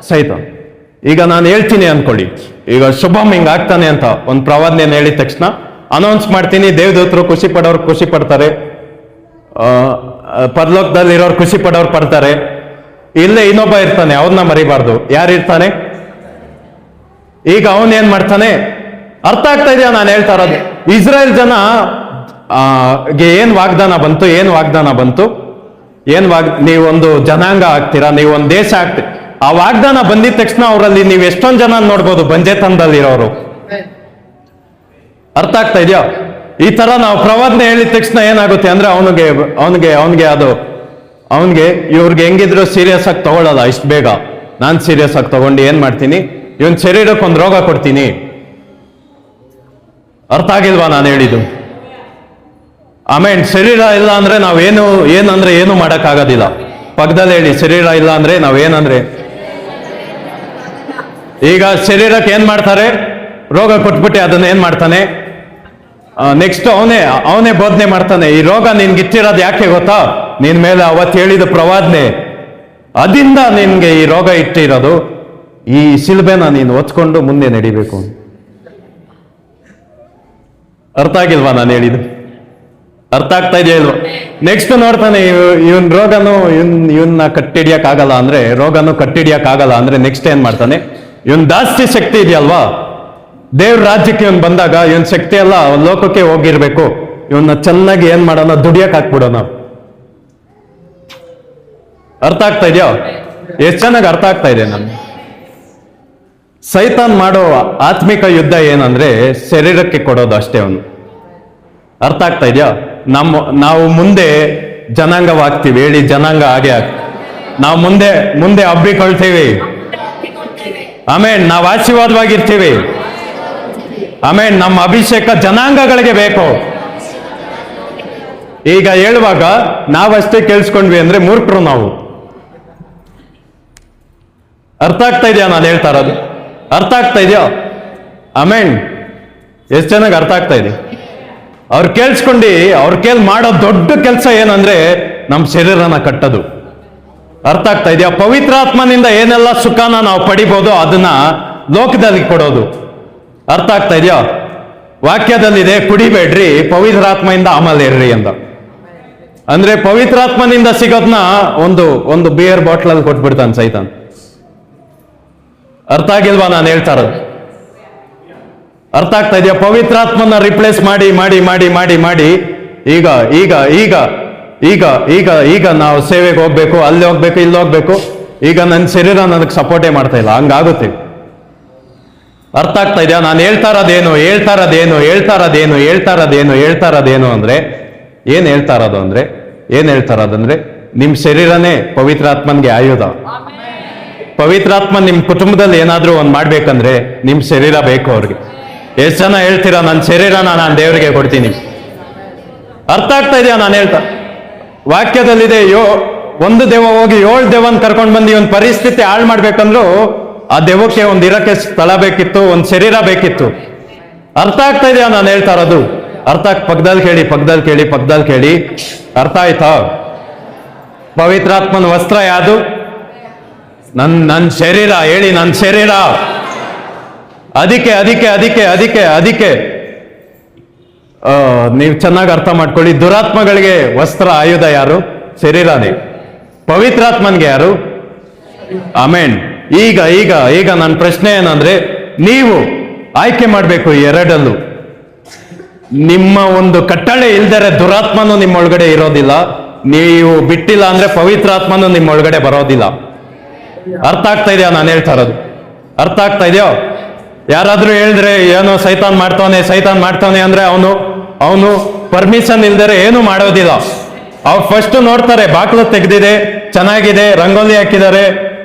Speaker 1: ಸೈತಾನ್. ಈಗ ನಾನು ಹೇಳ್ತೀನಿ ಅನ್ಕೊಳ್ಳಿ, ಈಗ ಶುಭಮ್ ಹಿಂಗ್ ಆಗ್ತಾನೆ ಅಂತ ಒಂದು ಪ್ರವಾದನೆಯನ್ನು ಹೇಳಿದ ತಕ್ಷಣ ಅನೌನ್ಸ್ ಮಾಡ್ತೀನಿ, ದೇವದೂತರು ಖುಷಿ ಪಡೋರು ಖುಷಿ ಪಡ್ತಾರೆ, ಪರಲೋಕದಲ್ಲಿ ಇರೋರು ಖುಷಿ ಪಡೋರು ಪಡ್ತಾರೆ. ಇಲ್ಲೇ ಇನ್ನೊಬ್ಬ ಇರ್ತಾನೆ, ಅವನ್ನ ಮರಿಬಾರ್ದು. ಯಾರಿರ್ತಾನೆ? ಈಗ ಅವನ್ ಏನ್ ಮಾಡ್ತಾನೆ? ಅರ್ಥ ಆಗ್ತಾ ಇದೆಯಾ ನಾನು ಹೇಳ್ತಾ ಇರೋದು? ಇಸ್ರಾಯೇಲ್ ಜನ ಏನ್ ವಾಗ್ದಾನ ಬಂತು? ನೀವೊಂದು ಜನಾಂಗ ಆಗ್ತೀರಾ, ನೀವೊಂದು ದೇಶ ಆಗ್ತೀರಾ. ಆ ವಾಗ್ದಾನ ಬಂದಿದ ತಕ್ಷಣ ಅವರಲ್ಲಿ ನೀವು ಎಷ್ಟೊಂದು ಜನ ನೋಡ್ಬೋದು ಬಂಜೆತನದಲ್ಲಿರೋರು. ಅರ್ಥ ಆಗ್ತಾ ಇದೆಯಾ? ಈ ತರ ನಾವು ಪ್ರವಾದನೆ ಹೇಳಿದ ತಕ್ಷಣ ಏನಾಗುತ್ತೆ ಅಂದ್ರೆ ಅವನಿಗೆ ಇವ್ರಿಗೆ ಹೆಂಗಿದ್ರು ಸೀರಿಯಸ್ ಆಗಿ ತಗೊಳ್ಳಲ್ಲ ಇಷ್ಟು ಬೇಗ. ನಾನ್ ಸೀರಿಯಸ್ ಆಗಿ ತಗೊಂಡು ಏನ್ ಮಾಡ್ತೀನಿ, ಇವನ್ ಶರೀರಕ್ಕೆ ಒಂದು ರೋಗ ಕೊಡ್ತೀನಿ. ಅರ್ಥ ಆಗಿಲ್ವಾ ನಾನು ಹೇಳಿದ್ದು? ಆಮೇಲೆ ಶರೀರ ಇಲ್ಲ ಅಂದ್ರೆ ಏನಂದ್ರೆ ಏನು ಮಾಡಕ್ ಆಗೋದಿಲ್ಲ. ಪಕ್ಕದಲ್ಲಿ ಹೇಳಿ, ಶರೀರ ಇಲ್ಲ ಅಂದ್ರೆ ನಾವೇನಂದ್ರೆ, ಈಗ ಶರೀರಕ್ಕೆ ಏನ್ ಮಾಡ್ತಾರೆ? ರೋಗ ಕೊಟ್ಬಿಟ್ಟು ಅದನ್ನ ಏನ್ ಮಾಡ್ತಾನೆ? ನೆಕ್ಸ್ಟ್ ಅವನೇ ಬೋಧನೆ ಮಾಡ್ತಾನೆ, ಈ ರೋಗ ನಿನ್ಗಿತ್ತಿರೋದು ಯಾಕೆ ಗೊತ್ತಾ? ನಿನ್ ಮೇಲೆ ಅವತ್ತು ಹೇಳಿದ ಪ್ರವಾದನೆ, ಅದಿಂದ ನಿನ್ಗೆ ಈ ರೋಗ ಇಟ್ಟಿರೋದು. ಈ ಶಿಲ್ಬೆನ ನೀನು ಹೊತ್ಕೊಂಡು ಮುಂದೆ ನಡಿಬೇಕು. ಅರ್ಥ ಆಗಿಲ್ವಾ ನಾನು ಹೇಳಿದ್ದು? ಅರ್ಥ ಆಗ್ತಾ ಇದೆಯಾ ಇಲ್ವಾ? ನೆಕ್ಸ್ಟ್ ನೋಡ್ತಾನೆ, ಇವನ್ ಇವನ್ನ ಕಟ್ಟಿಡಿಯಕ್ಕಾಗಲ್ಲ ಅಂದ್ರೆ, ರೋಗನು ಕಟ್ಟಿಡಿಯಕ್ಕಾಗಲ್ಲ ಅಂದ್ರೆ ನೆಕ್ಸ್ಟ್ ಏನ್ ಮಾಡ್ತಾನೆ? ಇವನ್ ಜಾಸ್ತಿ ಶಕ್ತಿ ಇದೆಯಲ್ವಾ, ದೇವ್ರ ರಾಜ್ಯಕ್ಕೆ ಇವನ್ ಬಂದಾಗ ಇವನ್ ಶಕ್ತಿ ಎಲ್ಲ ಲೋಕಕ್ಕೆ ಹೋಗಿರ್ಬೇಕು. ಇವನ್ನ ಚೆನ್ನಾಗಿ ಏನ್ ಮಾಡೋಣ? ದುಡಿಯಕ್ ಹಾಕ್ಬಿಡೋಣ. ಅರ್ಥ ಆಗ್ತಾ ಇದೆಯಾ? ಎಷ್ಟು ಚೆನ್ನಾಗಿ ಅರ್ಥ ಆಗ್ತಾ ಇದೆ ನನ್ಗೆ. ಸೈತಾನ್ ಮಾಡೋ ಆತ್ಮಿಕ ಯುದ್ಧ ಏನಂದ್ರೆ ಶರೀರಕ್ಕೆ ಕೊಡೋದು ಅಷ್ಟೇ ಅವನು. ಅರ್ಥ ಆಗ್ತಾ ಇದೆಯಾ? ನಾವು ಮುಂದೆ ಜನಾಂಗವಾಗ್ತೀವಿ, ಹೇಳಿ ಜನಾಂಗ ಹಾಗೆ ಆಗ್ತೀವಿ. ನಾವು ಮುಂದೆ ಹಬ್ಬಿಕೊಳ್ತೀವಿ. ಆಮೇಲೆ ನಾವು ಆಶೀರ್ವಾದವಾಗಿರ್ತೀವಿ. ಆಮೇಲೆ ನಮ್ಮ ಅಭಿಷೇಕ ಜನಾಂಗಗಳಿಗೆ ಬೇಕು. ಈಗ ಹೇಳುವಾಗ ನಾವಷ್ಟೇ ಕೇಳಿಸ್ಕೊಂಡ್ವಿ ಅಂದ್ರೆ ಮೂರ್ಖರು ನಾವು. ಅರ್ಥ ಆಗ್ತಾ ಇದೆಯಾ ನಾನು ಹೇಳ್ತಾ ಇರೋದು? ಅರ್ಥ ಆಗ್ತಾ ಇದೆಯಾ? ಆಮೇಲೆ ಎಷ್ಟು ಚೆನ್ನಾಗಿ ಅರ್ಥ ಆಗ್ತಾ ಇದೆ. ಅವ್ರು ಕೇಳಿಸ್ಕೊಂಡು ಅವ್ರ ಕೇಳಿ ಮಾಡೋ ದೊಡ್ಡ ಕೆಲಸ ಏನಂದ್ರೆ ನಮ್ಮ ಶರೀರನ ಕಟ್ಟೋದು. ಅರ್ಥ ಆಗ್ತಾ ಇದೆಯಾ? ಪವಿತ್ರಾತ್ಮನಿಂದ ಏನೆಲ್ಲ ಸುಖನ ನಾವು ಪಡಿಬೋದು ಅದನ್ನ ಲೋಕದಲ್ಲಿ ಕೊಡೋದು. ಅರ್ಥ ಆಗ್ತಾ ಇದೆಯಾ? ವಾಕ್ಯದಲ್ಲಿದೆ, ಕುಡಿಬೇಡ್ರಿ, ಪವಿತ್ರಾತ್ಮೆಯಿಂದ ಆಮೇಲೆ ಇರ್ರಿ ಅಂತ. ಅಂದ್ರೆ ಪವಿತ್ರಾತ್ಮನಿಂದ ಸಿಗೋದ್ನ ಒಂದು ಬಿಯರ್ ಬಾಟ್ಲಲ್ಲಿ ಕೊಟ್ಬಿಡ್ತಾನೆ ಸೈತಾನ್. ಅರ್ಥ ಆಗಿಲ್ವಾ ನಾನು ಹೇಳ್ತಾ ಇರೋದು? ಅರ್ಥ ಆಗ್ತಾ ಇದೆಯಾ? ಪವಿತ್ರಾತ್ಮನ ರಿಪ್ಲೇಸ್ ಮಾಡಿ ಮಾಡಿ ಮಾಡಿ ಮಾಡಿ ಮಾಡಿ ಈಗ ಈಗ ಈಗ ಈಗ ಈಗ ಈಗ ನಾವು ಸೇವೆಗೆ ಹೋಗ್ಬೇಕು, ಅಲ್ಲಿ ಹೋಗ್ಬೇಕು, ಇಲ್ಲಿ ಹೋಗ್ಬೇಕು. ಈಗ ನನ್ನ ಶರೀರ ನನಗೆ ಸಪೋರ್ಟೇ ಮಾಡ್ತಾ ಇಲ್ಲ, ಹಂಗಾಗುತ್ತೆ. ಅರ್ಥ ಆಗ್ತಾ ಇದೆಯಾ? ನಾನು ಹೇಳ್ತಾ ಇರೋದೇನು ಅಂದ್ರೆ ಏನ್ ಹೇಳ್ತಾ ಇರೋದಂದ್ರೆ ನಿಮ್ ಶರೀರನೇ ಪವಿತ್ರಾತ್ಮನ್ಗೆ ಆಯುಧ. ಪವಿತ್ರಾತ್ಮ ನಿಮ್ ಕುಟುಂಬದಲ್ಲಿ ಏನಾದ್ರೂ ಒಂದ್ ಮಾಡ್ಬೇಕಂದ್ರೆ ನಿಮ್ ಶರೀರ ಬೇಕು ಅವ್ರಿಗೆ. ಎಷ್ಟು ಜನ ಹೇಳ್ತೀರಾ ನನ್ನ ಶರೀರನ ನಾನು ದೇವರಿಗೆ ಕೊಡ್ತೀನಿ? ಅರ್ಥ ಆಗ್ತಾ ಇದೆಯಾ ನಾನು ಹೇಳ್ತಾ? ವಾಕ್ಯದಲ್ಲಿದೆ, ಒಂದು ದೆವ್ವ ಹೋಗಿ 7 ದೆವ್ವನ್ ಕರ್ಕೊಂಡು ಬಂದು ಒಂದು ಪರಿಸ್ಥಿತಿ ಹಾಳು ಮಾಡ್ಬೇಕಂದ್ರು ಆ ದೆವ್ವಕ್ಕೆ ಒಂದು ಇರಕ್ಕೆ ಸ್ಥಳ ಬೇಕಿತ್ತು, ಒಂದು ಶರೀರ ಬೇಕಿತ್ತು. ಅರ್ಥ ಆಗ್ತಾ ಇದೆಯಾ ನಾನು ಹೇಳ್ತಾ ಇರೋದು? ಪಕ್ಕದಲ್ಲಿ ಕೇಳಿ. ಅರ್ಥ ಆಯ್ತಾ? ಪವಿತ್ರಾತ್ಮನ ವಸ್ತ್ರ ಯಾವುದು? ನನ್ನ ಶರೀರ. ಹೇಳಿ, ನನ್ನ ಶರೀರ. ಅದಕ್ಕೆ ನೀವು ಚೆನ್ನಾಗಿ ಅರ್ಥ ಮಾಡ್ಕೊಳ್ಳಿ. ದುರಾತ್ಮಗಳಿಗೆ ವಸ್ತ್ರ ಆಯುಧ ಯಾರು? ಶರೀರನೇ. ಪವಿತ್ರಾತ್ಮನ್ಗೆ ಯಾರು? ಆಮೇನ್. ಈಗ ನನ್ನ ಪ್ರಶ್ನೆ ಏನಂದ್ರೆ, ನೀವು ಆಯ್ಕೆ ಮಾಡ್ಬೇಕು ಎರಡಲ್ಲೂ. ನಿಮ್ಮ ಒಂದು ಕಟ್ಟಳೆ ಇಲ್ದರೆ ದುರಾತ್ಮನು ನಿಮ್ಮೊಳಗಡೆ ಇರೋದಿಲ್ಲ. ನೀವು ಬಿಟ್ಟಿಲ್ಲ ಅಂದ್ರೆ ಪವಿತ್ರಾತ್ಮನು ನಿಮ್ಮೊಳಗಡೆ ಬರೋದಿಲ್ಲ. ಅರ್ಥ ಆಗ್ತಾ ಇದೆಯಾ ನಾನು ಹೇಳ್ತಾ ಇರೋದು? ಅರ್ಥ ಆಗ್ತಾ ಇದೆಯೋ? ಯಾರಾದ್ರೂ ಹೇಳಿದ್ರೆ ಏನೋ ಸೈತಾನ್ ಮಾಡ್ತಾನೆ ಅಂದ್ರೆ ಅವನು ಪರ್ಮಿಷನ್ ಇಲ್ದರೆ ಏನು ಮಾಡೋದಿಲ್ಲ. ಅವ್ರು ಫಸ್ಟ್ ನೋಡ್ತಾರೆ, ಬಾಕ್ಲು ತೆಗೆದಿದೆ, ಚೆನ್ನಾಗಿದೆ, ರಂಗೋಲಿ ಹಾಕಿದ್ದಾರೆ,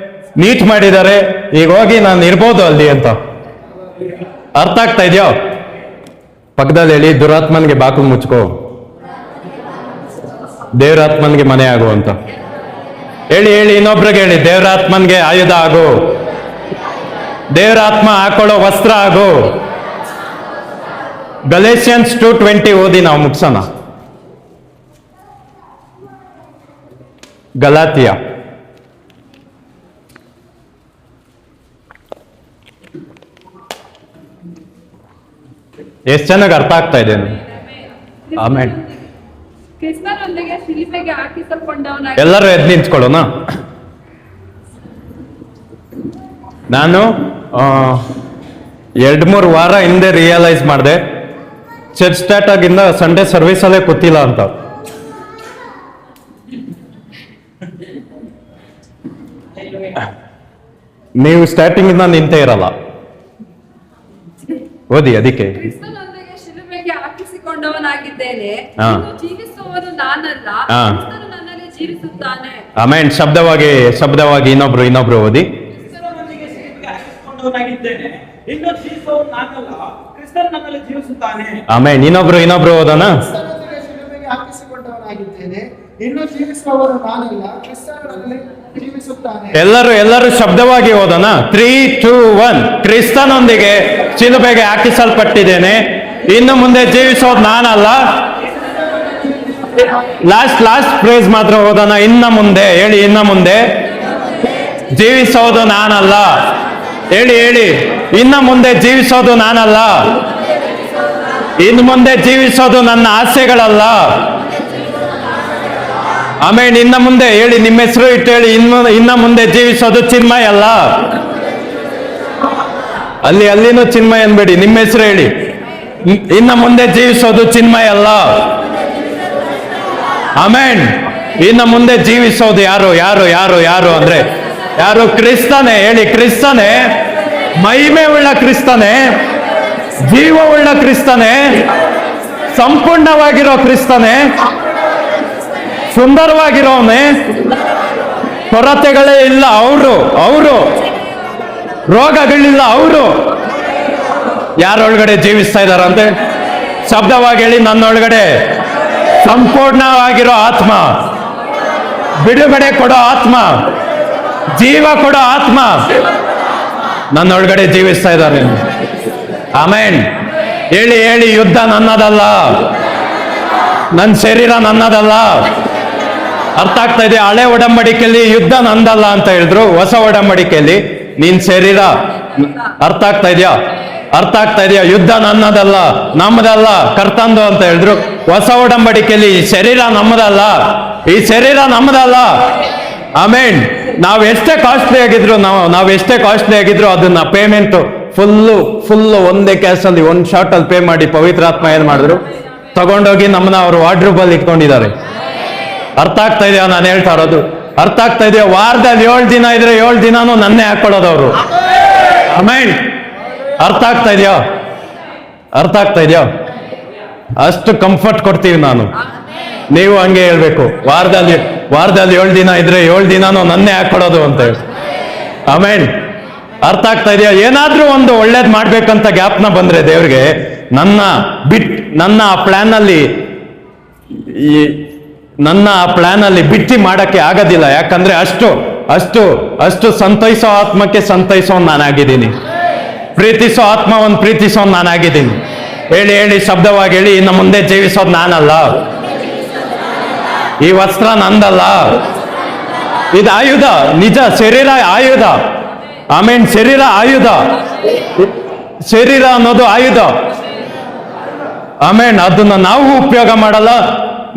Speaker 1: ನೀಟ್ ಮಾಡಿದ್ದಾರೆ, ಈಗ ಹೋಗಿ ನಾನು ಇರ್ಬೋದು ಅಲ್ಲಿ ಅಂತ. ಅರ್ಥ ಆಗ್ತಾ ಇದೆಯೋ? ಪಕ್ಕದಲ್ಲಿ ಹೇಳಿ, ದುರಾತ್ಮನ್ಗೆ ಬಾಗಿಲು ಮುಚ್ಕೋ, ದೇವರಾತ್ಮನ್ಗೆ ಮನೆ ಆಗು ಅಂತ ಹೇಳಿ. ಇನ್ನೊಬ್ರಿಗೆ ಹೇಳಿ, ದೇವರಾತ್ಮನ್ಗೆ ಆಯುಧ ಆಗು, ದೇವರಾತ್ಮ ಹಾಕೊಳ್ಳೋ ವಸ್ತ್ರ ಆಗು. ಗಲೇಷಿಯನ್ಸ್ 2:20 ಓದಿ ನಾವು ಮುಗಿಸೋಣ. ಗಲಾತಿಯ ಎಷ್ಟು ಚೆನ್ನಾಗಿ ಅರ್ಥ ಆಗ್ತಾ ಇದೆ. ಆಮೇಲೆ
Speaker 3: ಕ್ರಿಸ್ತನೊಂದಿಗೆ ಶಿಲುಬೆಗೆ ಹಾಕಿಸಲ್ಪಟ್ಟವನಾಗಿ
Speaker 1: ಎಲ್ಲರೂ ಎದ್ದು ನಿಂತ್ಕೊಳ್ಳೋಣ. ನಾನು 2-3 ವಾರ ಹಿಂದೆ ರಿಯಲೈಸ್ ಮಾಡಿದೆ, ಚರ್ಚ್ ಸ್ಟಾರ್ಟ್ ಆಗಿಂದ ಸಂಡೇ ಸರ್ವಿಸ್ ಅಲ್ಲೇ ಕೂತಿಲ್ಲ ಅಂತ. ನೀವು ಸ್ಟಾರ್ಟಿಂಗ್ ಇಂದ ನಿಂತೇ ಇರಲ್ಲ. ಓದಿ ಅದಕ್ಕೆ.
Speaker 3: ಕ್ರಿಸ್ತನೊಂದಿಗೆ ಶಿಲುಬೆಗೆ ಹಾಕಿಸಿಕೊಂಡವನಾಗಿದ್ದೇನೆ,
Speaker 1: ಹಾ.
Speaker 3: ಇನ್ನು ಜೀವಿಸುವವನು ನಾನಲ್ಲ,
Speaker 1: ಹಾ.
Speaker 3: ಕ್ರಿಸ್ತನು ನನ್ನಲ್ಲಿ ಜೀವಿಸುತ್ತಾನೆ.
Speaker 1: ಆಮೇನ್. ಶಬ್ದವಾಗಿ ಇನ್ನೊಬ್ರು ಓದಿ.
Speaker 2: ಕ್ರಿಸ್ತನೊಂದಿಗೆ ಶಿಲುಬೆಗೆ ಹಾಕಿಸಿಕೊಂಡವನಾಗಿದ್ದೇನೆ, ಇನ್ನು ಜೀವಿಸುವವನು ನಾನಲ್ಲ, ಕ್ರಿಸ್ತನು ನನ್ನಲ್ಲಿ ಜೀವಿಸುತ್ತಾನೆ.
Speaker 1: ಆಮೇನ್. ಇನ್ನೊಬ್ರು ಓದೋಣ.
Speaker 4: ಕ್ರಿಸ್ತನೊಂದಿಗೆ ಶಿಲುಬೆಗೆ ಹಾಕಿಸಿಕೊಂಡವನಾಗಿದ್ದೇನೆ, ಇನ್ನು ಜೀವಿಸುವವರು ನಾನಲ್ಲ, ಕ್ರಿಸ್ತನಲ್ಲಿ ಜೀವಿಸುತ್ತಾನೆ.
Speaker 1: ಎಲ್ಲರೂ ಶಬ್ದವಾಗಿ ಓದೋಣ. 3, 2, 1. ಕ್ರಿಸ್ತನೊಂದಿಗೆ ಶಿಲುಬೆಗೆ ಹಾಕಿಸಲ್ಪಟ್ಟಿದ್ದೇನೆ, ಇನ್ನು ಮುಂದೆ ಜೀವಿಸೋದು ನಾನಲ್ಲ. ಲಾಸ್ಟ್ ಫ್ರೇಸ್ ಮಾತ್ರ ಓದೋಣ. ಇನ್ನು ಮುಂದೆ ಹೇಳಿ, ಇನ್ನು ಮುಂದೆ ಜೀವಿಸೋದು ನಾನಲ್ಲ. ಹೇಳಿ, ಇನ್ನು ಮುಂದೆ ಜೀವಿಸೋದು ನಾನಲ್ಲ. ಇನ್ನು ಮುಂದೆ ಜೀವಿಸೋದು ನನ್ನ ಆಸೆಗಳಲ್ಲ. ಆಮೇಲೆ ಇನ್ನ ಮುಂದೆ ಹೇಳಿ, ನಿಮ್ಮ ಹೆಸರು ಇಟ್ಟು ಹೇಳಿ, ಇನ್ನ ಮುಂದೆ ಜೀವಿಸೋದು ಚಿನ್ಮಯ ಅಲ್ಲ. ಅಲ್ಲಿನೂ ಚಿನ್ಮಯ ಅನ್ಬೇಡಿ, ನಿಮ್ಮ ಹೆಸರು ಹೇಳಿ. ಇನ್ನ ಮುಂದೆ ಜೀವಿಸೋದು ಚಿನ್ಮಯ ಅಲ್ಲ. ಆಮೇನ್. ಇನ್ನ ಮುಂದೆ ಜೀವಿಸೋದು ಯಾರು ಅಂದ್ರೆ ಯಾರು? ಕ್ರಿಸ್ತನೇ. ಹೇಳಿ, ಕ್ರಿಸ್ತನೇ. ಮಹಿಮೆ ಉಳ್ಳ ಕ್ರಿಸ್ತನೇ, ಜೀವವುಳ್ಳ ಕ್ರಿಸ್ತನೇ, ಸಂಪೂರ್ಣವಾಗಿರೋ ಕ್ರಿಸ್ತನೇ, ಸುಂದರವಾಗಿರೋನೆ, ಕೊರತೆಗಳೇ ಇಲ್ಲ ಅವರು, ರೋಗಗಳಿಲ್ಲ ಅವರು. ಯಾರೊಳಗಡೆ ಜೀವಿಸ್ತಾ ಇದಾರಂತೆ? ಶಬ್ದವಾಗಿ ಹೇಳಿ, ನನ್ನೊಳಗಡೆ ಸಂಪೂರ್ಣವಾಗಿರೋ ಆತ್ಮ, ಬಿಡುಗಡೆ ಕೊಡೋ ಆತ್ಮ, ಜೀವ ಕೊಡೋ ಆತ್ಮ ನನ್ನೊಳಗಡೆ ಜೀವಿಸ್ತಾ ಇದ್ದಾರೆ. ಆಮೇನ್. ಹೇಳಿ, ಯುದ್ಧ ನನ್ನದಲ್ಲ, ನನ್ನ ಶರೀರ ನನ್ನದಲ್ಲ. ಅರ್ಥ ಆಗ್ತಾ ಇದೆ? ಹಳೆ ಒಡಂಬಡಿಕೆಯಲ್ಲಿ ಯುದ್ಧ ನಂದಲ್ಲ ಅಂತ ಹೇಳಿದ್ರು, ಹೊಸ ಒಡಂಬಡಿಕೆಯಲ್ಲಿ ನಿನ್ ಶರೀರ. ಅರ್ಥ ಆಗ್ತಾ ಇದೆಯಾ? ಯುದ್ಧ ನನ್ನದಲ್ಲ, ನಮ್ಮದಲ್ಲ, ಕರ್ತಂದು ಅಂತ ಹೇಳಿದ್ರು. ಹೊಸ ಒಡಂಬಡಿಕೆಯಲ್ಲಿ ಈ ಶರೀರ ನಮ್ಮದಲ್ಲ. ಆಮೇನ್. ನಾವೆಷ್ಟೇ ಕಾಸ್ಟ್ಲಿ ಆಗಿದ್ರು ಅದನ್ನ ಪೇಮೆಂಟ್ ಫುಲ್ಲು ಒಂದೇ ಕ್ಯಾಶ್ ಅಲ್ಲಿ ಒಂದು ಶಾರ್ಟ್ ಅಲ್ಲಿ ಪೇ ಮಾಡಿ ಪವಿತ್ರಾತ್ಮ ಏನ್ ಮಾಡಿದ್ರು? ತಗೊಂಡೋಗಿ ನಮ್ಮನ್ನ ಅವರು ವಾರ್ಡ್ರೂಬ್ ಅಲ್ಲಿ ಇಟ್ಕೊಂಡಿದ್ದಾರೆ. ಅರ್ಥ ಆಗ್ತಾ ಇದೆಯಾ ನಾನು ಹೇಳ್ತಾ ಇರೋದು? ಅರ್ಥ ಆಗ್ತಾ ಇದೆಯಾ? ವಾರದಲ್ಲಿ 7 ದಿನ ಇದ್ರೆ 7 ದಿನಾನು ನನ್ನೇ ಹಾಕೊಳ್ಳೋದು ಅವರು. ಆಮೇನ್. ಅರ್ಥ ಆಗ್ತಾ ಇದೆಯಾ? ಅಷ್ಟು ಕಂಫರ್ಟ್ ಕೊಡ್ತೀವಿ ನಾನು. ನೀವು ಹಂಗೆ ಹೇಳ್ಬೇಕು. ವಾರದಲ್ಲಿ 7 ದಿನ ಇದ್ರೆ 7 ದಿನಾನು ನನ್ನೇ ಹಾಕೊಳ್ಳೋದು ಅಂತ ಹೇಳಿ. ಆಮೇನ್. ಅರ್ಥ ಆಗ್ತಾ ಇದೆಯಾ? ಏನಾದ್ರೂ ಒಂದು ಒಳ್ಳೇದ್ ಮಾಡ್ಬೇಕಂತ ಜ್ಞಾಪನ ಬಂದ್ರೆ ದೇವ್ರಿಗೆ ನನ್ನ ಪ್ಲಾನ್ ಅಲ್ಲಿ ಬಿಟ್ಟಿ ಮಾಡಕ್ಕೆ ಆಗೋದಿಲ್ಲ. ಯಾಕಂದ್ರೆ ಅಷ್ಟು ಸಂತೈಸೋ ಆತ್ಮಕ್ಕೆ ಸಂತೈಸೋನ್ ನಾನಾಗಿದ್ದೀನಿ, ಪ್ರೀತಿಸೋ ಆತ್ಮವನ್ನು ಪ್ರೀತಿಸೋನ್ ನಾನಾಗಿದ್ದೀನಿ. ಹೇಳಿ, ಶಬ್ದವಾಗಿ ಹೇಳಿ, ಇನ್ನು ಮುಂದೆ ಜೀವಿಸೋದು ನಾನಲ್ಲ, ಈ ವಸ್ತ್ರ ನಂದಲ್ಲ, ಇದು ಆಯುಧ. ನಿಜ, ಶರೀರ ಆಯುಧ. ಆಮೇನ್. ಶರೀರ ಅನ್ನೋದು ಆಯುಧ. ಆಮೇನ್. ಅದನ್ನ ನಾವು ಉಪಯೋಗ ಮಾಡಲ್ಲ,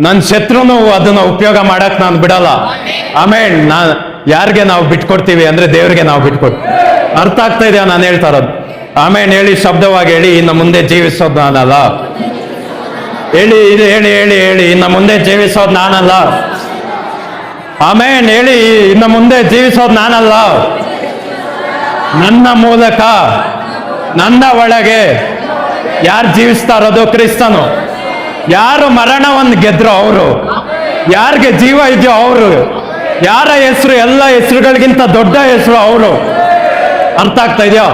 Speaker 1: ನನ್ನ ಶತ್ರುನು ಅದನ್ನ ಉಪಯೋಗ ಮಾಡಕ್ ನಾನು ಬಿಡಲ್ಲ. ಆಮೇನ್. ಯಾರಿಗೆ ನಾವು ಬಿಟ್ಕೊಡ್ತೀವಿ ಅಂದ್ರೆ ದೇವ್ರಿಗೆ ನಾವು ಬಿಟ್ಕೊಡ್ತೀವಿ. ಅರ್ಥ ಆಗ್ತಾ ಇದೆಯಾ ನಾನು ಹೇಳ್ತಾ ಇರೋದು? ಆಮೇನ್. ಹೇಳಿ, ಶಬ್ದವಾಗಿ ಹೇಳಿ, ಇನ್ನು ಮುಂದೆ ಜೀವಿಸೋದು ನಾನಲ್ಲ. ಹೇಳಿ, ಇನ್ನು ಮುಂದೆ ಜೀವಿಸೋದು ನಾನಲ್ಲ. ಆಮೇನ್. ಹೇಳಿ, ಇನ್ನು ಮುಂದೆ ಜೀವಿಸೋದು ನಾನಲ್ಲ. ನನ್ನ ಮೂಲಕ, ನನ್ನ ಒಳಗೆ ಯಾರು ಜೀವಿಸ್ತಾ ಇರೋದು? ಕ್ರಿಸ್ತನು. ಯಾರು ಮರಣವನ್ನು ಗೆದ್ರು ಅವರು, ಯಾರಿಗೆ ಜೀವ ಇದೆಯೋ ಅವರು, ಯಾರ ಹೆಸರು ಎಲ್ಲ ಹೆಸರುಗಳಿಗಿಂತ ದೊಡ್ಡ ಹೆಸರು ಅವರು. ಅರ್ಥ ಆಗ್ತಾ ಇದೆಯೋ?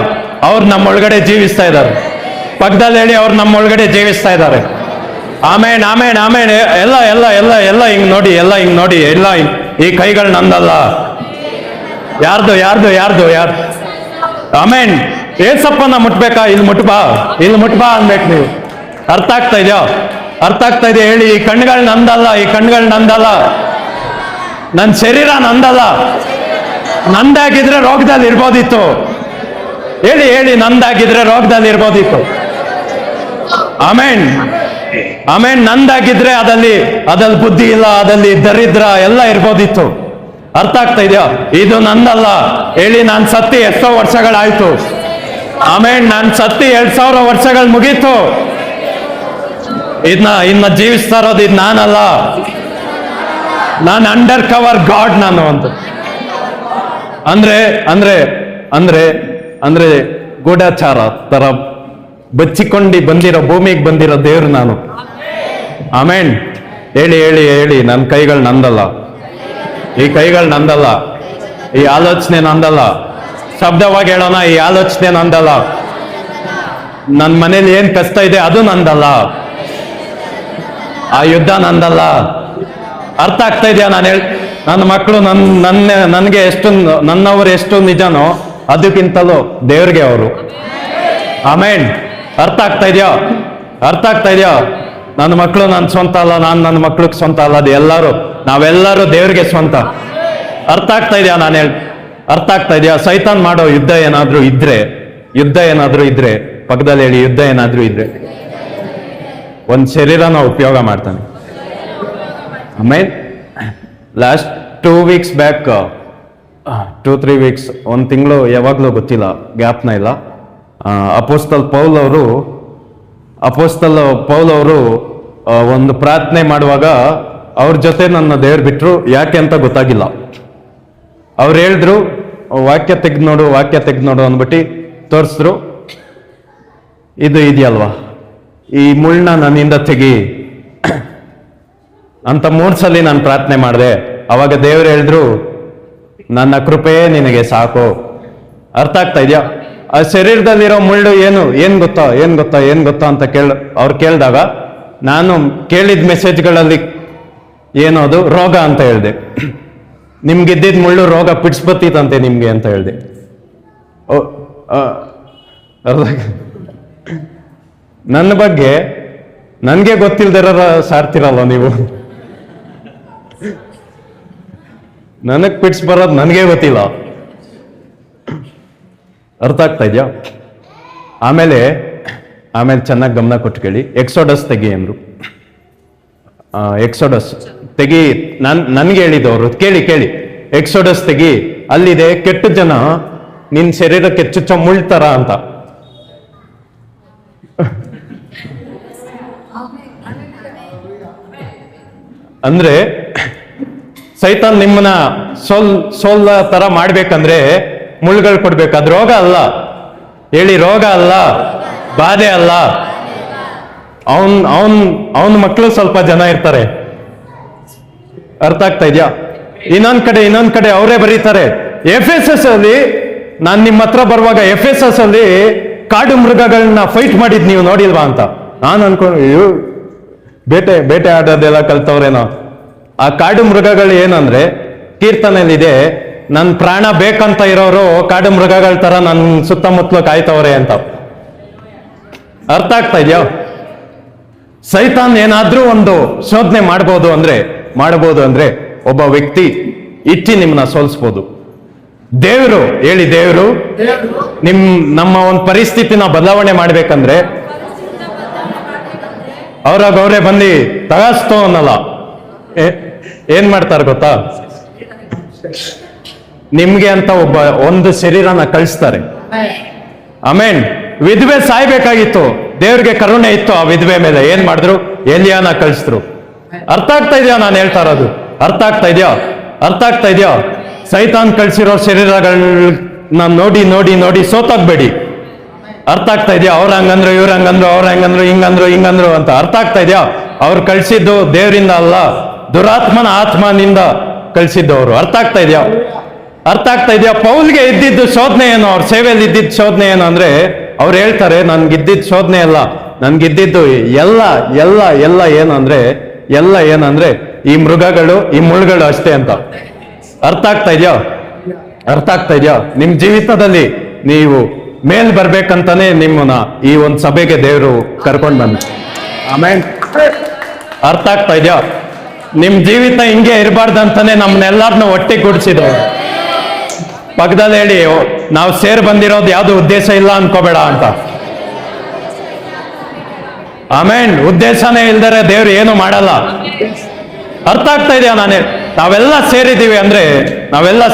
Speaker 1: ಅವ್ರು ನಮ್ಮೊಳಗಡೆ ಜೀವಿಸ್ತಾ ಇದ್ದಾರೆ. ಪಕ್ಕದಲ್ಲಿ ಹೇಳಿ, ಅವ್ರು ನಮ್ಮ ಒಳಗಡೆ ಜೀವಿಸ್ತಾ ಇದ್ದಾರೆ. ಆಮೇನ್ ಆಮೇನ್ ಆಮೇನ್. ಎಲ್ಲ ಎಲ್ಲ ಎಲ್ಲ ಎಲ್ಲ ಹಿಂಗ್ ನೋಡಿ, ಎಲ್ಲ ಹಿಂಗ್ ನೋಡಿ, ಎಲ್ಲ ಈ ಕೈಗಳು ನಂದಲ್ಲ. ಯಾರ್ದು ಯಾರ್ದು ಯಾರ್ದು ಯಾರು? ಆಮೇನ್. ಏಸಪ್ಪನ ಮುಟ್ಬೇಕಾ? ಇಲ್ಲಿ ಮುಟ್ಬಾ, ಇಲ್ಲಿ ಮುಟ್ಬಾ ಅನ್ಬೇಕು ನೀವು. ಅರ್ಥ ಆಗ್ತಾ ಇದೆಯಾ? ಅರ್ಥ ಆಗ್ತಾ ಇದೆ ಹೇಳಿ. ಈ ಕಣ್ಗಳು ನಂದಲ್ಲ, ಈ ಕಣ್ಗಳು ನಂದಲ್ಲ, ನನ್ನ ಶರೀರ ನಂದಲ್ಲ. ನಂದಾಗಿದ್ರೆ ರೋಗದಲ್ಲಿ ಇರ್ಬೋದಿತ್ತು. ಹೇಳಿ ಹೇಳಿ, ನಂದಾಗಿದ್ರೆ ರೋಗದಲ್ಲಿ ಇರ್ಬೋದಿತ್ತು. ಆಮೇನ್ ಆಮೇನ್. ನಂದಾಗಿದ್ರೆ ಅದಲ್ಲಿ ಬುದ್ಧಿ ಇಲ್ಲ, ಅದಲ್ಲಿ ದರಿದ್ರ ಎಲ್ಲ ಇರ್ಬೋದಿತ್ತು. ಅರ್ಥ ಆಗ್ತಾ ಇದೆಯಾ? ಇದು ನಂದಲ್ಲ. ಹೇಳಿ, ನಾನ್ ಸತ್ತಿ ಎಷ್ಟೋ ವರ್ಷಗಳಾಯ್ತು. ಆಮೇನ್. ನಾನ್ ಸತ್ತಿ 2000 ವರ್ಷಗಳು ಮುಗೀತು. ಇನ್ನ ಜೀವಿಸ್ತಾ ಇರೋದು ಇದು ನಾನಲ್ಲ. ನಾನು ಅಂಡರ್ ಕವರ್ ಗಾಡ್ ನಾನು ಅಂತ. ಅಂದ್ರೆ ಅಂದ್ರೆ ಅಂದ್ರೆ ಅಂದ್ರೆ ಗೂಢಚಾರ ತರ ಬಚ್ಚಿಕೊಂಡು ಬಂದಿರೋ, ಭೂಮಿಗೆ ಬಂದಿರೋ ದೇವ್ರು ನಾನು. ಆಮೇನ್. ಹೇಳಿ ಹೇಳಿ ಹೇಳಿ, ನನ್ನ ಕೈಗಳು ನಂದಲ್ಲ, ಈ ಕೈಗಳು ನಂದಲ್ಲ, ಈ ಆಲೋಚನೆ ನಂದಲ್ಲ. ಶಬ್ದವಾಗಿ ಹೇಳೋಣ, ಈ ಆಲೋಚನೆ ನಂದಲ್ಲ. ನನ್ನ ಮನೇಲಿ ಏನ್ ಕಷ್ಟ ಇದೆ ಅದು ನಂದಲ್ಲ. ಆ ಯುದ್ಧ ನಂದಲ್ಲ. ಅರ್ಥ ಆಗ್ತಾ ಇದೆಯಾ? ನನ್ನ ಮಕ್ಕಳು ನನ್ಗೆ ಎಷ್ಟು, ನನ್ನವರು ಎಷ್ಟು ನಿಜನೋ ಅದಕ್ಕಿಂತಲೂ ದೇವ್ರಿಗೆ ಅವರು. ಆಮೇನ್. ಅರ್ಥ ಆಗ್ತಾ ಇದೆಯಾ? ಅರ್ಥ ಆಗ್ತಾ ಇದೆಯಾ? ನನ್ನ ಮಕ್ಕಳು ನನ್ನ ಸ್ವಂತ ಅಲ್ಲ, ನಾನು ನನ್ನ ಮಕ್ಳಿಗೆ ಸ್ವಂತ ಅಲ್ಲ. ಅದು ನಾವೆಲ್ಲರೂ ದೇವ್ರಿಗೆ ಸ್ವಂತ. ಅರ್ಥ ಆಗ್ತಾ ಇದೆಯಾ? ಅರ್ಥ ಆಗ್ತಾ ಇದೆಯಾ? ಸೈತಾನ್ ಮಾಡೋ ಯುದ್ಧ ಏನಾದ್ರೂ ಇದ್ರೆ ಪಕ್ಕದಲ್ಲಿ ಹೇಳಿ, ಯುದ್ಧ ಏನಾದ್ರೂ ಇದ್ರೆ ಒಂದ್ ಶರೀರನ ಉಪಯೋಗ ಮಾಡ್ತಾನೆ. ಆಮೇಲೆ ಲಾಸ್ಟ್ 2 weeks ಬ್ಯಾಕ್, 2-3 weeks, 1 ತಿಂಗಳು ಯಾವಾಗ್ಲೂ ಗೊತ್ತಿಲ್ಲ, ಗ್ಯಾಪ್ನ ಇಲ್ಲ. ಅಪೋಸ್ತಲ್ ಪೌಲ್ ಅವರು ಒಂದು ಪ್ರಾರ್ಥನೆ ಮಾಡುವಾಗ ಅವ್ರ ಜೊತೆ ನನ್ನ ದೇವ್ರು ಬಿಟ್ರು. ಯಾಕೆ ಅಂತ ಗೊತ್ತಾಗಿಲ್ಲ. ಅವ್ರು ಹೇಳಿದ್ರು, ವಾಕ್ಯ ತೆಗ್ದು ನೋಡು ಅಂದ್ಬಿಟ್ಟು ತೋರಿಸಿದ್ರು. ಇದು ಇದೆಯಲ್ವಾ, ಈ ಮುಳ್ಳ ನನ್ನಿಂದ ತೆಗಿ ಅಂತ 3 ಸಲ ನಾನು ಪ್ರಾರ್ಥನೆ ಮಾಡಿದೆ. ಅವಾಗ ದೇವ್ರು ಹೇಳಿದ್ರು, ನನ್ನ ಕೃಪೆಯೇ ನಿನಗೆ ಸಾಕು. ಅರ್ಥ ಆಗ್ತಾ ಇದೆಯಾ? ಆ ಶರೀರದಲ್ಲಿರೋ ಮುಳ್ಳು ಏನ್ ಗೊತ್ತಾ ಅಂತ ಅವ್ರು ಕೇಳಿದಾಗ, ನಾನು ಕೇಳಿದ ಮೆಸೇಜ್ಗಳಲ್ಲಿ ಏನೋದು ರೋಗ ಅಂತ ಹೇಳಿದೆ. ನಿಮ್ಗಿದ್ದಿದ್ ಮುಳ್ಳು ರೋಗ ಪಿಡ್ಸ್ಬತ್ತಿತ್ತಂತೆ ನಿಮ್ಗೆ ಅಂತ ಹೇಳಿದೆ. ನನ್ನ ಬಗ್ಗೆ ನನ್ಗೆ ಗೊತ್ತಿಲ್ದಿರೋ ಸಾರ್ತಿರಲ್ಲ ನೀವು. ನನಗ್ ಪಿಟ್ಸ್ ಬರೋದು ನನಗೆ ಗೊತ್ತಿಲ್ಲ. ಅರ್ಥ ಆಗ್ತಾ ಇದೆಯಾ? ಆಮೇಲೆ ಚೆನ್ನಾಗಿ ಗಮನ ಕೊಟ್ಟು ಕೇಳಿ. ಎಕ್ಸೋಡಸ್ ತೆಗಿ ಅಂದ್ರು. ಎಕ್ಸೋಡಸ್ ತೆಗಿ, ನನ್ಗೆ ಹೇಳಿದವರು, ಕೇಳಿ. ಎಕ್ಸೋಡಸ್ ತೆಗಿ, ಅಲ್ಲಿದೆ ಕೆಟ್ಟ ಜನ ನಿನ್ ಶರೀರಕ್ಕೆ ಚುಚ್ಚ ಮುಳ್ತಾರ ಅಂತ. ಅಂದ್ರೆ ಸೈತಾನ್ ನಿಮ್ಮನ್ನ ಸೋಲ್ ತರ ಮಾಡ್ಬೇಕಂದ್ರೆ ಮುಳ್ಳುಗಳು ಕೊಡ್ಬೇಕು. ಅದು ರೋಗ ಅಲ್ಲ. ಹೇಳಿ, ರೋಗ ಅಲ್ಲ, ಬಾಧೆ ಅಲ್ಲ. ಅವನ್ ಮಕ್ಕಳು ಸ್ವಲ್ಪ ಜನ ಇರ್ತಾರೆ. ಅರ್ಥ ಆಗ್ತಾ ಇದೆಯಾ? ಇನ್ನೊಂದ್ ಕಡೆ ಅವರೇ ಬರೀತಾರೆ, FSS ಅಲ್ಲಿ ನಾನ್ ನಿಮ್ಮ ಹತ್ರ ಬರುವಾಗ FSS ಅಲ್ಲಿ ಕಾಡು ಮೃಗಗಳನ್ನ ಫೈಟ್ ಮಾಡಿದ್ ನೀವು ನೋಡಿಲ್ವಾ ಅಂತ. ನಾನು ಅನ್ಕೊಂಡು ಬೇಟೆ ಆಡೋದೆಲ್ಲ ಕಲ್ತವ್ರೇನೋ. ಆ ಕಾಡು ಮೃಗಗಳು ಏನಂದ್ರೆ, ಕೀರ್ತನೆಯಲ್ಲಿದೆ, ನನ್ ಪ್ರಾಣ ಬೇಕಂತ ಇರೋರು ಕಾಡು ಮೃಗಗಳ ತರ ನನ್ ಸುತ್ತಮುತ್ತಲು ಕಾಯ್ತವ್ರೆ ಅಂತ. ಅರ್ಥ ಆಗ್ತಾ ಇದೆಯಾ? ಸೈತಾನ್ ಏನಾದ್ರೂ ಒಂದು ಶೋಧನೆ ಮಾಡಬಹುದು ಅಂದ್ರೆ ಒಬ್ಬ ವ್ಯಕ್ತಿ ಇಚ್ಚಿ ನಿಮ್ಮನ್ನ ಸೋಲಿಸ್ಬೋದು. ದೇವರು ಹೇಳಿ, ದೇವರು ನಮ್ಮ ಒಂದು ಪರಿಸ್ಥಿತಿನ ಬದಲಾವಣೆ ಮಾಡ್ಬೇಕಂದ್ರೆ ಅವ್ರೇ ಬಂದು ತಗಾಸ್ತೋ ಅನ್ನಲ್ಲ. ಏನ್ ಮಾಡ್ತಾರೆ ಗೊತ್ತಾ? ನಿಮ್ಗೆ ಅಂತ ಒಂದು ಶರೀರನ ಕಳಿಸ್ತಾರೆ. ಆಮೇನ್. ವಿಧವೆ ಸಾಯ್ಬೇಕಾಗಿತ್ತು, ದೇವ್ರಿಗೆ ಕರುಣೆ ಇತ್ತು ಆ ವಿಧವೆ ಮೇಲೆ. ಏನ್ ಮಾಡಿದ್ರು? ಎಲಿಯಾನ ಕಳಿಸಿದ್ರು. ಅರ್ಥ ಆಗ್ತಾ ಇದೆಯಾ ನಾನು ಹೇಳ್ತಾ ಇರೋದು? ಅರ್ಥ ಆಗ್ತಾ ಇದೆಯಾ? ಸೈತಾನ್ ಕಳ್ಸಿರೋ ಶರೀರಗಳನ್ನ ನೋಡಿ ಸೋತಾಗ್ಬೇಡಿ. ಅರ್ಥ ಆಗ್ತಾ ಇದೆಯಾ? ಅವ್ರ ಹಂಗಂದ್ರು, ಇವ್ರ ಹಂಗಂದ್ರು, ಅವ್ರ ಹಂಗಂದ್ರು, ಹಿಂಗಂದ್ರು ಅಂತ. ಅರ್ಥ ಆಗ್ತಾ ಇದೆಯಾ? ಅವ್ರು ಕಳ್ಸಿದ್ದು ದೇವರಿಂದ ಅಲ್ಲ, ದುರಾತ್ಮನ ಆತ್ಮನಿಂದ ಕಳ್ಸಿದ್ದು ಅವರು. ಅರ್ಥ ಆಗ್ತಾ ಇದೆಯಾ? ಪೌಲ್ಗೆ ಇದ್ದಿದ್ದು ಶೋಧನೆ ಏನು, ಅವ್ರ ಸೇವೆಯಲ್ಲಿ ಇದ್ದಿದ್ದು ಶೋಧನೆ ಏನು ಅಂದ್ರೆ, ಅವ್ರು ಹೇಳ್ತಾರೆ ನನ್ಗಿದ್ದಿದ್ದು ಶೋಧನೆ ಅಲ್ಲ, ನನ್ಗಿದ್ದಿದ್ದು ಎಲ್ಲ ಎಲ್ಲ ಎಲ್ಲ ಏನಂದ್ರೆ ಈ ಮೃಗಗಳು, ಈ ಮುಳ್ಳುಗಳು ಅಷ್ಟೇ ಅಂತ. ಅರ್ಥ ಆಗ್ತಾ ಇದೆಯಾ? ಅರ್ಥ ಆಗ್ತಾ ಇದೆಯಾ? ನಿಮ್ ಜೀವಿತದಲ್ಲಿ ನೀವು ಮೇಲ್ ಬರ್ಬೇಕಂತಾನೆ ನಿಮ್ಮನ್ನ ಈ ಒಂದು ಸಭೆಗೆ ದೇವರು ಕರ್ಕೊಂಡ್ ಬಂದ. ಆಮೇಲೆ ಅರ್ಥ ಆಗ್ತಾ ಇದೆಯಾ? ನಿಮ್ ಜೀವಿತ ಹಿಂಗೆ ಇರಬಾರ್ದಂತಾನೆ ನಮ್ಮನ್ನೆಲ್ಲಾರನ್ನೂ ಒಟ್ಟಿಗೆ ಕೂಡಿಸಿದ್ರು. ಪಕ್ಕದಲ್ಲಿ ಹೇಳಿ, ನಾವು ಸೇರ್ ಬಂದಿರೋದು ಯಾವ್ದು ಉದ್ದೇಶ ಇಲ್ಲ ಅನ್ಕೋಬೇಡ ಅಂತ. ಆಮೇನ್. ಉದ್ದೇಶನೇ ಇಲ್ದರೆ ದೇವ್ರು ಏನು ಮಾಡಲ್ಲ. ಅರ್ಥ ಆಗ್ತಾ ಇದೆಯಾ? ನಾವೆಲ್ಲ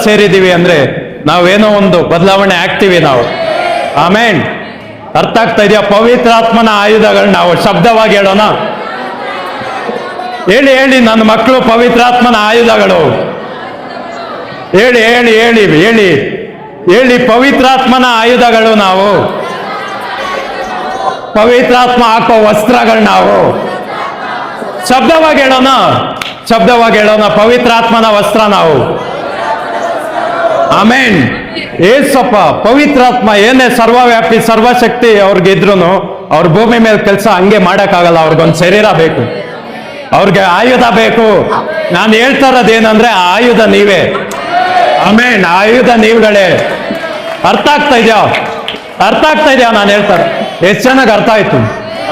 Speaker 1: ಸೇರಿದೀವಿ ಅಂದ್ರೆ ನಾವೇನೋ ಒಂದು ಬದಲಾವಣೆ ಆಗ್ತೀವಿ ನಾವು. ಆಮೇನ್. ಅರ್ಥ ಆಗ್ತಾ ಇದೆಯಾ? ಪವಿತ್ರಾತ್ಮನ ಆಯುಧಗಳು ನಾವು ಶಬ್ದವಾಗಿ ಹೇಳೋಣ. ಹೇಳಿ ಹೇಳಿ, ನನ್ನ ಮಕ್ಕಳು ಪವಿತ್ರಾತ್ಮನ ಆಯುಧಗಳು. ಹೇಳಿ ಹೇಳಿ ಹೇಳಿ ಹೇಳಿ ಹೇಳಿ, ಪವಿತ್ರಾತ್ಮನ ಆಯುಧಗಳು ನಾವು. ಪವಿತ್ರಾತ್ಮ ಹಾಕೋ ವಸ್ತ್ರಗಳು ನಾವು. ಶಬ್ದವಾಗಿ ಹೇಳೋಣ, ಪವಿತ್ರಾತ್ಮನ ವಸ್ತ್ರ ನಾವು. ಆಮೇನ್. ಏಸಪ್ಪ ಪವಿತ್ರಾತ್ಮ ಏನೇ ಸರ್ವವ್ಯಾಪಿ ಸರ್ವಶಕ್ತಿ ಅವ್ರಿಗಿದ್ರು ಅವ್ರ ಭೂಮಿ ಮೇಲೆ ಕೆಲಸ ಹಂಗೆ ಮಾಡಕ್ಕಾಗಲ್ಲ. ಅವ್ರಿಗೊಂದು ಶರೀರ ಬೇಕು, ಅವ್ರಿಗೆ ಆಯುಧ ಬೇಕು. ನಾನು ಹೇಳ್ತಾ ಇರೋದೇನಂದ್ರೆ ಆ ಆಯುಧ ನೀವೇ. ಆಮೇನ್. ಆಯುಧ ನೀವುಗಳೇ. ಅರ್ಥ ಆಗ್ತಾ ಇದೆಯಾ ನಾನು ಹೇಳ್ತಾರೆ? ಎಷ್ಟು ಚೆನ್ನಾಗಿ ಅರ್ಥ ಆಯ್ತು.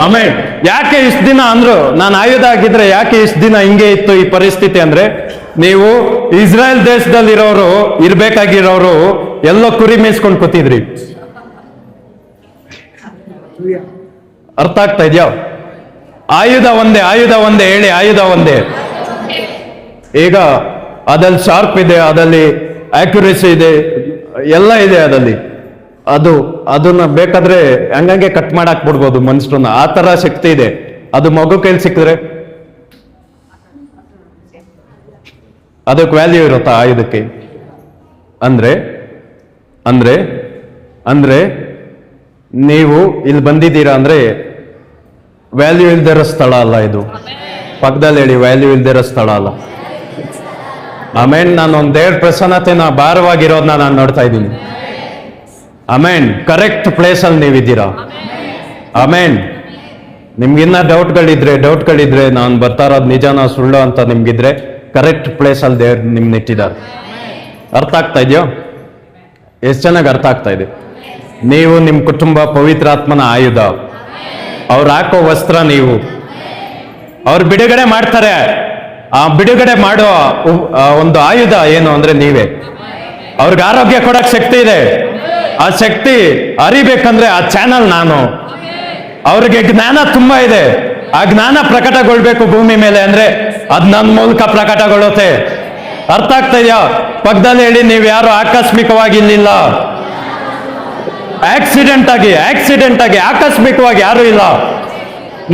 Speaker 1: ಆಮೇನ್. ಯಾಕೆ ಇಷ್ಟು ದಿನ ಅಂದ್ರು ನಾನು ಆಯುಧ ಆಗಿದ್ರೆ ಯಾಕೆ ಇಷ್ಟು ದಿನ ಹಿಂಗೆ ಇತ್ತು ಈ ಪರಿಸ್ಥಿತಿ ಅಂದ್ರೆ, ನೀವು ಇಸ್ರಾಯೇಲ್ ದೇಶದಲ್ಲಿರೋರು ಇರ್ಬೇಕಾಗಿರೋರು ಎಲ್ಲೋ ಕುರಿ ಮೇಯಿಸ್ಕೊಂಡು ಕೂತಿದ್ರಿ. ಅರ್ಥ ಆಗ್ತಾ ಇದೆಯಾ? ಆಯುಧ ಒಂದೇ ಹೇಳಿ, ಆಯುಧ ಒಂದೇ. ಈಗ ಅದಲ್ಲಿ ಶಾರ್ಪ್ ಇದೆ, ಅದಲ್ಲಿ ಆಕ್ಯುರೇಸಿ ಇದೆ, ಎಲ್ಲ ಇದೆ ಅದಲ್ಲಿ. ಅದನ್ನ ಬೇಕಾದ್ರೆ ಹಂಗಂಗೆ ಕಟ್ ಮಾಡಾಕ್ ಬಿಡ್ಬೋದು ಮನುಷ್ಯರನ್ನ, ಆ ತರ ಶಕ್ತಿ ಇದೆ. ಅದು ಮಗು ಕೈಲಿ ಸಿಕ್ಕಿದ್ರೆ ಅದಕ್ಕೆ ವ್ಯಾಲ್ಯೂ ಇರುತ್ತಾ ಆಯುಧಕ್ಕೆ? ಅಂದ್ರೆ ನೀವು ಇಲ್ಲಿ ಬಂದಿದ್ದೀರಾ ಅಂದ್ರೆ ವ್ಯಾಲ್ಯೂ ಇಲ್ದಿರೋ ಸ್ಥಳ ಅಲ್ಲ ಇದು. ಪಕ್ಕದಲ್ಲಿ ಹೇಳಿ, ವ್ಯಾಲ್ಯೂ ಇಲ್ದಿರೋ ಸ್ಥಳ ಅಲ್ಲ. ಆಮೇನ್. ನಾನು ಒಂದು ದೇವ್ರ ಪ್ರಸನ್ನತೆನ ಭಾರವಾಗಿರೋದನ್ನ ನಾನು ನೋಡ್ತಾ ಇದ್ದೀನಿ. ಆಮೇನ್. ಕರೆಕ್ಟ್ ಪ್ಲೇಸ್ ಅಲ್ಲಿ ನೀವಿದ್ದೀರಾ. ಆಮೇನ್. ನಿಮ್ಗಿನ್ನ ಡೌಟ್ಗಳಿದ್ರೆ ನಾನು ಬರ್ತಾ ಇರೋದು ನಿಜನಾ ಸುಳ್ಳು ಅಂತ ನಿಮ್ಗಿದ್ರೆ ಕರೆಕ್ಟ್ ಪ್ಲೇಸ್ ಅಲ್ಲಿ ದೇವ್ರು ನಿಮ್ನ ಇಟ್ಟಿದ್ದಾರೆ. ಅರ್ಥ ಆಗ್ತಾ ಇದೆಯೋ? ಎಷ್ಟು ಚೆನ್ನಾಗಿ ಅರ್ಥ ಆಗ್ತಾ ಇದೆ. ನೀವು ನಿಮ್ಮ ಕುಟುಂಬ ಪವಿತ್ರಾತ್ಮನ ಆಯುಧ. ಅವ್ರು ಹಾಕೋ ವಸ್ತ್ರ ನೀವು. ಅವ್ರು ಬಿಡುಗಡೆ ಮಾಡ್ತಾರೆ. ಆ ಬಿಡುಗಡೆ ಮಾಡೋ ಒಂದು ಆಯುಧ ಏನು ಅಂದ್ರೆ ನೀವೇ. ಅವ್ರಿಗೆ ಆರೋಗ್ಯ ಕೊಡಕ್ ಶಕ್ತಿ ಇದೆ. ಆ ಶಕ್ತಿ ಅರಿಬೇಕಂದ್ರೆ ಆ ಚಾನಲ್ ನಾನು. ಅವ್ರಿಗೆ ಜ್ಞಾನ ತುಂಬಾ ಇದೆ. ಆ ಜ್ಞಾನ ಪ್ರಕಟಗೊಳ್ಬೇಕು ಭೂಮಿ ಮೇಲೆ ಅಂದ್ರೆ ಅದ್ ನನ್ನ ಮೂಲಕ ಪ್ರಕಟಗೊಳ್ಳುತ್ತೆ. ಅರ್ಥ ಆಗ್ತಾ ಇದೆಯಾ? ಪಕ್ಕದಲ್ಲಿ ಹೇಳಿ, ನೀವು ಯಾರು ಆಕಸ್ಮಿಕವಾಗಿ ಇಲ್ಲಿಲ್ಲ. ಆಕ್ಸಿಡೆಂಟ್ ಆಗಿ ಆಕಸ್ಮಿಕವಾಗಿ ಯಾರು ಇಲ್ಲ.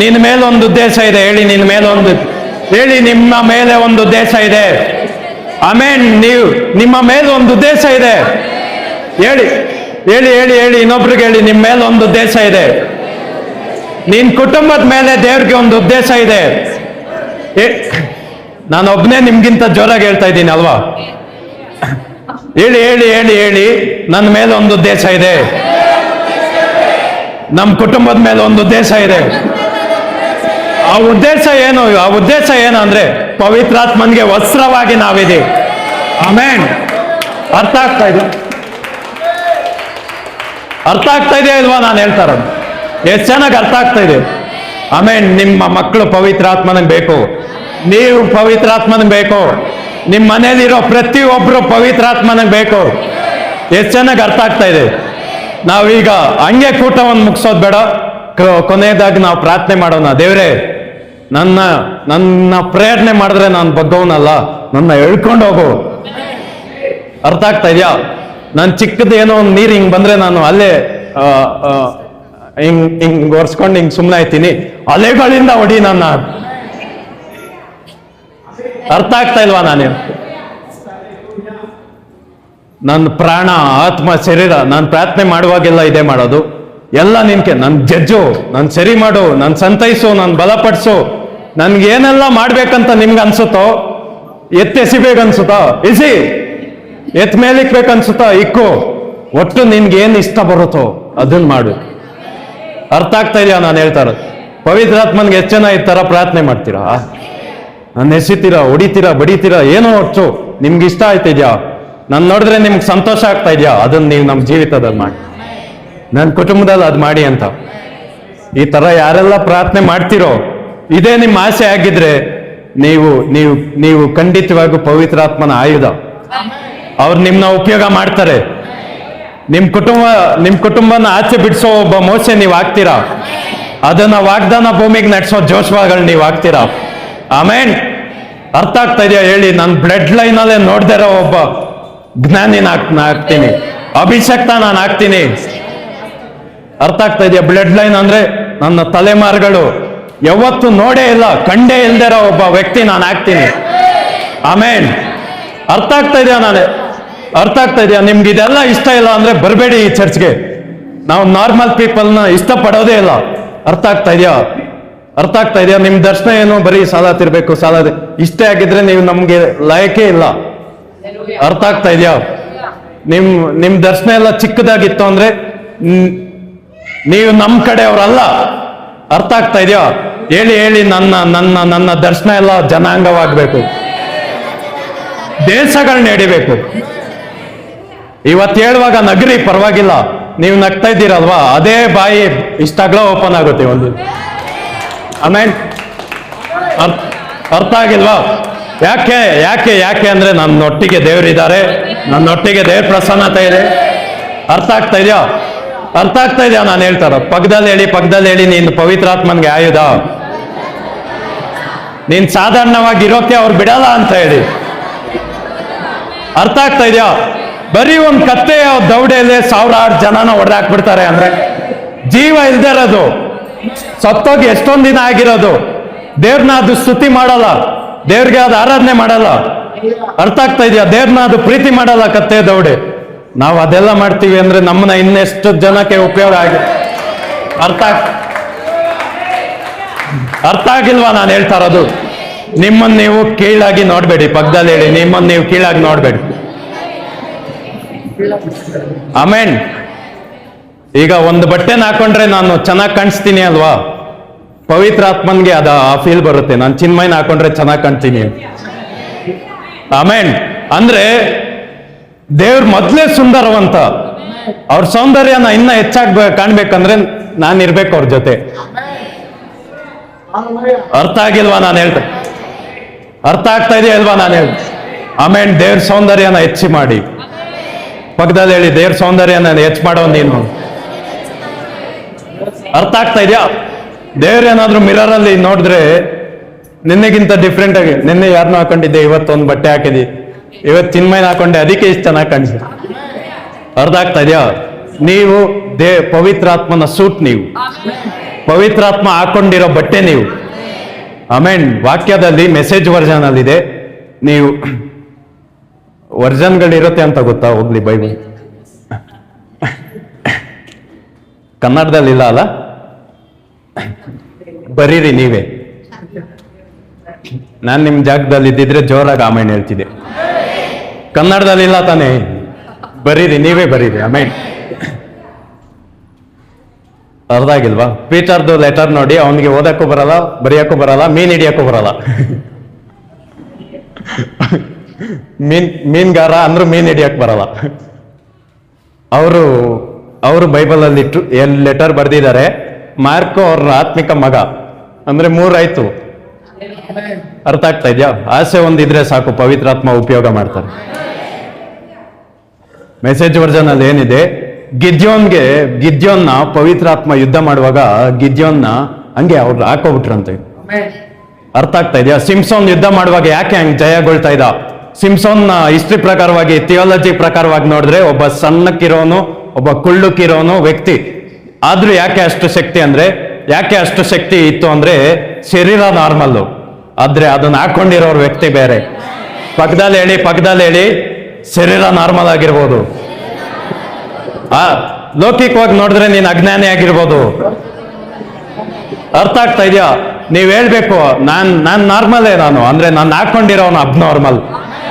Speaker 1: ನಿನ್ನ ಮೇಲೆ ಒಂದು ಉದ್ದೇಶ ಇದೆ. ಹೇಳಿ, ನಿಮ್ಮ ಮೇಲೆ ಒಂದು ಉದ್ದೇಶ ಇದೆ. ಆಮೇನ್. ನಿಮ್ಮ ಮೇಲೆ ಒಂದು ಉದ್ದೇಶ ಇದೆ. ಹೇಳಿ ಹೇಳಿ ಹೇಳಿ ಹೇಳಿ ಇನ್ನೊಬ್ರಿಗೆ ಹೇಳಿ, ನಿಮ್ಮ ಮೇಲೆ ಒಂದು ಉದ್ದೇಶ ಇದೆ. ನಿನ್ ಕುಟುಂಬದ ಮೇಲೆ ದೇವ್ರಿಗೆ ಒಂದು ಉದ್ದೇಶ ಇದೆ. ನಾನೊಬ್ನೇ ನಿಮ್ಗಿಂತ ಜೋರಾಗಿ ಹೇಳ್ತಾ ಇದ್ದೀನಿ ಅಲ್ವಾ? ಹೇಳಿ ಹೇಳಿ ಹೇಳಿ ಹೇಳಿ, ನನ್ನ ಮೇಲೆ ಒಂದು ಉದ್ದೇಶ ಇದೆ. ನಮ್ಮ ಕುಟುಂಬದ ಮೇಲೆ ಒಂದು ಉದ್ದೇಶ ಇದೆ. ಆ ಉದ್ದೇಶ ಏನು ಅಂದ್ರೆ ಪವಿತ್ರಾತ್ಮನ್ಗೆ ವಸ್ತ್ರವಾಗಿ ನಾವಿದ್ದೀವಿ. ಆಮೇನ್. ಅರ್ಥ ಆಗ್ತಾ ಇದೆ ಇಲ್ವಾ ನಾನು ಹೇಳ್ತಾ ಇರೋದು? ಎಷ್ಟು ಚೆನ್ನಾಗಿ ಅರ್ಥ ಆಗ್ತಾ ಇದೆ. ಆಮೇನ್. ನಿಮ್ಮ ಮಕ್ಕಳು ಪವಿತ್ರಾತ್ಮನಿಗೆ ಬೇಕು, ನೀವು ಪವಿತ್ರಾತ್ಮನಿಗೆ ಬೇಕು, ನಿಮ್ಮ ಮನೇಲಿರೋ ಪ್ರತಿಯೊಬ್ರು ಪವಿತ್ರಾತ್ಮನಿಗೆ ಬೇಕು. ಎಷ್ಟು ಚೆನ್ನಾಗಿ ಅರ್ಥ ಆಗ್ತಾ ಇದೆ. ನಾವೀಗ ಹಂಗೆ ಕೂಟವನ್ನು ಮುಗಿಸೋದು ಬೇಡ. ಕೊನೆಯದಾಗಿ ನಾವು ಪ್ರಾರ್ಥನೆ ಮಾಡೋಣ. ದೇವ್ರೇ, ನನ್ನ ಪ್ರೇರಣೆ ಮಾಡಿದ್ರೆ ನಾನು ಬಗ್ಗವನಲ್ಲ, ನನ್ನ ಎಳ್ಕೊಂಡು ಹೋಗು. ಅರ್ಥ ಆಗ್ತಾ ಇದೆಯಾ? ನಾನು ಚಿಕ್ಕದ ಏನೋ ಒಂದು ನೀರು ಹಿಂಗ್ ಬಂದ್ರೆ ನಾನು ಅಲ್ಲೇ ಹಿಂಗ್ ಒರ್ಸ್ಕೊಂಡು ಹಿಂಗ್ ಸುಮ್ಮನೆ ಆಯ್ತೀನಿ. ಅಲೆಗಳಿಂದ ಹೊಡಿ ನನ್ನ. ಅರ್ಥ ಆಗ್ತಾ ಇಲ್ವಾ? ನನ್ನ ಪ್ರಾಣ, ಆತ್ಮ, ಶರೀರ ನಾನು ಪ್ರಾರ್ಥನೆ ಮಾಡುವಾಗೆಲ್ಲ ಇದೇ ಮಾಡೋದು. ಎಲ್ಲ ನನ್ ಜಡ್ಜು, ನನ್ ಸರಿ ಮಾಡು, ನನ್ ಸಂತೈಸು, ನನ್ ಬಲಪಡಿಸು. ನನ್ಗೆ ಏನೆಲ್ಲ ಮಾಡ್ಬೇಕಂತ ನಿಮ್ಗೆ ಅನ್ಸುತ್ತೋ, ಎತ್ತೆಸಿಬೇಕನ್ಸುತ್ತೋ ಎತ್ ಮೇಲಿಕ್ಬೇಕನ್ಸುತ್ತೋ ಇಕ್ಕು. ಒಟ್ಟು ನಿನ್ಗೆ ಏನ್ ಇಷ್ಟ ಬರುತ್ತೋ ಅದನ್ನ ಮಾಡು. ಅರ್ಥ ಆಗ್ತಾ ಇದೆಯಾ ನಾನು ಹೇಳ್ತಾ ಇರೋದು? ಪವಿತ್ರಾತ್ಮನ್ಗೆ ಎಷ್ಟು ಜನ ಈ ತರ ಪ್ರಾರ್ಥನೆ ಮಾಡ್ತೀರಾ? ನಾನು ಎಸಿತೀರಾ, ಹೊಡಿತೀರಾ, ಬಡಿತೀರಾ, ಏನೋ ಒಟ್ಟು ನಿಮ್ಗೆ ಇಷ್ಟ ಆಯ್ತಿದ್ಯಾ? ನಾನು ನೋಡಿದ್ರೆ ನಿಮ್ಗೆ ಸಂತೋಷ ಆಗ್ತಾ ಇದೆಯಾ? ಅದನ್ನ ನೀವು ನಮ್ಮ ಜೀವಿತದಲ್ಲಿ ಮಾಡಿ, ನನ್ನ ಕುಟುಂಬದಲ್ಲಿ ಅದು ಮಾಡಿ ಅಂತ. ಈ ತರ ಯಾರೆಲ್ಲ ಪ್ರಾರ್ಥನೆ ಮಾಡ್ತಿರೋ, ಇದೇ ನಿಮ್ಮ ಆಸೆ ಆಗಿದ್ರೆ ನೀವು ನೀವು ನೀವು ಖಂಡಿತವಾಗೂ ಪವಿತ್ರಾತ್ಮನ ಆಯುಧ. ಅವ್ರು ನಿಮ್ನ ಉಪಯೋಗ ಮಾಡ್ತಾರೆ. ನಿಮ್ ಕುಟುಂಬನ ಆಚೆ ಬಿಡಿಸೋ ಒಬ್ಬ ಮೋಸೆ ನೀವು ಆಗ್ತೀರಾ. ಅದನ್ನ ವಾಗ್ದಾನ ಭೂಮಿಗೆ ನಡೆಸೋ ಜೋಶ್ವಾಗಳು ನೀವು ಆಗ್ತೀರಾ. ಆಮೇನ್. ಅರ್ಥ ಆಗ್ತಾ ಇದೆಯಾ ಹೇಳಿ? ನಾನು ಬ್ಲಡ್ ಲೈನ್ ಅಲ್ಲೇ ನೋಡ್ದೇ ಇರೋ ಒಬ್ಬ ಜ್ಞಾನಿನ ಆಗ್ತೀನಿ, ಅಭಿಷಕ್ತ ನಾನು ಆಗ್ತೀನಿ. ಅರ್ಥ ಆಗ್ತಾ ಇದೆಯಾ? ಬ್ಲಡ್ ಲೈನ್ ಅಂದ್ರೆ ನನ್ನ ತಲೆಮಾರುಗಳು ಯಾವತ್ತು ನೋಡೇ ಇಲ್ಲ, ಕಂಡೇ ಇಲ್ದೇ ಇರೋ ಒಬ್ಬ ವ್ಯಕ್ತಿ ನಾನು ಆಗ್ತೀನಿ. ಆಮೇನ್. ಅರ್ಥ ಆಗ್ತಾ ಇದೆಯಾ? ಅರ್ಥ ಆಗ್ತಾ ಇದೆಯಾ? ನಿಮ್ಗೆ ಇದೆಲ್ಲ ಇಷ್ಟ ಇಲ್ಲ ಅಂದ್ರೆ ಬರಬೇಡಿ ಈ ಚರ್ಚ್ಗೆ. ನಾವು ನಾರ್ಮಲ್ ಪೀಪಲ್ನ ಇಷ್ಟಪಡೋದೇ ಇಲ್ಲ. ಅರ್ಥ ಆಗ್ತಾ ಇದೆಯಾ? ಅರ್ಥ ಆಗ್ತಾ ಇದೆಯಾ? ನಿಮ್ ದರ್ಶನ ಏನು ಬರೀ ಸಾಲ ತಿರ್ಬೇಕು, ಸಾಲ ಇಷ್ಟೇ ಆಗಿದ್ರೆ ನೀವು ನಮ್ಗೆ ಲಾಯಕೇ ಇಲ್ಲ. ಅರ್ಥ ಆಗ್ತಾ ಇದೆಯಾ? ನಿಮ್ ದರ್ಶನ ಎಲ್ಲ ಚಿಕ್ಕದಾಗಿತ್ತು ಅಂದ್ರೆ ನೀವು ನಮ್ ಕಡೆಯವ್ರಲ್ಲ. ಅರ್ಥ ಆಗ್ತಾ ಇದೆಯಾ? ಹೇಳಿ ಹೇಳಿ, ನನ್ನ ದರ್ಶನ ಎಲ್ಲ ಜನಾಂಗವಾಗ್ಬೇಕು, ದೇಶಗಳನ್ನ ಹಿಡಿಬೇಕು. ಇವತ್ತು ಹೇಳುವಾಗ ನಗರಿ, ಪರವಾಗಿಲ್ಲ, ನೀವು ನಗ್ತಾ ಇದ್ದೀರಲ್ವಾ, ಅದೇ ಬಾಯಿ ಇಷ್ಟಾಗ್ಲ ಓಪನ್ ಆಗುತ್ತೆ ಒಂದು. ಆಮೇಲೆ ಅರ್ಥ ಆಗಿಲ್ವಾ? ಯಾಕೆ ಯಾಕೆ ಯಾಕೆ ಅಂದ್ರೆ ನನ್ನೊಟ್ಟಿಗೆ ದೇವರಿದ್ದಾರೆ, ನನ್ನೊಟ್ಟಿಗೆ ದೇವ್ರ ಪ್ರಸನ್ನತೆ ಇದೆ. ಅರ್ಥ ಆಗ್ತಾ ಇದೆಯಾ? ಅರ್ಥ ಆಗ್ತಾ ಇದೆಯಾ ನಾನು ಹೇಳ್ತಾರ? ಪಕ್ಕದಲ್ಲಿ ಹೇಳಿ, ನೀನು ಪವಿತ್ರಾತ್ಮನ್ಗೆ ಆಯುಧ. ನೀನ್ ಸಾಧಾರಣವಾಗಿ ಇರೋಕೆ ಅವ್ರು ಬಿಡಲ್ಲ ಅಂತ ಹೇಳಿ. ಅರ್ಥ ಆಗ್ತಾ ಇದೆಯಾ? ಬರೀ ಒಂದ್ ಕತ್ತೆಯ ದೌಡೆಯಲ್ಲಿ ಸಾವಿರಾರು ಜನನ ಹೊಡೆದಾಕ್ಬಿಡ್ತಾರೆ ಅಂದ್ರೆ ಜೀವ ಇಲ್ದೇ ಇರೋದು, ಸತ್ತೋಗಿ ಎಷ್ಟೊಂದ್ ದಿನ ಆಗಿರೋದು, ದೇವ್ರನ್ನ ಅದು ಸ್ತುತಿ ಮಾಡಲ್ಲ, ದೇವ್ರಿಗೆ ಅದು ಆರಾಧನೆ ಮಾಡಲ್ಲ. ಅರ್ಥ ಆಗ್ತಾ ಇದೆಯಾ? ದೇವ್ರನ್ನ ಅದು ಪ್ರೀತಿ ಮಾಡಲ್ಲ ಕತ್ತೆ ದೌಡೆ. ನಾವು ಅದೆಲ್ಲ ಮಾಡ್ತೀವಿ ಅಂದ್ರೆ ನಮ್ಮನ್ನ ಇನ್ನೆಷ್ಟು ಜನಕ್ಕೆ ಉಪಯೋಗ ಆಗಿ. ಅರ್ಥ ಆಗಿಲ್ವಾ ನಾನು ಹೇಳ್ತಾ ಇರೋದು? ನಿಮ್ಮನ್ನ ನೀವು ಕೀಳಾಗಿ ನೋಡ್ಬೇಡಿ. ಪಕ್ಕದಲ್ಲಿ ಹೇಳಿ, ನಿಮ್ಮನ್ನ ನೀವು ಕೀಳಾಗಿ ನೋಡ್ಬೇಡಿ. ಆಮೇನ್. ಈಗ ಒಂದು ಬಟ್ಟೆನ ಹಾಕೊಂಡ್ರೆ ನಾನು ಚೆನ್ನಾಗಿ ಕಾಣಿಸ್ತೀನಿ ಅಲ್ವಾ? ಪವಿತ್ರಾತ್ಮನ್ಗೆ ಅದ ಆ ಫೀಲ್ ಬರುತ್ತೆ, ನಾನು ಚಿನ್ಮಯನ ಹಾಕೊಂಡ್ರೆ ಚೆನ್ನಾಗಿ ಕಾಣ್ತೀನಿ. ಆಮೇನ್. ಅಂದ್ರೆ ದೇವ್ರ ಮೊದ್ಲೇ ಸುಂದರವಂತ. ಅವ್ರ ಸೌಂದರ್ಯನ ಇನ್ನ ಹೆಚ್ಚಾಗಿ ಕಾಣ್ಬೇಕಂದ್ರೆ ನಾನು ಇರ್ಬೇಕು ಅವ್ರ ಜೊತೆ. ಅರ್ಥ ಆಗಿಲ್ವಾ ನಾನು ಹೇಳ್ತೆ? ಅರ್ಥ ಆಗ್ತಾ ಇದೆಯಾ ಅಲ್ವಾ ನಾನು ಹೇಳ್ತೆ? ಆಮೇನ್. ದೇವ್ರ ಸೌಂದರ್ಯನ ಹೆಚ್ಚಿ ಮಾಡಿ. ಪಕ್ಕದಲ್ಲಿ ಹೇಳಿ, ದೇವ್ರ ಸೌಂದರ್ಯನ ಹೆಚ್ಚು ಮಾಡೋ ನೀನು. ಅರ್ಥ ಆಗ್ತಾ ಇದೆಯಾ? ದೇವ್ರೇನಾದ್ರೂ ಮಿರರ್ ಅಲ್ಲಿ ನೋಡಿದ್ರೆ ನಿನ್ನೆಗಿಂತ ಡಿಫ್ರೆಂಟ್ ಆಗಿ, ನಿನ್ನೆ ಯಾರನ್ನೂ ಹಾಕೊಂಡಿದ್ದೆ, ಇವತ್ತೊಂದು ಬಟ್ಟೆ ಹಾಕಿದಿ, ಇವತ್ತು ಚಿನ್ಮಯನ ಹಾಕೊಂಡೆ, ಅದಕ್ಕೆ ಇಷ್ಟು ಚೆನ್ನಾಗಿ ಕಾಣಿಸಿ. ಅರ್ಥ ಆಗ್ತಾ ಇದೆಯಾ? ನೀವು ಪವಿತ್ರಾತ್ಮನ ಸೂಟ್, ನೀವು ಪವಿತ್ರಾತ್ಮ ಹಾಕೊಂಡಿರೋ ಬಟ್ಟೆ ನೀವು. ಆಮೇನ್. ವಾಕ್ಯದಲ್ಲಿ ಮೆಸೇಜ್ ವರ್ಜನ್ ಅಲ್ಲಿ ಇದೆ. ನೀವು ವರ್ಜನ್ಗಳಿರುತ್ತೆ ಅಂತ ಗೊತ್ತಾ? ಹೋಗ್ಲಿ, ಬೈಬಲ್ ಕನ್ನಡದಲ್ಲಿ ಇಲ್ಲ ಅಲ್ಲ, ಬರೀರಿ ನೀವೇ. ನಾನ್ ನಿಮ್ ಜಾಗದಲ್ಲಿ ಇದ್ದಿದ್ರೆ ಜೋರಾಗಿ ಆಮೇನ್ ಹೇಳ್ತಿದ್ದೆ. ಕನ್ನಡದಲ್ಲಿ ಇಲ್ಲ ತಾನೇ? ಬರೀರಿ, ನೀವೇ ಬರೀರಿ. ಆಮೇನ್. ಅರ್ಥ ಆಗಿಲ್ವಾ? ಪೀಟರ್ದು ಲೆಟರ್ ನೋಡಿ, ಅವನಿಗೆ ಓದಕ್ಕೂ ಬರಲ್ಲ, ಬರೆಯಕ್ಕೂ ಬರಲ್ಲ, ಮೀನ್ ಹಿಡಿಯಕ್ಕೂ ಬರಲ್ಲ. ಮೀನ್ಗಾರ ಅಂದ್ರೂ ಮೀನ್ ಹಿಡಿಯಕ್ ಬರಲ್ಲ. ಅವರು ಬೈಬಲ್ ಅಲ್ಲಿ ಲೆಟರ್ ಬರ್ದಿದ್ದಾರೆ. ಮಾರ್ಕೋ ಅವ್ರ ಆತ್ಮಿಕ ಮಗ ಅಂದ್ರೆ 3 ಆಯ್ತು. ಅರ್ಥ ಆಗ್ತಾ ಇದೆಯಾ? ಆಸೆ ಒಂದಿದ್ರೆ ಸಾಕು, ಪವಿತ್ರಾತ್ಮ ಉಪಯೋಗ ಮಾಡ್ತಾರೆ. ಮೆಸೇಜ್ ವರ್ಜನ್ ಅಲ್ಲಿ ಏನಿದೆ, ಗಿದ್ಯೋನ್ನ ಪವಿತ್ರಾತ್ಮ ಯುದ್ಧ ಮಾಡುವಾಗ ಗಿದ್ಯೋನ್ನ ಹಂಗೆ ಅವ್ರು ಹಾಕೋಬಿಟ್ರಂತೆ. ಅರ್ಥ ಆಗ್ತಾ ಇದೆಯಾ? ಸಿಂಸೋನ್ ಯುದ್ಧ ಮಾಡುವಾಗ ಯಾಕೆ ಹಂಗೆ ಜಯಗೊಳ್ತಾ ಇದ್ದ? ಸಿಂಸೋನ್ ಹಿಸ್ಟ್ರಿ ಪ್ರಕಾರವಾಗಿ, ಥಿಯಾಲಜಿ ಪ್ರಕಾರವಾಗಿ ನೋಡಿದ್ರೆ ಒಬ್ಬ ಸಣ್ಣಕ್ಕಿರೋನು, ಒಬ್ಬ ಕುಳ್ಳುಕ್ಕಿರೋನು ವ್ಯಕ್ತಿ. ಆದ್ರೂ ಯಾಕೆ ಅಷ್ಟು ಶಕ್ತಿ ಇತ್ತು ಅಂದ್ರೆ ಶರೀರ ನಾರ್ಮಲ್ಲು, ಆದ್ರೆ ಅದನ್ನ ಹಾಕೊಂಡಿರೋರು ವ್ಯಕ್ತಿ ಬೇರೆ. ಪಕ್ಕದಲ್ಲಿ ಹೇಳಿ, ಶರೀರ ನಾರ್ಮಲ್ ಆಗಿರ್ಬೋದು, ಲೌಕಿಕವಾಗಿ ನೋಡಿದ್ರೆ ನೀನ್ ಅಜ್ಞಾನಿ ಆಗಿರ್ಬೋದು. ಅರ್ಥ ಆಗ್ತಾ ಇದೆಯಾ? ನೀವ್ ಹೇಳ್ಬೇಕು, ನಾನ್ ನಾರ್ಮಲೇ, ನಾನು ಅಂದ್ರೆ ನಾನು ಹಾಕೊಂಡಿರೋನು ಅಬ್ನಾರ್ಮಲ್,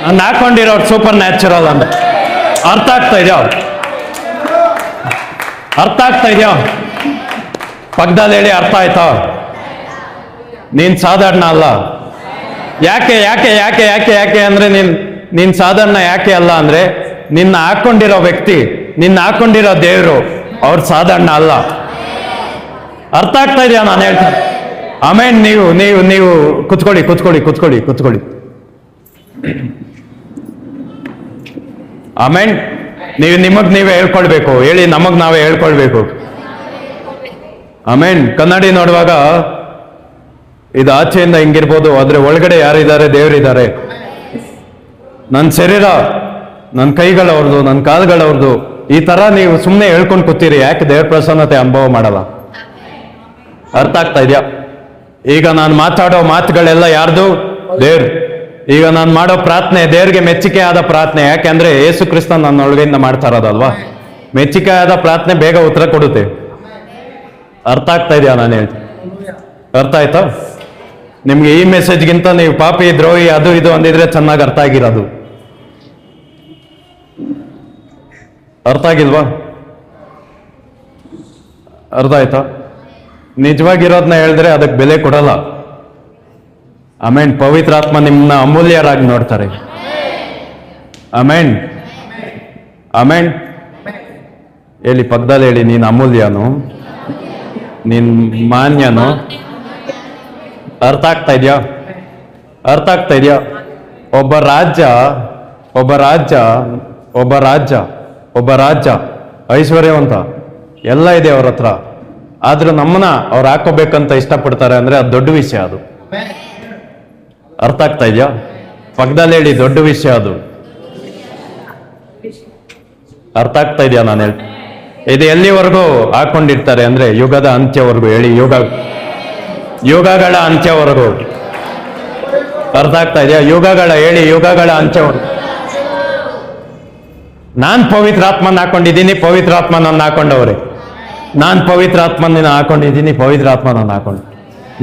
Speaker 1: ನಾನು ಹಾಕೊಂಡಿರೋರು ಸೂಪರ್ ನ್ಯಾಚುರಲ್ ಅಂತ. ಅರ್ಥ ಆಗ್ತಾ ಇದೆಯಾ? ಪಕ್ಕದಲ್ಲಿ ಹೇಳಿ, ಅರ್ಥ ಆಯ್ತಾ? ನೀನ್ ಸಾಧಾರಣ ಅಲ್ಲ. ಯಾಕೆ ಯಾಕೆ ಯಾಕೆ ಯಾಕೆ ಯಾಕೆ ಅಂದ್ರೆ ನೀನ್ ಸಾಧಾರಣ ಯಾಕೆ ಅಲ್ಲ ಅಂದ್ರೆ, ನಿನ್ನ ಹಾಕೊಂಡಿರೋ ವ್ಯಕ್ತಿ, ನಿನ್ನ ಹಾಕೊಂಡಿರೋ ದೇವರು ಅವ್ರು ಸಾಧಾರಣ ಅಲ್ಲ. ಅರ್ಥ ಆಗ್ತಾ ಇದೆಯಾ ನಾನು ಹೇಳ್ತೀನಿ? ಆಮೇಲೆ ನೀವು ನೀವು ನೀವು ಕುತ್ಕೊಳ್ಳಿ ಕುತ್ಕೊಳ್ಳಿ ಕುತ್ಕೊಳ್ಳಿ ಕುತ್ಕೊಳ್ಳಿ. ಆಮೇಲೆ ನೀವು ನಿಮಗ್ ನೀವೇ ಹೇಳ್ಕೊಳ್ಬೇಕು. ಹೇಳಿ, ನಮಗ್ ನಾವೇ ಹೇಳ್ಕೊಳ್ಬೇಕು. ಆಮೇನ್. ಕನ್ನಡಿ ನೋಡುವಾಗ ಇದು ಆಚೆಯಿಂದ ಹಿಂಗಿರ್ಬೋದು, ಆದ್ರೆ ಒಳಗಡೆ ಯಾರಿದ್ದಾರೆ? ದೇವರಿದ್ದಾರೆ. ನನ್ನ ಶರೀರ, ನನ್ನ ಕೈಗಳವ್ರದ್ದು, ನನ್ನ ಕಾಲುಗಳವ್ರದ್ದು, ಈ ತರ ನೀವು ಸುಮ್ಮನೆ ಹೇಳ್ಕೊಂಡು ಕೂತೀರಿ, ಯಾಕೆ ದೇವ್ರ ಪ್ರಸನ್ನತೆ ಅನುಭವ ಮಾಡಲ್ಲ? ಅರ್ಥ ಆಗ್ತಾ ಇದೆಯಾ? ಈಗ ನಾನು ಮಾತಾಡೋ ಮಾತುಗಳೆಲ್ಲ ಯಾರ್ದು? ದೇವ್ರು. ಈಗ ನಾನು ಮಾಡೋ ಪ್ರಾರ್ಥನೆ ದೇವ್ರಿಗೆ ಮೆಚ್ಚುಗೆ ಆದ ಪ್ರಾರ್ಥನೆ. ಯಾಕೆಂದ್ರೆ ಯೇಸು ಕ್ರಿಸ್ತ ನನ್ನ ಒಳಗೆಯಿಂದ ಮಾಡ್ತಾ ಇರೋದಲ್ವಾ. ಮೆಚ್ಚುಗೆ ಆದ ಪ್ರಾರ್ಥನೆ ಬೇಗ ಉತ್ತರ ಕೊಡುತ್ತೆ. ಅರ್ಥ ಆಗ್ತಾ ಇದೆಯಾ ನಾನು ಹೇಳ್ತೀನಿ? ಅರ್ಥ ಆಯ್ತಾ? ನಿಮ್ಗೆ ಈ ಮೆಸೇಜ್ಗಿಂತ ನೀವು ಪಾಪಿ, ದ್ರೋಹಿ, ಅದು ಇದು ಅಂದಿದ್ರೆ ಚೆನ್ನಾಗಿ ಅರ್ಥ ಆಗಿರೋದು. ಅರ್ಥ ಆಗಿಲ್ವಾ? ಅರ್ಥ ಆಯ್ತಾ? ನಿಜವಾಗಿರೋದನ್ನ ಹೇಳಿದ್ರೆ ಅದಕ್ಕೆ ಬೆಲೆ ಕೊಡಲ್ಲ. ಆಮೇನ್. ಪವಿತ್ರಾತ್ಮ ನಿಮ್ಮನ್ನ ಅಮೂಲ್ಯರಾಗಿ ನೋಡ್ತಾರೆ. ಆಮೇನ್. ಆಮೇನ್. ಹೇಳಿ, ಪಕ್ಕದಲ್ಲಿ ಹೇಳಿ, ನೀನ್ ಅಮೂಲ್ಯನು, ನೀನ್ ಮಾನ್ಯನು. ಅರ್ಥ ಆಗ್ತಾ ಇದೆಯಾ? ಅರ್ಥ ಆಗ್ತಾ ಇದೆಯಾ? ಒಬ್ಬ ರಾಜ್ಯ ಐಶ್ವರ್ಯವಂತ ಎಲ್ಲ ಇದೆ ಅವ್ರ ಹತ್ರ. ಆದ್ರೂ ನಮ್ಮನ್ನ ಅವ್ರು ಹಾಕೋಬೇಕಂತ ಇಷ್ಟಪಡ್ತಾರೆ ಅಂದ್ರೆ ಅದು ದೊಡ್ಡ ವಿಷಯ. ಅದು ಅರ್ಥ ಆಗ್ತಾ ಇದೆಯಾ? ಪಕ್ಕದಲ್ಲಿ ಹೇಳಿ, ದೊಡ್ಡ ವಿಷಯ ಅದು. ಅರ್ಥ ಆಗ್ತಾ ಇದೆಯಾ ನಾನು ಹೇಳ್ತೀನಿ? ಇದು ಎಲ್ಲಿವರೆಗೂ ಹಾಕೊಂಡಿರ್ತಾರೆ ಅಂದ್ರೆ ಯುಗದ ಅಂತ್ಯವರೆಗೂ. ಹೇಳಿ, ಯುಗಗಳ ಅಂತ್ಯವರೆಗೂ. ಅರ್ಥ ಆಗ್ತಾ ಇದೆಯಾ? ಹೇಳಿ, ಯುಗಗಳ ಅಂತ್ಯವರೆಗೂ. ನಾನ್ ಪವಿತ್ರಾತ್ಮನ ಹಾಕೊಂಡಿದ್ದೀನಿ, ಪವಿತ್ರಾತ್ಮ ನನ್ನ ಹಾಕೊಂಡವ್ರೆ. ನಾನ್ ಪವಿತ್ರಾತ್ಮನ ಹಾಕೊಂಡಿದ್ದೀನಿ, ಪವಿತ್ರಾತ್ಮ ನನ್ನ ಹಾಕೊಂಡು.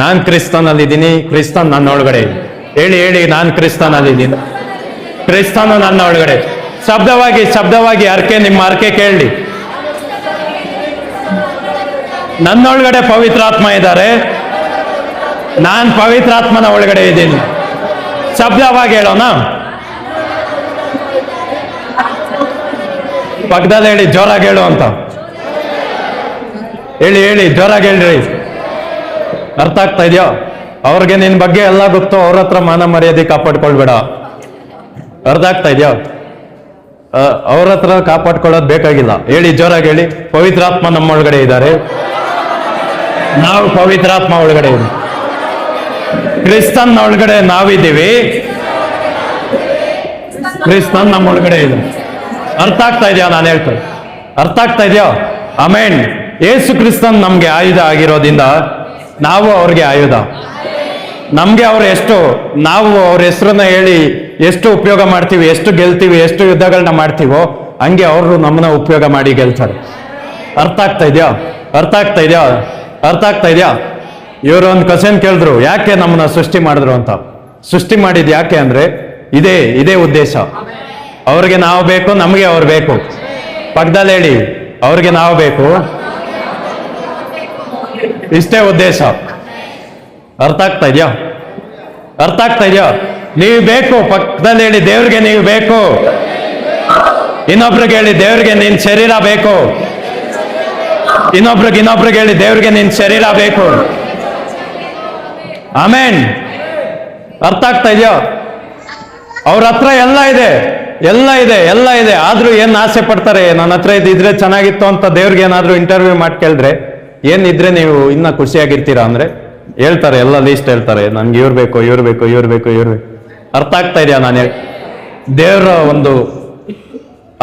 Speaker 1: ನಾನ್ ಕ್ರಿಸ್ತನಲ್ಲಿದ್ದೀನಿ, ಕ್ರಿಸ್ತನ್ ನನ್ನ ಒಳಗಡೆ ಇದೆ. ಹೇಳಿ, ನಾನ್ ಕ್ರಿಸ್ತನಲ್ಲಿದ್ದೀನಿ, ಕ್ರಿಸ್ತನು ನನ್ನ ಒಳಗಡೆ. ಶಬ್ದವಾಗಿ ಅರ್ಕೆ, ನಿಮ್ಮ ಅರ್ಕೆ ಕೇಳಿ. ನನ್ನೊಳಗಡೆ ಪವಿತ್ರಾತ್ಮ ಇದ್ದಾರೆ, ನಾನ್ ಪವಿತ್ರಾತ್ಮನ ಒಳಗಡೆ ಇದ್ದೀನಿ. ಶಬ್ದವಾಗಿ ಹೇಳೋಣ. ಪಕ್ಕದಲ್ಲಿ ಹೇಳಿ, ಜೋರಾಗಿ ಹೇಳು ಅಂತ. ಹೇಳಿ, ಜೋರಾಗಿ ಹೇಳ್ರಿ. ಅರ್ಥ ಆಗ್ತಾ ಇದೆಯಾ? ಅವ್ರಿಗೆ ನಿನ್ ಬಗ್ಗೆ ಎಲ್ಲ ಗೊತ್ತು, ಅವ್ರ ಹತ್ರ ಮಾನ ಮರ್ಯಾದೆ ಕಾಪಾಡ್ಕೊಳ್ಬೇಡ. ಅರ್ಥ ಆಗ್ತಾ ಇದೆಯಾ? ಅವ್ರ ಹತ್ರ ಕಾಪಾಡ್ಕೊಳ್ಳೋದು ಬೇಕಾಗಿಲ್ಲ. ಹೇಳಿ, ಜೋರಾಗಿ ಹೇಳಿ, ಪವಿತ್ರಾತ್ಮ ನಮ್ಮ ಒಳಗಡೆ ಇದ್ದಾರೆ, ನಾವು ಪವಿತ್ರಾತ್ಮ ಒಳಗಡೆ ಇದ್ದೀವಿ. ಕ್ರಿಸ್ತನ್ ಒಳಗಡೆ ನಾವಿದ್ದೀವಿ, ಕ್ರಿಸ್ತನ್ ನಮ್ಮ ಒಳಗಡೆ ಇದೆ. ಅರ್ಥ ಆಗ್ತಾ ಇದೆಯಾ ನಾನು ಹೇಳ್ತೇನೆ? ಅರ್ಥ ಆಗ್ತಾ ಇದೆಯಾ? ಆಮೇನ್. ಯೇಸು ಕ್ರಿಸ್ತನ್ ನಮ್ಗೆ ಆಯುಧ ಆಗಿರೋದ್ರಿಂದ ನಾವು ಅವ್ರಿಗೆ ಆಯುಧ. ನಮ್ಗೆ ನಾವು ಅವ್ರ ಹೆಸರನ್ನ ಹೇಳಿ ಎಷ್ಟು ಉಪಯೋಗ ಮಾಡ್ತೀವಿ, ಎಷ್ಟು ಗೆಲ್ತೀವಿ, ಎಷ್ಟು ಯುದ್ಧಗಳನ್ನ ಮಾಡ್ತೀವೋ ಹಂಗೆ ಅವರು ನಮ್ಮನ್ನ ಉಪಯೋಗ ಮಾಡಿ ಗೆಲ್ತಾರೆ. ಅರ್ಥ ಆಗ್ತಾ ಇದೆಯಾ? ಅರ್ಥ ಆಗ್ತಾ ಇದೆಯಾ? ಅರ್ಥ ಆಗ್ತಾ ಇದೆಯಾ? ಇವರು ಒಂದು ಕ್ವಶನ್ ಕೇಳಿದ್ರು, ಯಾಕೆ ನಮ್ಮನ್ನ ಸೃಷ್ಟಿ ಮಾಡಿದ್ರು ಅಂತ. ಸೃಷ್ಟಿ ಮಾಡಿದ್ ಯಾಕೆ ಅಂದ್ರೆ ಇದೇ ಉದ್ದೇಶ. ಅವ್ರಿಗೆ ನಾವು ಬೇಕು, ನಮಗೆ ಅವ್ರು ಬೇಕು. ಪಕ್ಕದಲ್ಲಿ ಹೇಳಿ, ಅವ್ರಿಗೆ ನಾವು ಬೇಕು, ಇಷ್ಟೇ ಉದ್ದೇಶ. ಅರ್ಥ ಆಗ್ತಾ ಇದೆಯಾ? ಅರ್ಥ ಆಗ್ತಾ ಇದೆಯಾ? ನೀವು ಬೇಕು. ಪಕ್ಕದಲ್ಲಿ ಹೇಳಿ, ದೇವ್ರಿಗೆ ನೀವು ಬೇಕು. ಇನ್ನೊಬ್ರಿಗೆ ಹೇಳಿ, ದೇವ್ರಿಗೆ ನಿನ್ ಶರೀರ ಬೇಕು. ಇನ್ನೊಬ್ರಿಗೆ ಹೇಳಿ, ದೇವ್ರಿಗೆ ನಿನ್ ಶರೀರ ಬೇಕು. ಆಮೇನ್. ಅರ್ಥ ಆಗ್ತಾ ಇದೆಯಾ? ಅವ್ರ ಹತ್ರ ಎಲ್ಲ ಇದೆ. ಆದ್ರೂ ಏನ್ ಆಸೆ ಪಡ್ತಾರೆ, ನನ್ನ ಹತ್ರ ಇದ್ರೆ ಚೆನ್ನಾಗಿತ್ತು ಅಂತ. ದೇವ್ರಿಗೆ ಏನಾದ್ರೂ ಇಂಟರ್ವ್ಯೂ ಮಾಡಿ ಕೇಳಿದ್ರೆ ಏನಿದ್ರೆ ನೀವು ಇನ್ನ ಖುಷಿಯಾಗಿರ್ತೀರಾ ಅಂದ್ರೆ ಹೇಳ್ತಾರೆ, ಎಲ್ಲ ಲೀಸ್ಟ್ ಹೇಳ್ತಾರೆ. ನನ್ಗೆ ಇವ್ರು ಬೇಕು. ಅರ್ಥ ಆಗ್ತಾ ಇದೆಯಾ ನಾನು ದೇವ್ರ ಒಂದು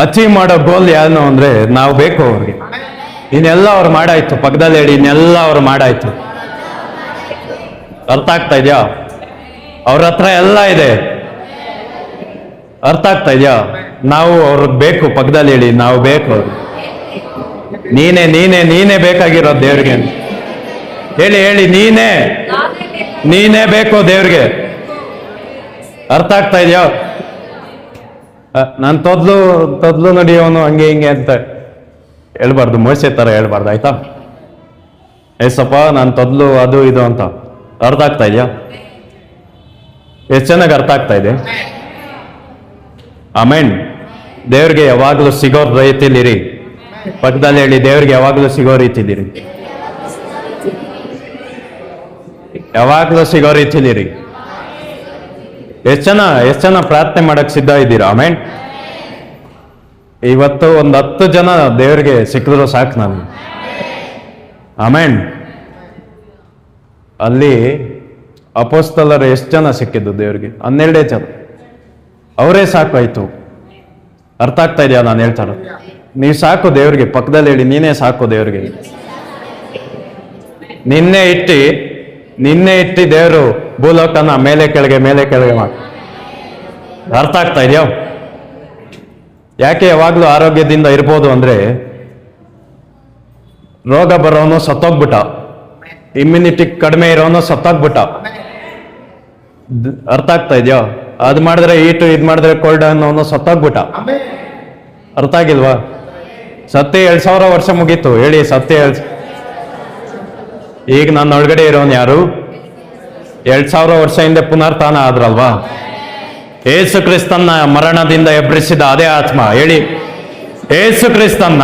Speaker 1: ಅಚೀವ್ ಮಾಡೋ ಗೋಲ್ ಏನು ಅಂದ್ರೆ ನಾವು ಬೇಕು ಅವ್ರಿಗೆ. ಇನ್ನೆಲ್ಲ ಅವ್ರು ಮಾಡಾಯ್ತು. ಪಕ್ಕದಲ್ಲಿ ಹೇಳಿ, ಇನ್ನೆಲ್ಲ ಅವ್ರು ಮಾಡಾಯ್ತು. ಅರ್ಥ ಆಗ್ತಾ ಇದೆಯಾ? ಅವ್ರ ಹತ್ರ ಎಲ್ಲ ಇದೆ. ಅರ್ಥ ಆಗ್ತಾ ಇದೆಯಾ? ನಾವು ಅವ್ರಿಗೆ ಬೇಕು. ಪಕ್ಕದಲ್ಲಿ ಹೇಳಿ, ನಾವು ಬೇಕು. ನೀನೇ ಬೇಕಾಗಿರೋದು ದೇವ್ರಿಗೆ. ಹೇಳಿ, ನೀನೇ ಬೇಕು ದೇವ್ರಿಗೆ. ಅರ್ಥ ಆಗ್ತಾ ಇದೆಯಾ? ನಾನು ತೊದ್ಲು ನಡೆಯೋನು ಹಂಗೆ ಹಿಂಗೆ ಅಂತ ಹೇಳ್ಬಾರ್ದು. ಮೋಸೆ ತರ ಹೇಳ್ಬಾರ್ದು, ಆಯ್ತಾ? ಏಸಪ್ಪ ನಾನು ತೊದ್ಲು ಅದು ಇದು ಅಂತ ಅರ್ಥ ಆಗ್ತಾ ಇದೆಯಾ? ಎಷ್ಟು ಚೆನ್ನಾಗಿ ಅರ್ಥ ಆಗ್ತಾ ಇದೆ? ಆಮೇನ್. ದೇವ್ರಿಗೆ ಯಾವಾಗಲೂ ಸಿಗೋ ರೀತಿಲಿರಿ. ಪಕ್ಕದಲ್ಲಿ ಹೇಳಿ, ದೇವ್ರಿಗೆ ಯಾವಾಗಲೂ ಸಿಗೋ ರೀತಿಲಿರಿ. ಯಾವಾಗಲೂ ಸಿಗೋ ರೀತಿಲಿರಿ. ಎಷ್ಟು ಜನ ಪ್ರಾರ್ಥನೆ ಮಾಡಕ್ ಸಿದ್ಧ ಇದ್ದೀರಾ? ಆಮೇನ್. ಇವತ್ತು ಒಂದು 10 ಜನ ದೇವ್ರಿಗೆ ಸಿಕ್ಕಿದ್ರು ಸಾಕು ನಾನು. ಆಮೇನ್. ಅಲ್ಲಿ ಅಪೋಸ್ತಲರು ಎಷ್ಟು ಜನ ಸಿಕ್ಕಿದ್ದು ದೇವ್ರಿಗೆ? 12 ಜನ. ಅವರೇ ಸಾಕಾಯ್ತು. ಅರ್ಥ ಆಗ್ತಾ ಇದೆಯಾ ನಾನು ಹೇಳ್ತಾರ? ನೀವು ಸಾಕು ದೇವ್ರಿಗೆ. ಪಕ್ಕದಲ್ಲಿ ಹೇಳಿ, ನೀನೇ ಸಾಕು ದೇವ್ರಿಗೆ. ನಿನ್ನೆ ಇಟ್ಟಿ ದೇವರು ಭೂಲೋಕನ ಮೇಲೆ ಕೆಳಗೆ ಮಾಡಿ. ಅರ್ಥ ಆಗ್ತಾ ಇದೆಯಾ? ಯಾಕೆ ಯಾವಾಗ್ಲೂ ಆರೋಗ್ಯದಿಂದ ಇರ್ಬೋದು ಅಂದ್ರೆ, ರೋಗ ಬರೋನು ಸತ್ತೋಗ್ಬಿಟ್ಟ, ಇಮ್ಯುನಿಟಿ ಕಡಿಮೆ ಇರೋನು ಸತ್ತೋಗ್ಬಿಟ್ಟ. ಅರ್ಥ ಆಗ್ತಾ ಇದೆಯೋ? ಅದು ಮಾಡಿದ್ರೆ ಈಟು, ಇದು ಮಾಡಿದ್ರೆ ಕೋಲ್ಡ್ ಅನ್ನೋನು ಸತ್ತೋಗ್ಬಿಟ್ಟ. ಅರ್ಥ ಆಗಿಲ್ವಾ? ಸತ್ಯ 2000 ವರ್ಷ ಮುಗೀತು. ಹೇಳಿ, ಸತ್ಯ ಈಗ ನನ್ನ ಒಳಗಡೆ ಇರೋನು ಯಾರು? 2000 ವರ್ಷ ಹಿಂದೆ ಪುನರ್ತಾನ ಆದ್ರಲ್ವಾ? ಏಸು ಕ್ರಿಸ್ತನ್ನ ಮರಣದಿಂದ ಎಬ್ಬರಿಸಿದ ಅದೇ ಆತ್ಮ. ಹೇಳಿ, ಏಸು ಕ್ರಿಸ್ತನ್ನ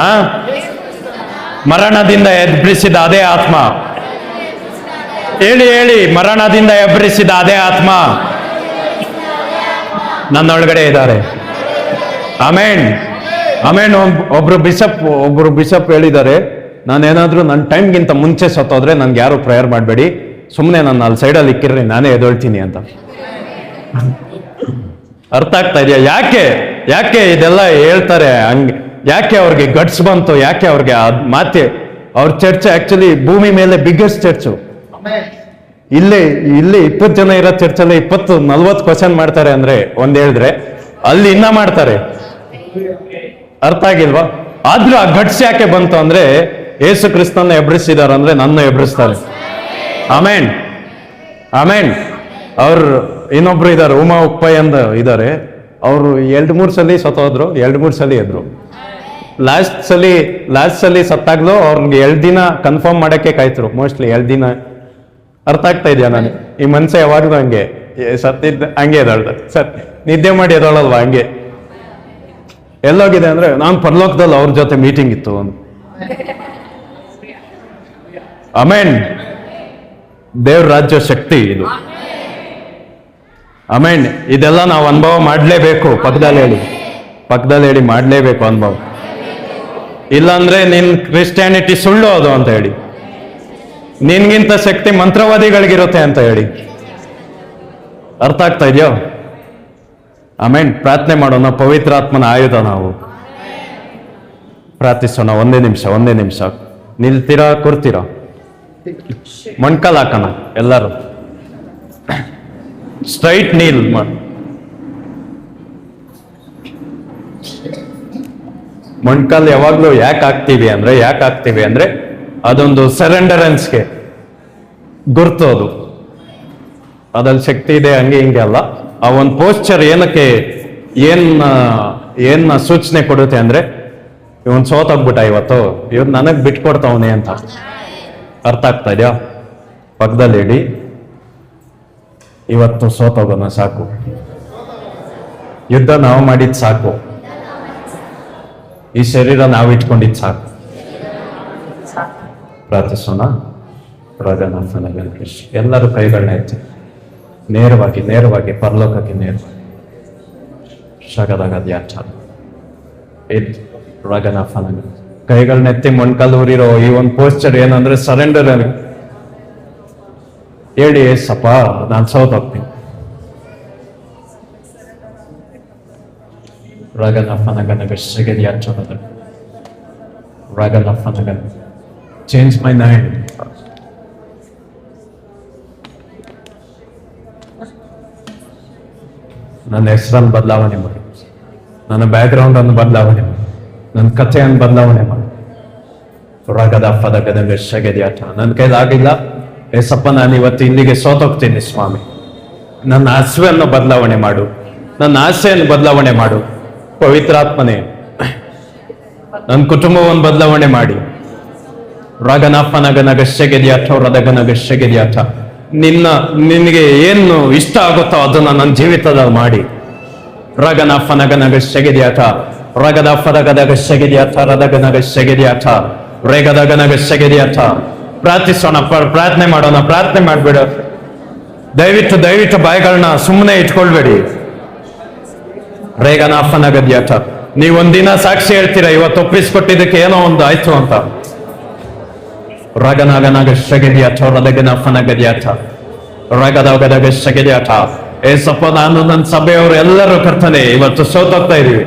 Speaker 1: ಮರಣದಿಂದ ಎಬ್ಬರಿಸಿದ ಅದೇ ಆತ್ಮ. ಹೇಳಿ, ಮರಣದಿಂದ ಎಬ್ಬರಿಸಿದ ಅದೇ ಆತ್ಮ ನನ್ನೊಳಗಡೆ ಇದ್ದಾರೆ. ಆಮೇನ್. ಒಬ್ರು ಬಿಷಪ್ ಹೇಳಿದ್ದಾರೆ, ನಾನೇನಾದ್ರೂ ನನ್ನ ಟೈಮ್ಗಿಂತ ಮುಂಚೆ ಸತ್ತೋದ್ರೆ ನನ್ಗೆ ಯಾರು ಪ್ರೇಯರ್ ಮಾಡಬೇಡಿ, ಸುಮ್ಮನೆ ನನ್ನ ಅಲ್ಲಿ ಸೈಡಲ್ಲಿ ಇಕ್ಕಿರ್ರಿ, ನಾನೇ ಎದೊಳ್ತೀನಿ ಅಂತ. ಅರ್ಥ ಆಗ್ತಾ ಇದೆಯಾ? ಯಾಕೆ ಇದೆಲ್ಲ ಹೇಳ್ತಾರೆ? ಹಂಗೆ ಯಾಕೆ ಅವ್ರಿಗೆ ಗಟ್ಸ್ ಬಂತು? ಯಾಕೆ ಅವ್ರಿಗೆ ಮಾತೆ? ಅವ್ರ ಚರ್ಚ್ ಆಕ್ಚುಲಿ ಭೂಮಿ ಮೇಲೆ ಬಿಗ್ಗೆಸ್ಟ್ ಚರ್ಚು. ಇಲ್ಲಿ 20 ಜನ ಇರೋ ಚರ್ಚಲ್ಲಿ 20-40 ಕ್ವಶನ್ ಮಾಡ್ತಾರೆ ಅಂದ್ರೆ ಒಂದ್ ಹೇಳಿದ್ರೆ, ಅಲ್ಲಿ ಇನ್ನ ಮಾಡ್ತಾರೆ. ಅರ್ಥ ಆಗಿಲ್ವಾ? ಆದ್ರೂ ಆ ಗಟ್ಸ್ ಯಾಕೆ ಬಂತು ಅಂದ್ರೆ, ಏಸು ಕ್ರಿಸ್ತನ್ನ ಎಬ್ರಿಸಿದಾರ ಅಂದ್ರೆ ನನ್ನ ಎಬ್ರಿಸ್ತಾರೆ. ಆಮೇನ್. ಅವ್ರು ಇನ್ನೊಬ್ರು ಇದಾರೆ, ಉಮಾ ಉಪ್ಪಯ್ಯ ಅಂತ ಇದಾರೆ. ಅವರು 2-3 ಸಲ ಸತ್ತೋದ್ರು, 2-3 ಸಲ ಎದ್ರು. ಲಾಸ್ಟ್ ಸಲಿ ಸತ್ತಾಗ್ಲೂ ಅವ್ರಿಗೆ 2 ದಿನ ಕನ್ಫರ್ಮ್ ಮಾಡಕ್ಕೆ ಕಾಯ್ತರು, ಮೋಸ್ಟ್ಲಿ 2 ದಿನ. ಅರ್ಥ ಆಗ್ತಾ ಇದೆಯಾ? ನಾನು ಈ ಮನ್ಸ ಯಾವಾಗ್ಲೂ ಹಂಗೆ ಸತ್ತಿದ್ದ ಹಂಗೆ ಎದಳ್ದ. ನಿದ್ದೆ ಮಾಡಿ ಎದಳಲ್ವಾ ಹಂಗೆ. ಎಲ್ಲೋಗಿದೆ ಅಂದ್ರೆ, ನಾನು ಪರಲೋಕದಲ್ಲಿ ಅವ್ರ ಜೊತೆ ಮೀಟಿಂಗ್ ಇತ್ತು ಅಂತ. ಆಮೇನ್. ದೇವ್ರ ರಾಜ್ಯ ಶಕ್ತಿ ಇದು. ಆಮೇನ್. ಇದೆಲ್ಲ ನಾವು ಅನುಭವ ಮಾಡ್ಲೇಬೇಕು. ಪಕ್ಕದಲ್ಲಿ ಹೇಳಿ ಮಾಡ್ಲೇಬೇಕು ಅನುಭವ. ಇಲ್ಲಾಂದ್ರೆ ನಿನ್ ಕ್ರಿಸ್ಟಿಯಾನಿಟಿ ಸುಳ್ಳು ಅದು ಅಂತ ಹೇಳಿ, ನಿನ್ಗಿಂತ ಶಕ್ತಿ ಮಂತ್ರವಾದಿಗಳಿಗಿರುತ್ತೆ ಅಂತ ಹೇಳಿ. ಅರ್ಥ ಆಗ್ತಾ ಇದೆಯೋ? ಆಮೇನ್. ಪ್ರಾರ್ಥನೆ ಮಾಡೋಣ. ಪವಿತ್ರಾತ್ಮನ ಆಯುಧ ನಾವು ಪ್ರಾರ್ಥಿಸೋಣ. ಒಂದೇ ನಿಮಿಷ ನಿಲ್ತೀರಾ? ಕೂರ್ತೀರಾ? ಮೊಣ್ಕಾಲ್ ಹಾಕೋಣ ಎಲ್ಲರೂ. ಸ್ಟ್ರೈಟ್ ನೀಲ್ ಮಾಡಿ. ಮೊಣ್ಕಾಲ್ ಯಾವಾಗ್ಲೂ ಯಾಕೆ ಹಾಕ್ತೀವಿ ಅಂದ್ರೆ ಅದೊಂದು ಸರೆಂಡರೆನ್ಸ್ಗೆ ಗುರ್ತು. ಅದ್ರಲ್ಲಿ ಶಕ್ತಿ ಇದೆ, ಹಂಗೆ ಹಿಂಗೆ ಅಲ್ಲ. ಆ ಒಂದು ಪೋಸ್ಚರ್ ಏನಕ್ಕೆ ಏನ್ ಸೂಚನೆ ಕೊಡುತ್ತೆ ಅಂದ್ರೆ, ಇವನ್ ಸೋತೋಗ್ಬಿಟ್ಟ ಇವತ್ತು, ಇವ್ರು ನನಗ್ ಬಿಟ್ಕೊಡ್ತಾವನೆ ಅಂತ. ಅರ್ಥ ಆಗ್ತಾ ಇದೆಯಾ? ಪಕ್ಕದಲ್ಲಿ ಇಡಿ, ಇವತ್ತು ಸೋತೋಗೋಣ ಸಾಕು, ಯುದ್ಧ ನಾವು ಮಾಡಿದ್ ಸಾಕು, ಈ ಶರೀರ ನಾವು ಇಟ್ಕೊಂಡಿದ್ ಸಾಕು. ಪ್ರಾರ್ಥಿಸೋಣ. ಎಲ್ಲರೂ ಕೈಗಳನ್ನ ಎತ್ತಿ ನೇರವಾಗಿ ಪರಲೋಕಕ್ಕೆ ನೇರವಾಗಿ ಕೈಗಳನ್ನ ಎತ್ತಿ ಮೊಣ್ಕಾಲು ಊರಿರೋ ಈ ಒಂದು ಪೋಸ್ಚರ್ ಏನಂದ್ರೆ ಸರೆಂಡರ್. ಹೇಳಿ, ಏಸಪ್ಪ ನಾನು ಸೋತೋಗ್ತೀನಿ. Change my name. ನನ್ನ ಹೆಸರನ್ನು ಬದಲಾವಣೆ ಮಾಡಿ, ನನ್ನ ಬ್ಯಾಕ್ಗ್ರೌಂಡ್ ಅನ್ನು ಬದಲಾವಣೆ ಮಾಡಿ, ನನ್ನ ಕಥೆಯನ್ನು ಬದಲಾವಣೆ ಮಾಡಿ. ನನ್ನ ಕೈಲಾಗಿಲ್ಲ ಏಸಪ್ಪ, ನಾನು ಇವತ್ತು ಇಲ್ಲಿಗೆ ಸೋತೋಗ್ತೀನಿ ಸ್ವಾಮಿ. ನನ್ನ ಹಸುವನ್ನು ಬದಲಾವಣೆ ಮಾಡು, ನನ್ನ ಆಸೆಯನ್ನು ಬದಲಾವಣೆ ಮಾಡು. ಪವಿತ್ರಾತ್ಮನೇ, ನನ್ನ ಕುಟುಂಬವನ್ನು ಬದಲಾವಣೆ ಮಾಡಿ, ರಗನಫನಗನಗ ಶೆಗೆದಿಯಾಟ ರದಗನಗ ಶೆಗೆದಿಯಾಟ. ನಿನಗೆ ಏನು ಇಷ್ಟ ಆಗುತ್ತೋ ಅದನ್ನ ನನ್ನ ಜೀವಿತದಲ್ಲಿ ಮಾಡಿ. ರಗನಫನಗನಗ ಶೆಗೆದಿಯಾಟ ರಗದಫದಗದಗ ಶೆಗೆದಿಯಾಟ ರದಗನಗ ಶೆಗೆದಿಯಾಟ ರೇಗದಗನಗ ಶೆಗೆದಿಯಾಟ. ಪ್ರಾರ್ಥಿಸೋಣ, ಪ್ರಾರ್ಥನೆ ಮಾಡೋಣ. ಪ್ರಾರ್ಥನೆ ಮಾಡ್ಬೇಡ. ದಯವಿಟ್ಟು ಬಾಯಿಗಳನ್ನ ಸುಮ್ಮನೆ ಇಟ್ಕೊಳ್ಬೇಡಿ. ರೇಗನಾಫನಗದ್ಯಾಟ. ನೀವೊಂದಿನ ಸಾಕ್ಷಿ ಹೇಳ್ತೀರಾ, ಇವತ್ತು ಒಪ್ಪಿಸ್ಕೊಟ್ಟಿದ್ದಕ್ಕೆ ಏನೋ ಒಂದು ಆಯ್ತು ಅಂತ. ರಗನಗನಗ ಶೆಗೆದಿಯಾಟ ರದಗನಫನಗದ್ಯಾಟ ರಗದಗದಗ ಶೆಗೆದಿಯಾಟ. ಏಸಪ್ಪ, ನಾನು ನನ್ನ ಸಭೆಯವರು ಎಲ್ಲರೂ ಕರ್ತನೆ ಇವತ್ತು ಸೋತೋಗ್ತಾ ಇದೀವಿ.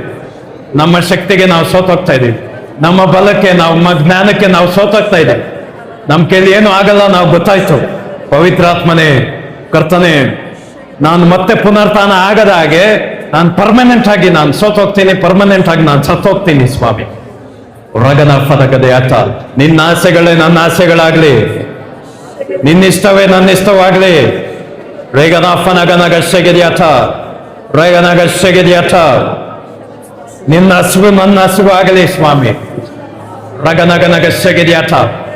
Speaker 1: ನಮ್ಮ ಶಕ್ತಿಗೆ ನಾವು ಸೋತೋಗ್ತಾ ಇದೀವಿ. ನಮ್ಮ ಬಲಕ್ಕೆ, ನಮ್ಮ ಜ್ಞಾನಕ್ಕೆ ನಾವು ಸೋತೋಗ್ತಾ ಇದ್ದೀವಿ. ನಮ್ಮ ಕೈಲಿ ಏನು ಆಗಲ್ಲ ನಾವು ಗೊತ್ತಾಯ್ತು. ಪವಿತ್ರಾತ್ಮನೇ ಕರ್ತನೆ, ನಾನು ಮತ್ತೆ ಪುನರ್ತಾನ ಆಗದ ಹಾಗೆ ನಾನು ಪರ್ಮನೆಂಟ್ ಆಗಿ ನಾನು ಸೋತೋಗ್ತೀನಿ, ಪರ್ಮನೆಂಟ್ ಆಗಿ ನಾನು ಸತ್ತೋಗ್ತೀನಿ ಸ್ವಾಮಿ. ರಗನ ಫದಗದೆ ಆಟ. ನಿನ್ನ ಆಸೆಗಳೇ ನನ್ನ ಆಸೆಗಳಾಗ್ಲಿ, ನಿನ್ನಿಷ್ಟವೇ ನನ್ನ ಇಷ್ಟವಾಗ್ಲಿ. ರೇಗನಾಫನಗನಗ ಶೆಗೆದಿಯಾಟ ರೇಗನಗ ಶೆಗೆದಿಯಾಟ. ನಿನ್ನ ಹಸಿವು ನನ್ನ ಹಸಿವು ಆಗಲಿ ಸ್ವಾಮಿ. ರಗನಗನಗ ಶೆಗೆದಿಯಾಟ.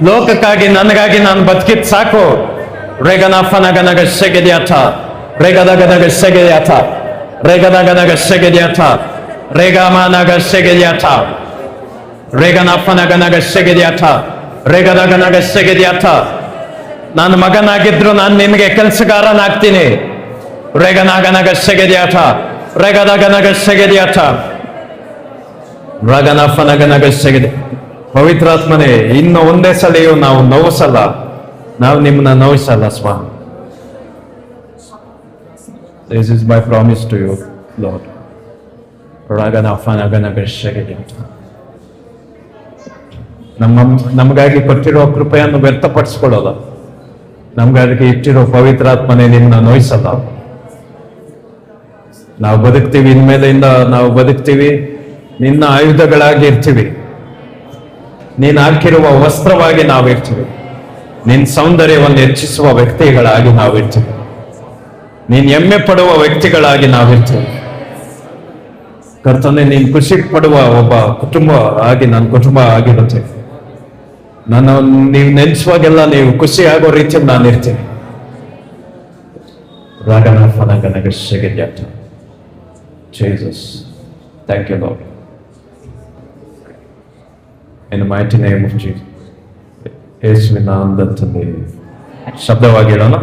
Speaker 1: ಲೋಕಕ್ಕಾಗಿ ನನಗಾಗಿ ನಾನು ಬದುಕಿದ್ ಸಾಕು. ರೇಗನಾಫನಗನಗ ಶೆಗೆದಿಯಾಟ ರೇಗದಗನಗ ಶೆಗೆದಿಯಾಟ ರೇಗದಗನಗ ಶೆಗೆದಿಯಾಟ ರೇಗಮನಗ ಶೆಗೆದಿಯಾಟ ರೇಗನಾಫನಗನಗ ಶೆಗೆದಿಯಾಟ ರೇಗದಗನಗ ಶೆಗೆದಿಯಾಟ. ನಾನು ಮಗನಾಗಿದ್ರು ನಾನು ನಿನಗೆ ಕೆಲಸಗಾರನಾಗ್ತೀನಿ. ರೇಗನಗನಗ ಶೆಗೆದಿಯಾಟ ರೇಗದಗನಗ ಶೆಗೆದಿಯಾಟ ರಗನಫನಗನಗ ಶೆಗೆದಿ. ಪವಿತ್ರಾತ್ಮನೇ, ಇನ್ನು ಒಂದೇ ಸಲಿಯೂ ನಾವು ನೋವಿಸಲ್ಲ, ನಾವು ನಿಮ್ಮನ್ನ ನೋವಿಸಲ್ಲ ಸ್ವಾಮಿ. This is my promise to you, Lord. ರಗನಫನಗನಗ ಶೆಗೆದಿಯಾಟ. ನಮಗಾಗಿ ಕೊಟ್ಟಿರೋ ಕೃಪೆಯನ್ನು ವ್ಯರ್ಥಪಡಿಸ್ಕೊಳ್ಳೋಲ್ಲ. ನಮ್ಗಾಗಿ ಇಟ್ಟಿರೋ ಪವಿತ್ರಾತ್ಮನೇ ನಿಮ್ಮನ್ನ ನೋಯಿಸಲ್ಲ. ನಾವು ಬದುಕ್ತೀವಿ, ಇನ್ಮೇಲಿಂದ ನಾವು ಬದುಕ್ತೀವಿ, ನಿನ್ನ ಆಯುಧಗಳಾಗಿ ಇರ್ತೀವಿ. ನೀನು ಹಾಕಿರುವ ವಸ್ತ್ರವಾಗಿ ನಾವಿರ್ತೀವಿ. ನಿನ್ನ ಸೌಂದರ್ಯವನ್ನು ಹೆಚ್ಚಿಸುವ ವ್ಯಕ್ತಿಗಳಾಗಿ ನಾವಿರ್ತೀವಿ. ನೀನು ಹೆಮ್ಮೆ ಪಡುವ ವ್ಯಕ್ತಿಗಳಾಗಿ ನಾವಿರ್ತೀವಿ. ಕರ್ತನೆ, ನೀನು ಖುಷಿ ಪಡುವ ಒಬ್ಬ ಕುಟುಂಬ ಆಗಿ ನನ್ನ ಕುಟುಂಬ ಆಗಿರುತ್ತೆ. ನೀವು ನೆನೆಸುವಾಗೆಲ್ಲ ನೀವು ಖುಷಿ ಆಗೋ ರೀತಿಯಲ್ಲಿ ನಾನು ಇರ್ತೀನಿ. ರಗನಫನಗನಗ ಶೆಗೆದಿಯಾಟ. Jesus, thank you, Lord. In the mighty name of Jesus. ಯೇಸುವಿನ ನಾಮದಲ್ಲಿ ಶಬ್ದವಾಗಿ ಹೇಳೋಣ.